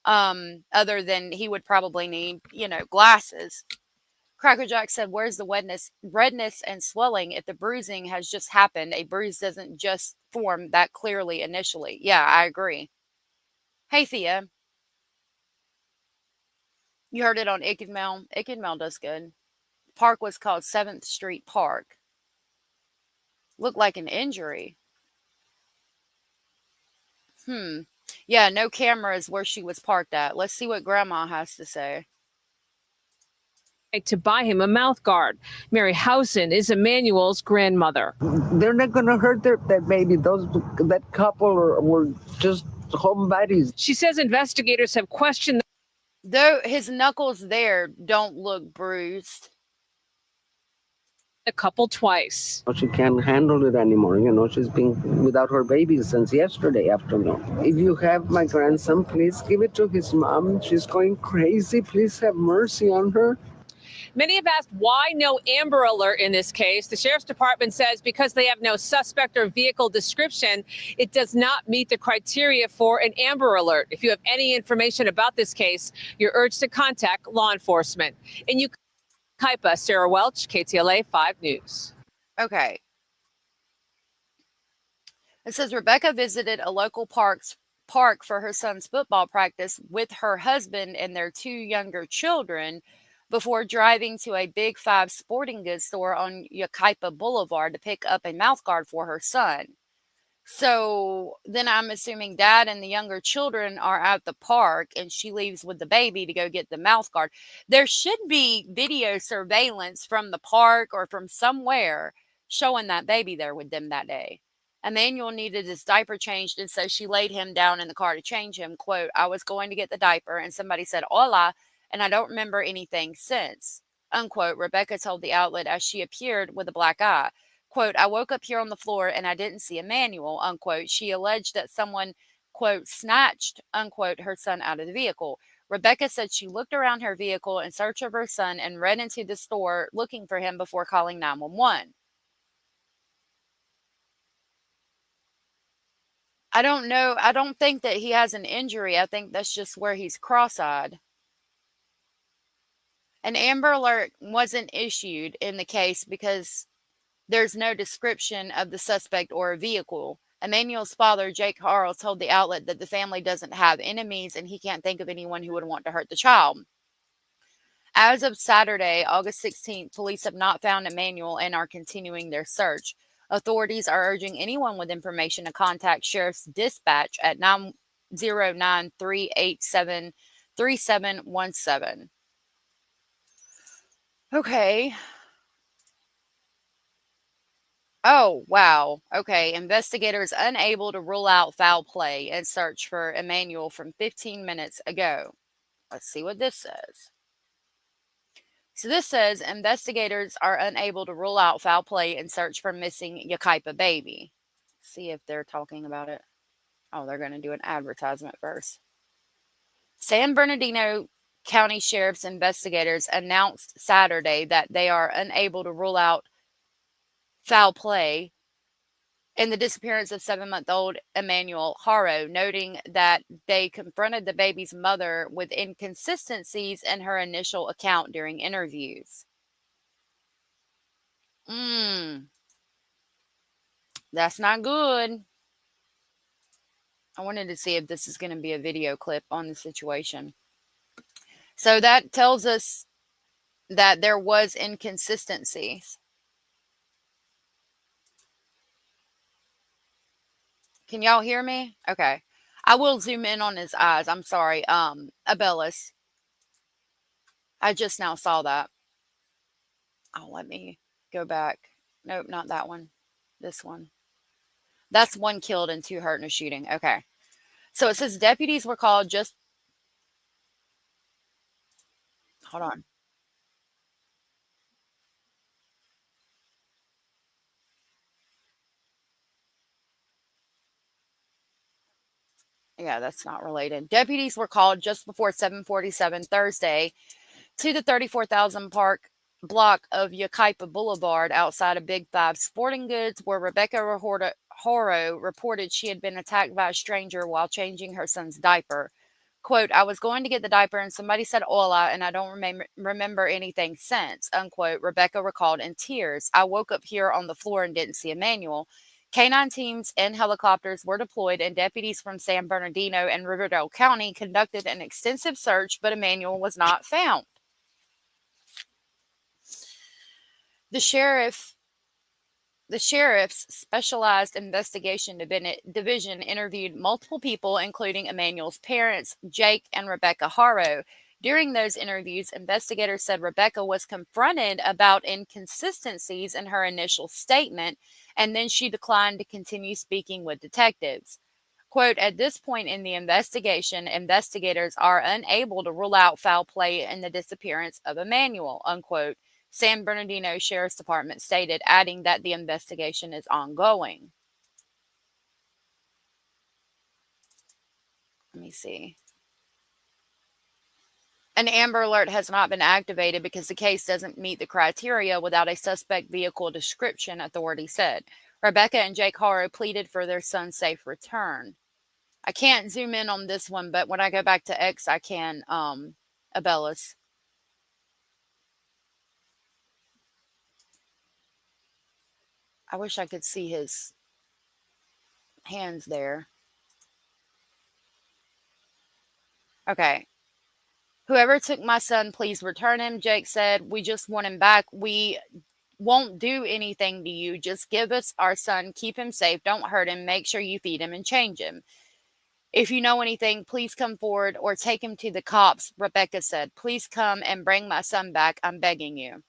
Other than he would probably need, glasses. Cracker Jack said, where's the redness and swelling? If the bruising has just happened, a bruise doesn't just form that clearly initially. Yeah, I agree. Hey, Thea. You heard it on Ickadmail. Ickadmail does good. Park was called 7th Street Park. Looked like an injury. Yeah, no cameras where she was parked at. Let's see what Grandma has to say. To buy him a mouth guard. Mary Housen is Emmanuel's grandmother. They're not going to hurt that baby. That couple were just Somebody's. She says investigators have questioned. Though his knuckles there don't look bruised. The couple twice. She can't handle it anymore. She's been without her baby since yesterday afternoon. If you have my grandson, please give it to his mom. She's going crazy. Please have mercy on her. Many have asked why no Amber Alert in this case. The sheriff's department says because they have no suspect or vehicle description, it does not meet the criteria for an Amber Alert. If you have any information about this case, you're urged to contact law enforcement. In Yucaipa, Sarah Welch, KTLA 5 News. Okay. It says Rebecca visited a local park for her son's football practice with her husband and their 2 younger children before driving to a Big 5 sporting goods store on Yucaipa Boulevard to pick up a mouthguard for her son. So then I'm assuming dad and the younger children are at the park and she leaves with the baby to go get the mouthguard. There should be video surveillance from the park or from somewhere showing that baby there with them that day. Emmanuel needed his diaper changed, and so she laid him down in the car to change him. Quote, I was going to get the diaper and somebody said, hola, and I don't remember anything since, unquote, Rebecca told the outlet as she appeared with a black eye. Quote, I woke up here on the floor and I didn't see Emmanuel, unquote. She alleged that someone, quote, snatched, unquote, her son out of the vehicle. Rebecca said she looked around her vehicle in search of her son and ran into the store looking for him before calling 911. I don't know. I don't think that he has an injury. I think that's just where he's cross-eyed. An Amber Alert wasn't issued in the case because there's no description of the suspect or a vehicle. Emmanuel's father, Jake Haro, told the outlet that the family doesn't have enemies and he can't think of anyone who would want to hurt the child. As of Saturday, August 16th, police have not found Emmanuel and are continuing their search. Authorities are urging anyone with information to contact Sheriff's Dispatch at 909-387-3717. Okay. Oh, wow. Okay. Investigators unable to rule out foul play and search for Emmanuel from 15 minutes ago. Let's see what this says. So this says investigators are unable to rule out foul play and search for missing Yucaipa baby. Let's see if they're talking about it. Oh, they're going to do an advertisement first. San Bernardino County Sheriff's investigators announced Saturday that they are unable to rule out foul play in the disappearance of 7-month-old Emmanuel Haro, noting that they confronted the baby's mother with inconsistencies in her initial account during interviews. That's not good. I wanted to see if this is going to be a video clip on the situation. So that tells us that there was inconsistencies. Can y'all hear me? Okay. I will zoom in on his eyes. I'm sorry. Abellis. I just now saw that. Oh, let me go back. Nope, not that one. This one. That's 1 killed and 2 hurt in a shooting. Okay. So it says deputies were called just... Hold on. Yeah, that's not related. Deputies were called just before 7:47 Thursday to the 34,000 Park block of Yucaipa Boulevard outside of Big 5 Sporting Goods, where Rebecca Haro reported she had been attacked by a stranger while changing her son's diaper. Quote, I was going to get the diaper and somebody said hola and I don't remember anything since, unquote, Rebecca recalled in tears. I woke up here on the floor and didn't see Emmanuel. K-9 teams and helicopters were deployed and deputies from San Bernardino and Riverdale County conducted an extensive search, but Emmanuel was not found. The sheriff's specialized investigation division interviewed multiple people, including Emmanuel's parents, Jake and Rebecca Haro. During those interviews, investigators said Rebecca was confronted about inconsistencies in her initial statement, and then she declined to continue speaking with detectives. Quote, at this point in the investigation, investigators are unable to rule out foul play in the disappearance of Emmanuel, unquote, San Bernardino Sheriff's Department stated, adding that the investigation is ongoing. Let me see. An Amber Alert has not been activated because the case doesn't meet the criteria without a suspect vehicle description, authorities said. Rebecca and Jake Haro pleaded for their son's safe return. I can't zoom in on this one, but when I go back to X, I can, Abellis. I wish I could see his hands there. Okay. Whoever took my son, please return him, Jake said. We just want him back. We won't do anything to you. Just give us our son. Keep him safe. Don't hurt him. Make sure you feed him and change him. If you know anything, please come forward or take him to the cops, Rebecca said. Please come and bring my son back. I'm begging you.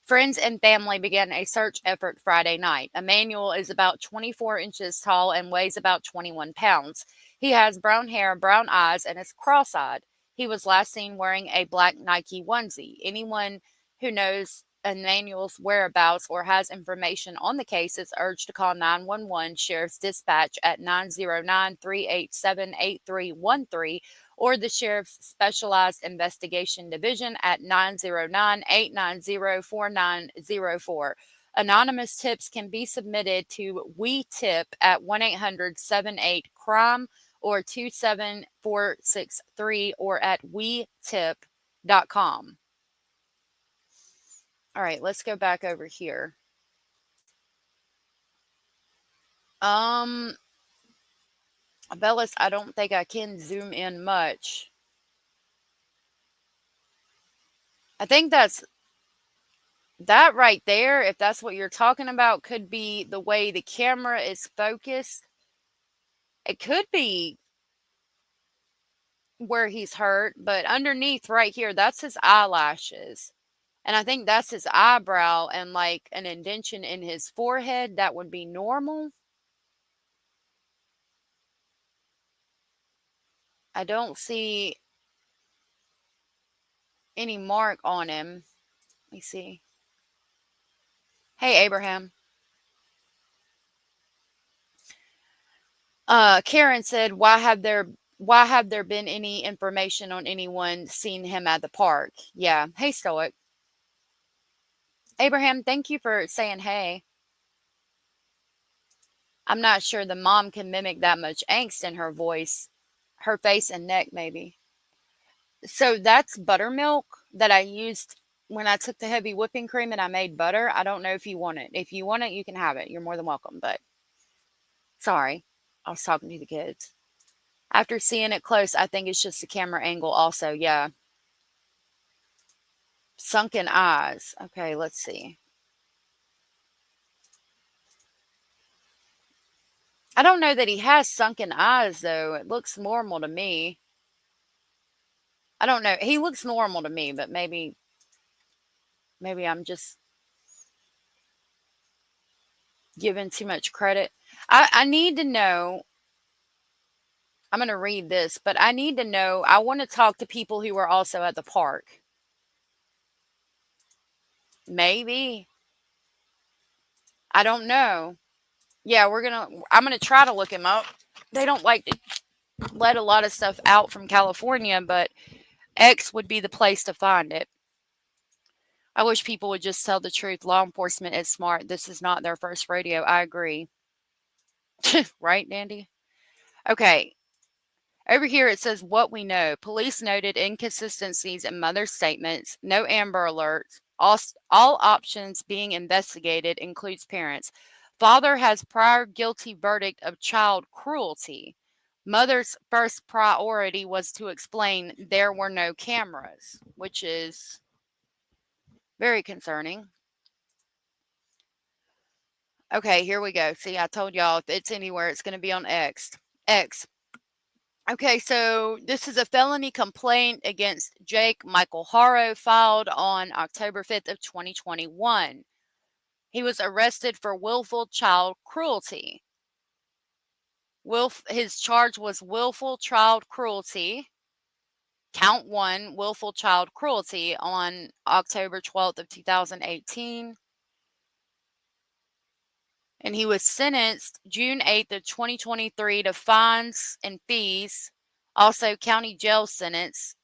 Friends and family began a search effort Friday night. Emmanuel is about 24 inches tall and weighs about 21 pounds. He has brown hair, brown eyes, and is cross-eyed. He was last seen wearing a black Nike onesie. Anyone who knows Emmanuel's whereabouts or has information on the case is urged to call 911 Sheriff's Dispatch at 909-387-8313 or the Sheriff's Specialized Investigation Division at 909-890-4904. Anonymous tips can be submitted to We Tip at 1-800-78-CRIME or 27463 or at WeTip.com. All right, let's go back over here. Bellis, I don't think I can zoom in much. I think that right there, if that's what you're talking about, could be the way the camera is focused. It could be where he's hurt, but underneath right here, that's his eyelashes. And I think that's his eyebrow and like an indentation in his forehead. That would be normal. I don't see any mark on him. Let me see. Hey, Abraham. Karen said, why have there been any information on anyone seeing him at the park? Yeah. Hey, Stoic. Abraham, thank you for saying hey. I'm not sure the mom can mimic that much angst in her voice, her face and neck, maybe. So that's buttermilk that I used when I took the heavy whipping cream and I made butter. I don't know if you want it. If you want it, you can have it. You're more than welcome, but sorry. I was talking to the kids. After seeing it close, I think it's just the camera angle also. Yeah. Sunken eyes. Okay, let's see. I don't know that he has sunken eyes, though. It looks normal to me. I don't know. He looks normal to me, but maybe I'm just giving too much credit. I need to know. I'm going to read this, but I need to know. I want to talk to people who were also at the park. Maybe. I don't know. Yeah, I'm going to try to look him up. They don't like to let a lot of stuff out from California, but X would be the place to find it. I wish people would just tell the truth. Law enforcement is smart. This is not their first rodeo. I agree. Right, Dandy? Okay. Over here it says what we know. Police noted inconsistencies in mother's statements. No Amber Alerts. All options being investigated includes parents. Father has prior guilty verdict of child cruelty. Mother's first priority was to explain there were no cameras, which is very concerning. Okay, here we go. See, I told y'all if it's anywhere, it's going to be on X. Okay, so this is a felony complaint against Jake Michael Haro filed on October 5th of 2021. He was arrested for willful child cruelty. His charge was willful child cruelty. Count 1, willful child cruelty on October 12th of 2018. And he was sentenced June 8th of 2023 to fines and fees, also county jail sentence.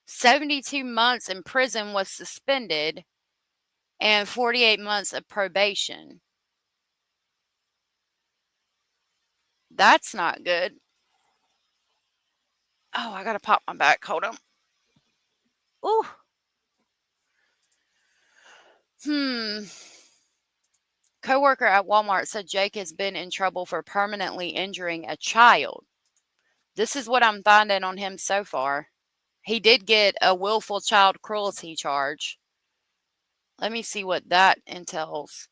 72 months in prison was suspended and 48 months of probation. That's not good. Oh, I gotta pop my back. Hold on. Ooh. Coworker at Walmart said Jake has been in trouble for permanently injuring a child. This is what I'm finding on him so far. He did get a willful child cruelty charge. Let me see what that entails.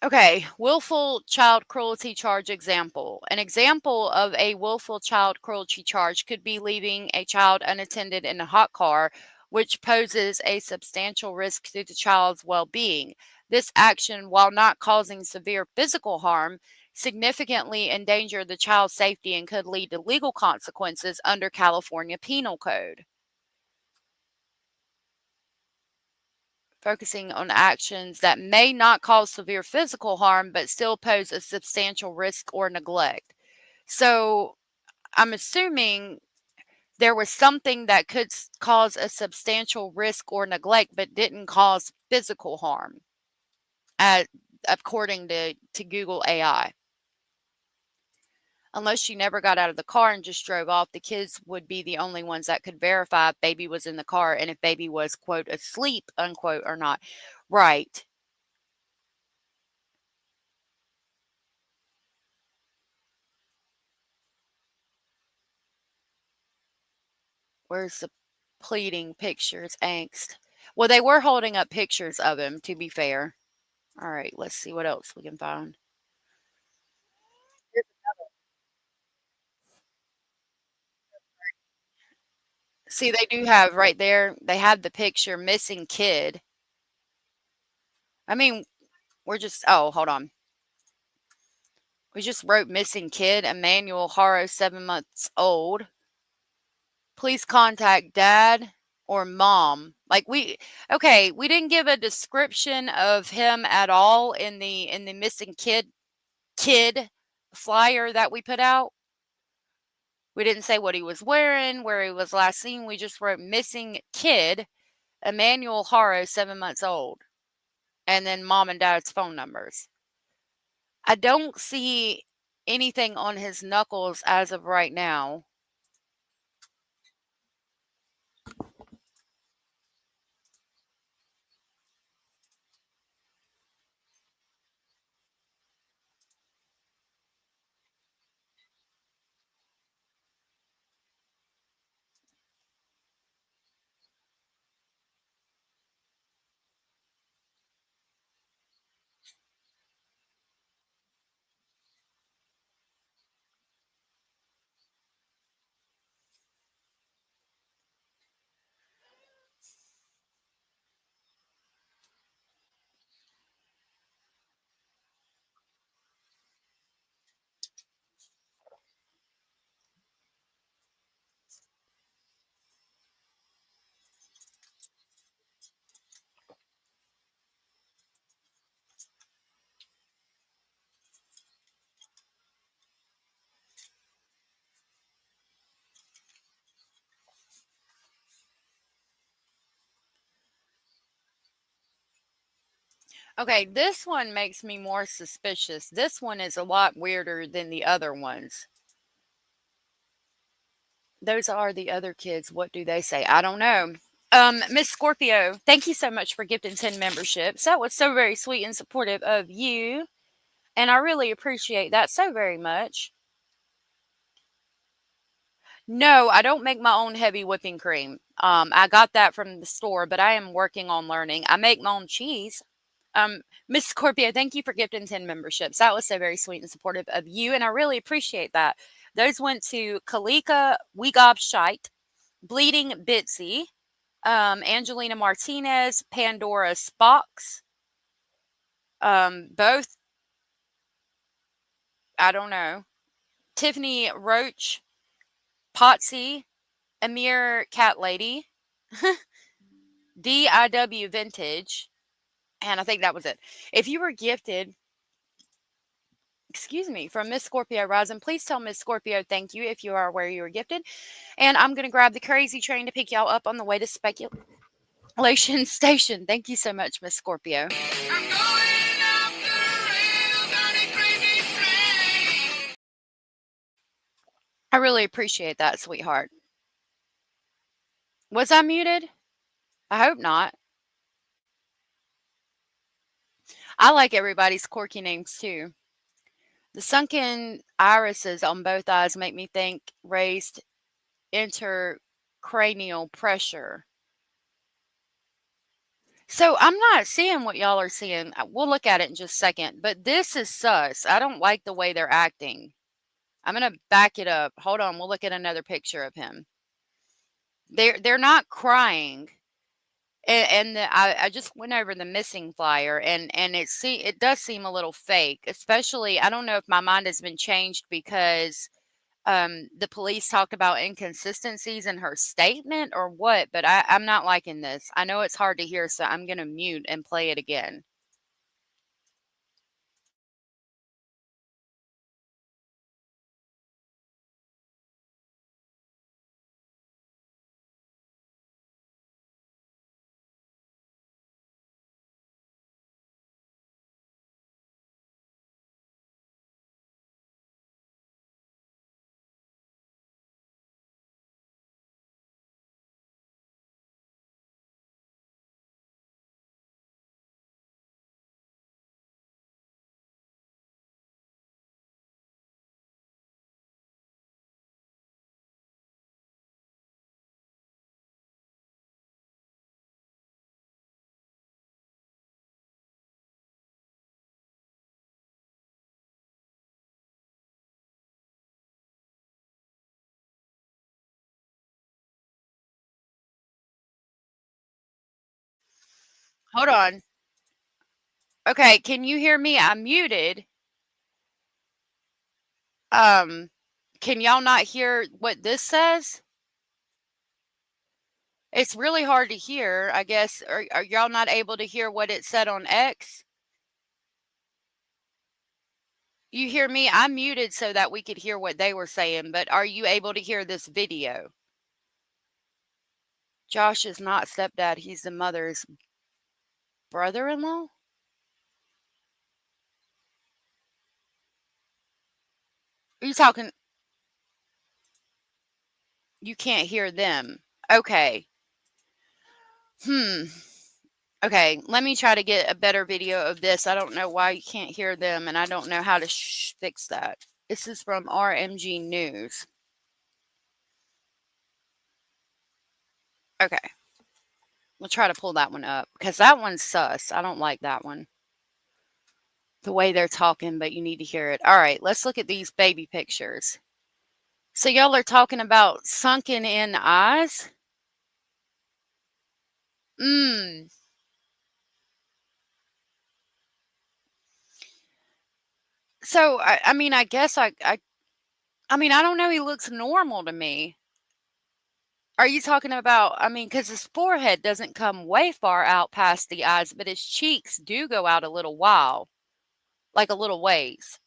Okay, willful child cruelty charge example. An example of a willful child cruelty charge could be leaving a child unattended in a hot car, which poses a substantial risk to the child's well-being. This action, while not causing severe physical harm, significantly endanger the child's safety and could lead to legal consequences under California Penal Code. Focusing on actions that may not cause severe physical harm, but still pose a substantial risk or neglect. So I'm assuming there was something that could cause a substantial risk or neglect, but didn't cause physical harm, according to Google AI. Unless she never got out of the car and just drove off, the kids would be the only ones that could verify if baby was in the car and if baby was, quote, asleep, unquote, or not. Right. Where's the pleading pictures, angst? Well, they were holding up pictures of him, to be fair. All right, let's see what else we can find. See, they do have right there, they have the picture missing kid. I mean, hold on. We just wrote missing kid, Emmanuel Haro, 7 months old. Please contact dad or mom. We didn't give a description of him at all in the missing kid flyer that we put out. We didn't say what he was wearing, where he was last seen. We just wrote missing kid, Emmanuel Haro, 7 months old, and then mom and dad's phone numbers. I don't see anything on his knuckles as of right now. Okay, this one makes me more suspicious. This one is a lot weirder than the other ones. Those are the other kids. What do they say? I don't know. Miss Scorpio, thank you so much for gifting 10 memberships. That was so very sweet and supportive of you. And I really appreciate that so very much. No, I don't make my own heavy whipping cream. I got that from the store, but I am working on learning. I make my own cheese. Miss Scorpio, thank you for gifting 10 memberships. That was so very sweet and supportive of you, and I really appreciate that. Those went to Kalika Weegobshite, Bleeding Bitsy, Angelina Martinez, Pandora Spocks. Both, I don't know. Tiffany Roach, Potsy, Amir Cat Lady, DIW Vintage, and I think that was it. If you were gifted, excuse me, from Miss Scorpio Rising, please tell Miss Scorpio thank you if you are where you were gifted. And I'm going to grab the crazy train to pick y'all up on the way to Speculation Station. Thank you so much, Miss Scorpio. I really appreciate that, sweetheart. Was I muted? I hope not. I like everybody's quirky names too. The sunken irises on both eyes make me think raised intercranial pressure. So I'm not seeing what y'all are seeing. We'll look at it in just a second. But this is sus. I don't like the way they're acting. I'm going to back it up. Hold on. We'll look at another picture of him. They're not crying. And I just went over the missing flyer, and it does seem a little fake, especially, I don't know if my mind has been changed because the police talked about inconsistencies in her statement or what, but I'm not liking this. I know it's hard to hear, so I'm going to mute and play it again. Hold on. Okay, can you hear me? I'm muted. Can y'all not hear what this says? It's really hard to hear, I guess. Are y'all not able to hear what it said on X? You hear me? I muted so that we could hear what they were saying, but are you able to hear this video? Josh is not stepdad. He's the mother's brother-in-law? Are you talking? You can't hear them. Okay. Okay, let me try to get a better video of this. I don't know why you can't hear them, and I don't know how to fix that. This is from RMG News. Okay. We'll try to pull that one up because that one's sus. I don't like that one. The way they're talking, but you need to hear it. All right, let's look at these baby pictures. So y'all are talking about sunken in eyes? So, I mean, I guess I mean, I don't know. He looks normal to me. Are you talking about, I mean, because his forehead doesn't come way far out past the eyes, but his cheeks do go out a little while, like a little ways.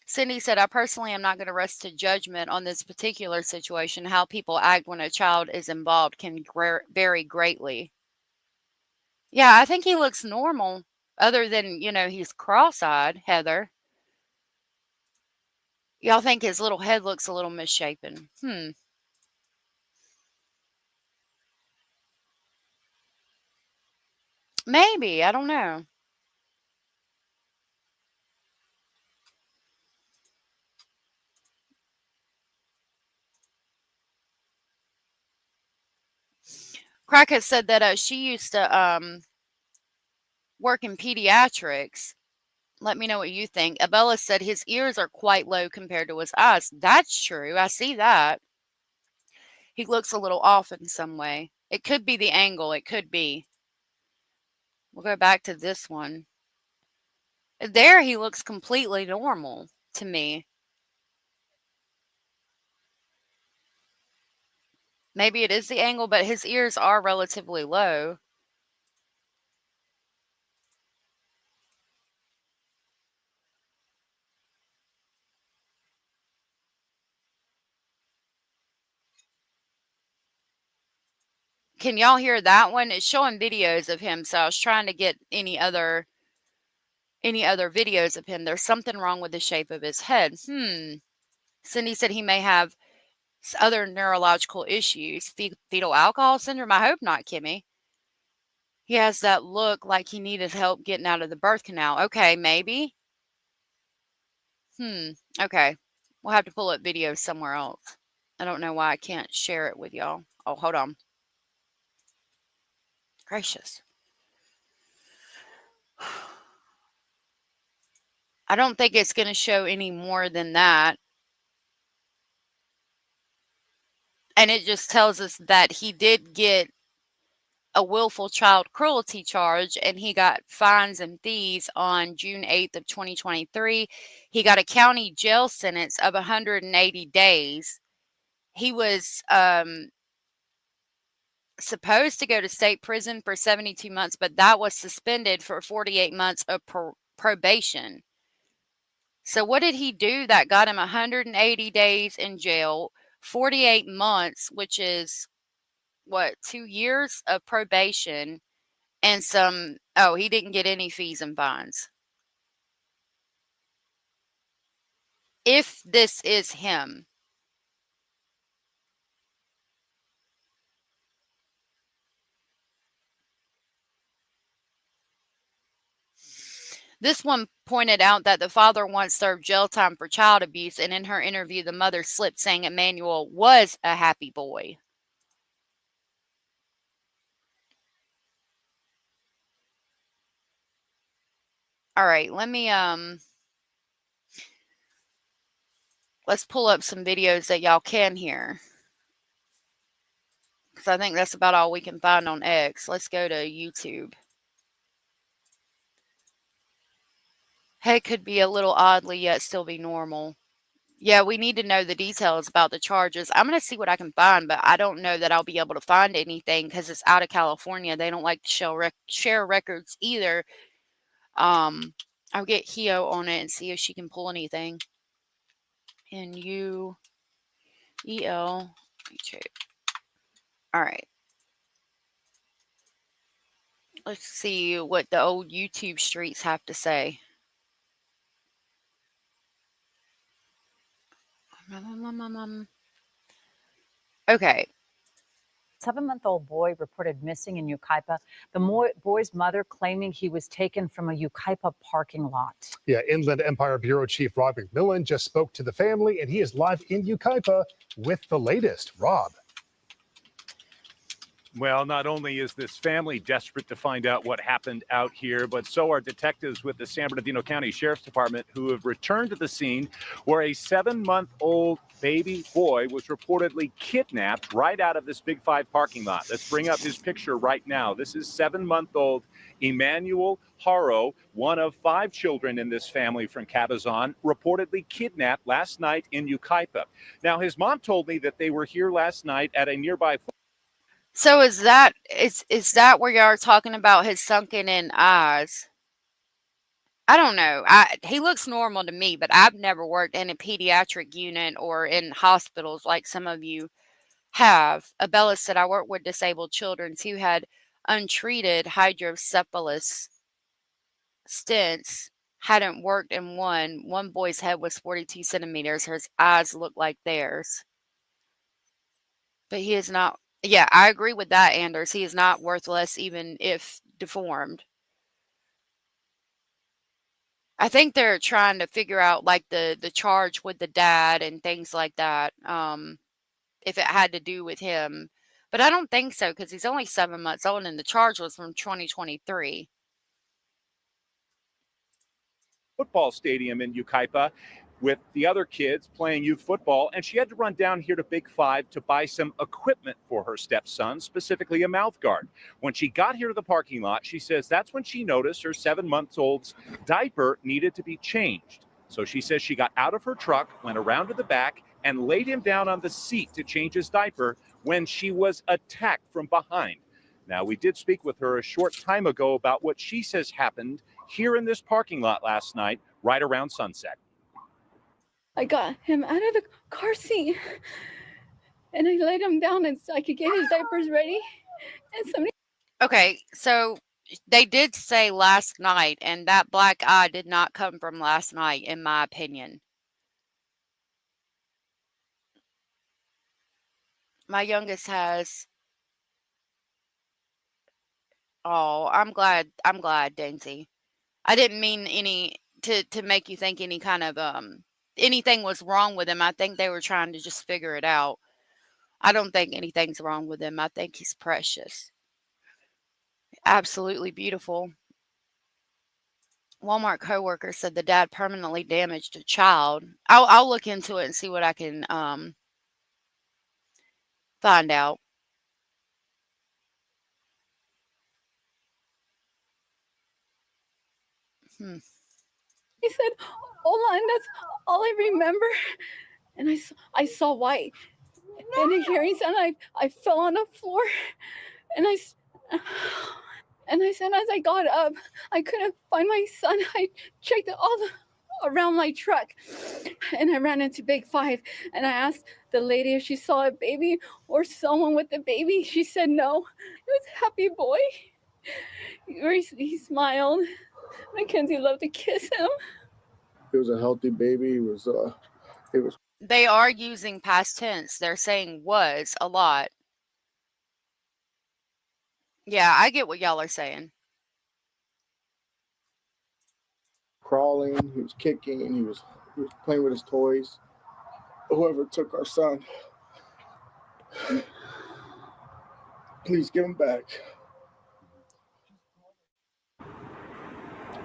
Cindy said, I personally am not going to rest to judgment on this particular situation. How people act when a child is involved can vary greatly. Yeah, I think he looks normal, other than, he's cross-eyed, Heather. Y'all think his little head looks a little misshapen? Maybe. I don't know. Crackhead said that she used to work in pediatrics. Let me know what you think. Abella said his ears are quite low compared to his eyes. That's true. I see that. He looks a little off in some way. It could be the angle. It could be. We'll go back to this one. There, he looks completely normal to me. Maybe it is the angle, but his ears are relatively low. Can y'all hear that one? It's showing videos of him, so I was trying to get any other videos of him. There's something wrong with the shape of his head. Cindy said he may have other neurological issues. Fetal alcohol syndrome? I hope not, Kimmy. He has that look like he needed help getting out of the birth canal. Okay, maybe. Okay. We'll have to pull up videos somewhere else. I don't know why I can't share it with y'all. Oh, hold on. Gracious. I don't think it's going to show any more than that. And it just tells us that he did get a willful child cruelty charge, and he got fines and fees on June 8th of 2023. He got a county jail sentence of 180 days. He was supposed to go to state prison for 72 months, but that was suspended for 48 months of probation. So what did he do that got him 180 days in jail, 48 months, which is what, 2 years of probation, and he didn't get any fees and fines. If this is him. This one pointed out that the father once served jail time for child abuse, and in her interview, the mother slipped saying Emmanuel was a happy boy. All right, let me let's pull up some videos that y'all can hear, because I think that's about all we can find on X. Let's go to YouTube. Head could be a little oddly yet still be normal. Yeah, we need to know the details about the charges. I'm going to see what I can find, but I don't know that I'll be able to find anything because it's out of California. They don't like to share records either. I'll get Hio on it and see if she can pull anything. N-U-E-L. All right. Let's see what the old YouTube streets have to say. Okay. 7-month-old boy reported missing in Yucaipa. The boy's mother claiming he was taken from a Yucaipa parking lot. Yeah, Inland Empire Bureau Chief Rob McMillan just spoke to the family, and he is live in Yucaipa with the latest. Rob. Well, not only is this family desperate to find out what happened out here, but so are detectives with the San Bernardino County Sheriff's Department who have returned to the scene where a 7-month-old baby boy was reportedly kidnapped right out of this Big 5 parking lot. Let's bring up his picture right now. This is 7-month-old Emmanuel Haro, one of 5 children in this family from Cabazon, reportedly kidnapped last night in Yucaipa. Now, his mom told me that they were here last night at a nearby. So is that where y'all are talking about his sunken in eyes? I don't know. He looks normal to me, but I've never worked in a pediatric unit or in hospitals like some of you have. Abella said, I work with disabled children who had untreated hydrocephalus stents. Hadn't worked in one. One boy's head was 42 centimeters. His eyes looked like theirs. But he is not. Yeah, I agree with that, Anders. He is not worthless, even if deformed. I think they're trying to figure out like the charge with the dad and things like that. If it had to do with him. But I don't think so because he's only 7 months old and the charge was from 2023. Football stadium in Yucaipa with the other kids playing youth football, and she had to run down here to Big Five to buy some equipment for her stepson, specifically a mouth guard. When she got here to the parking lot, she says that's when she noticed her 7-month-old's diaper needed to be changed. So she says she got out of her truck, went around to the back, and laid him down on the seat to change his diaper when she was attacked from behind. Now, we did speak with her a short time ago about what she says happened here in this parking lot last night, right around sunset. I got him out of the car seat and I laid him down and so I could get his diapers ready. And somebody. Okay, so they did say last night, and that black eye did not come from last night, in my opinion. My youngest has. Oh, I'm glad, Daisy. I didn't mean any to make you think any kind of anything was wrong with him. I think they were trying to just figure it out. I don't think anything's wrong with him. I think he's precious. Absolutely beautiful. Walmart coworker said the dad permanently damaged a child. I'll look into it and see what I can find out. He said, "Hola," and that's all I remember. And I saw white. And a hearing sound. I fell on the floor, and I said, as I got up, I couldn't find my son. I checked around my truck, and I ran into Big Five. And I asked the lady if she saw a baby or someone with a baby. She said no. It was a happy boy. He smiled. Mackenzie loved to kiss him. It was a healthy baby. It was. They are using past tense. They're saying was a lot. Yeah, I get what y'all are saying. Crawling. He was kicking. He was playing with his toys. Whoever took our son, please give him back.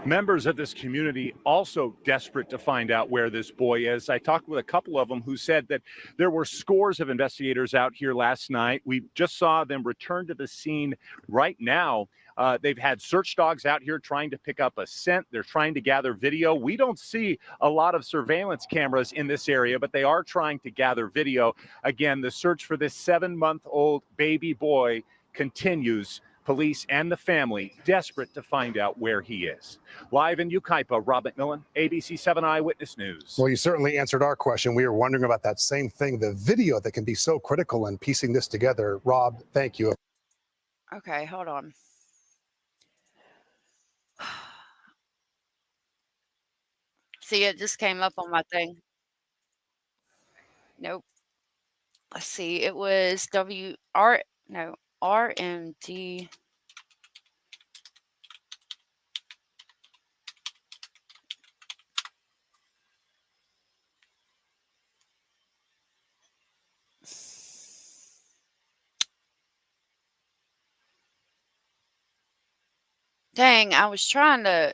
Members of this community also desperate to find out where this boy is. I talked with a couple of them who said that there were scores of investigators out here last night. We just saw them return to the scene right now. They've had search dogs out here trying to pick up a scent. They're trying to gather video. We don't see a lot of surveillance cameras in this area, but they are trying to gather video. Again, the search for this 7-month-old baby boy continues. Police and the family desperate to find out where he is. Live in Yucaipa, Rob McMillan, ABC 7 Eyewitness News. Well, you certainly answered our question. We were wondering about that same thing, the video that can be so critical in piecing this together. Rob, thank you. Okay, hold on. See, it just came up on my thing. Nope. Let's see. It was RMD. Dang, I was trying to.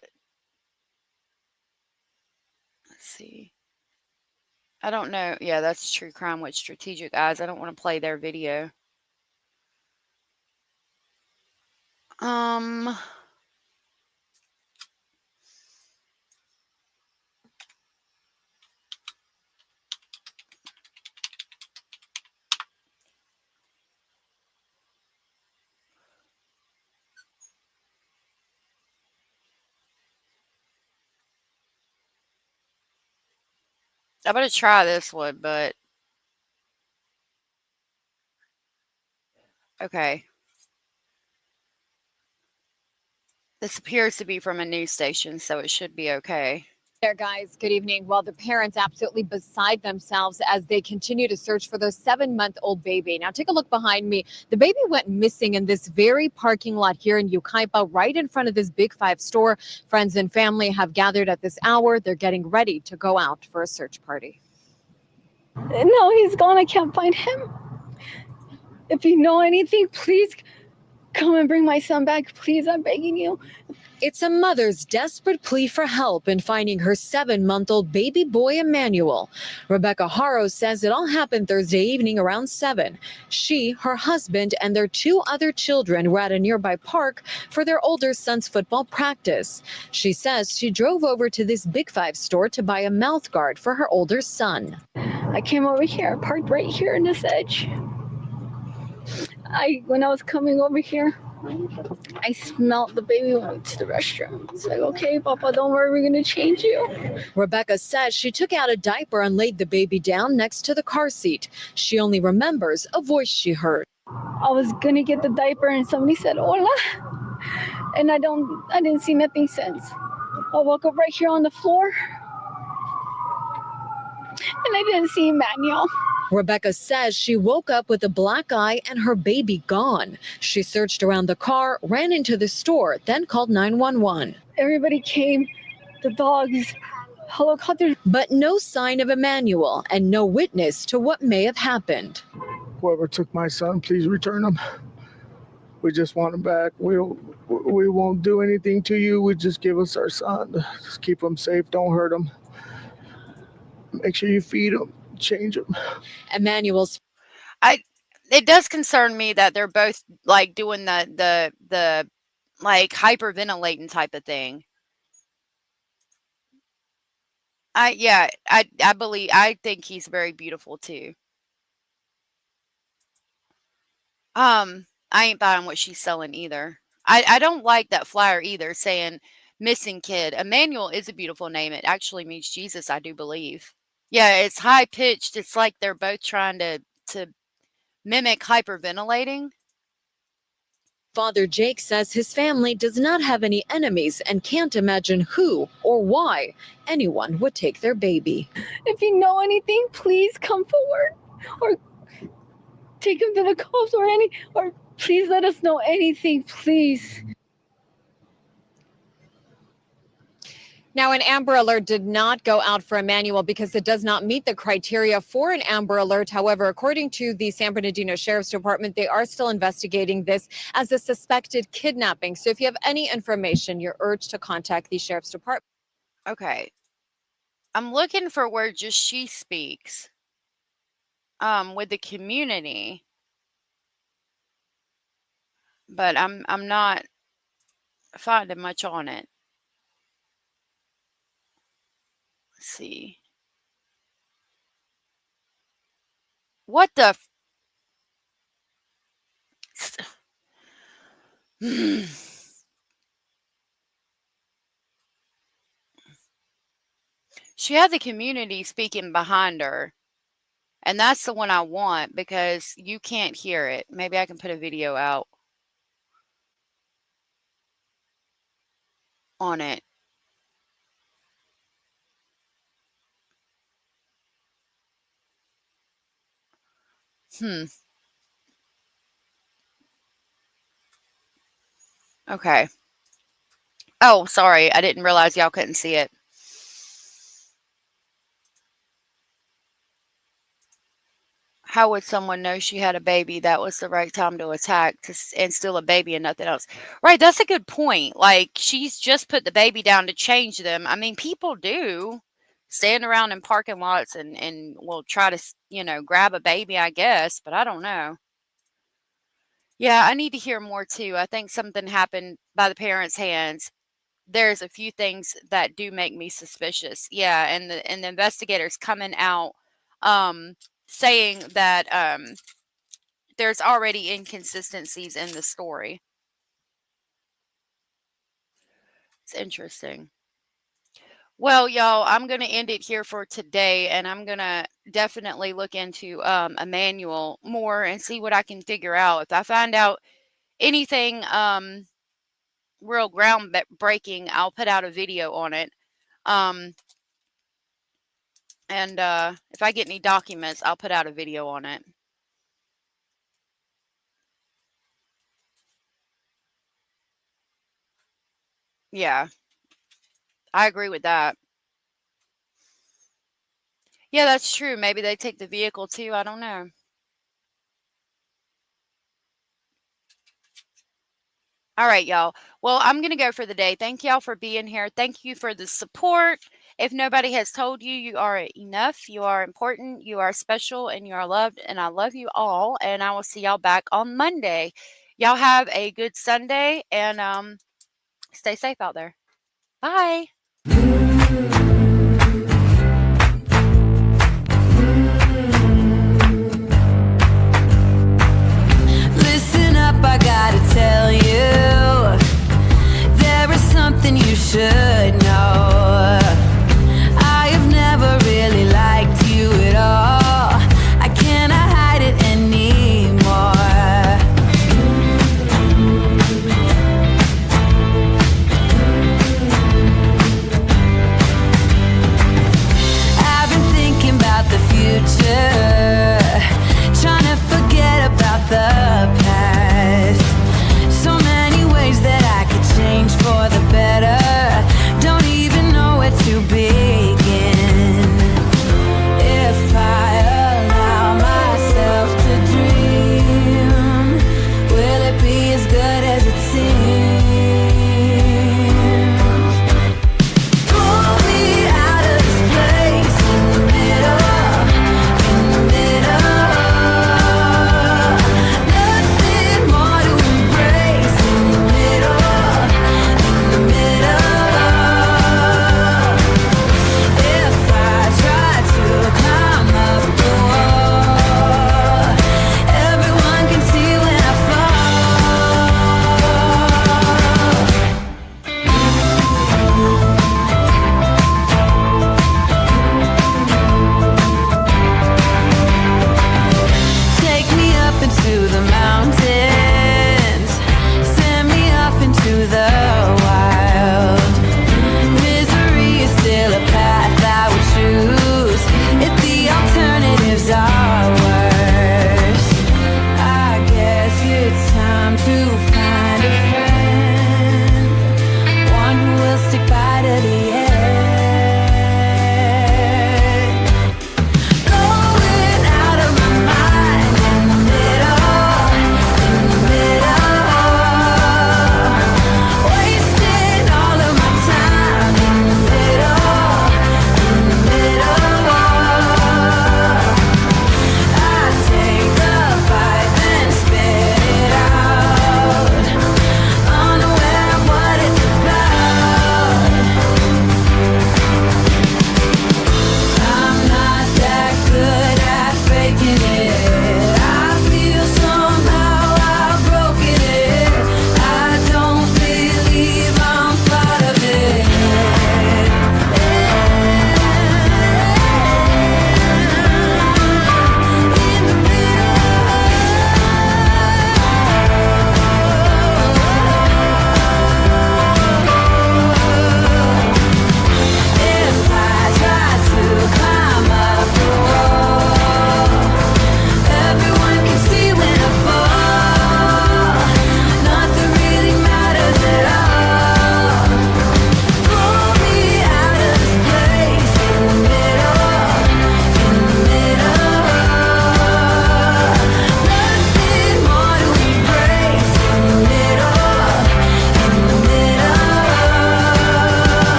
Let's see. I don't know. Yeah, that's True Crime with Strategic Eyes. I don't want to play their video. I'm going to try this one, but okay. This appears to be from a news station, so it should be okay. There, guys. Good evening. Well, the parents absolutely beside themselves as they continue to search for their 7-month-old baby. Now, take a look behind me. The baby went missing in this very parking lot here in Yucaipa, right in front of this Big Five store. Friends and family have gathered at this hour. They're getting ready to go out for a search party. No, he's gone. I can't find him. If you know anything, please come and bring my son back. Please, I'm begging you. It's a mother's desperate plea for help in finding her 7-month-old baby boy, Emmanuel. Rebecca Haro says it all happened Thursday evening around 7. She, her husband, and their 2 other children were at a nearby park for their older son's football practice. She says she drove over to this Big 5 store to buy a mouth guard for her older son. I came over here, parked right here in this edge. When I was coming over here, I smelled the baby went to the restroom. It's like, okay, Papa, don't worry, we're gonna change you. Rebecca says she took out a diaper and laid the baby down next to the car seat. She only remembers a voice she heard. I was gonna get the diaper and somebody said, hola. And I didn't see nothing since. I woke up right here on the floor and I didn't see Emmanuel. Rebecca says she woke up with a black eye and her baby gone. She searched around the car, ran into the store, then called 911. Everybody came, the dogs, helicopters. But no sign of Emmanuel and no witness to what may have happened. Whoever took my son, please return him. We just want him back. We won't do anything to you. We just give us our son. Just keep him safe. Don't hurt him. Make sure you feed him. Change him. Emmanuel's. It does concern me that they're both like doing the like hyperventilating type of thing. I think he's very beautiful too. I ain't buying what she's selling either. I don't like that flyer either saying missing kid. Emmanuel is a beautiful name. It actually means Jesus, I do believe. Yeah, it's high pitched. It's like they're both trying to mimic hyperventilating. Father Jake says his family does not have any enemies and can't imagine who or why anyone would take their baby. If you know anything, please come forward or take him to the cops or please let us know anything, please. Now, an Amber Alert did not go out for Emmanuel because it does not meet the criteria for an Amber Alert. However, according to the San Bernardino Sheriff's Department, they are still investigating this as a suspected kidnapping. So if you have any information, you're urged to contact the Sheriff's Department. Okay. I'm looking for where just she speaks with the community. But I'm not finding much on it. Let's see. What the She had the community speaking behind her. And that's the one I want because you can't hear it. Maybe I can put a video out on it. Okay. Oh, sorry. I didn't realize y'all couldn't see it. How would someone know she had a baby? That was the right time to attack and steal a baby and nothing else. Right. That's a good point. Like, she's just put the baby down to change them. I mean, people do stand around in parking lots and will try to, grab a baby, I guess, but I don't know. Yeah, I need to hear more too. I think something happened by the parents' hands. There's a few things that do make me suspicious. Yeah, and the investigators coming out saying that there's already inconsistencies in the story. It's interesting. Well, y'all, I'm going to end it here for today, and I'm going to definitely look into Emmanuel more and see what I can figure out. If I find out anything real groundbreaking, I'll put out a video on it. And if I get any documents, I'll put out a video on it. Yeah, I agree with that. Yeah, that's true. Maybe they take the vehicle too. I don't know. All right, y'all. Well, I'm going to go for the day. Thank y'all for being here. Thank you for the support. If nobody has told you, you are enough. You are important. You are special and you are loved. And I love you all. And I will see y'all back on Monday. Y'all have a good Sunday and stay safe out there. Bye.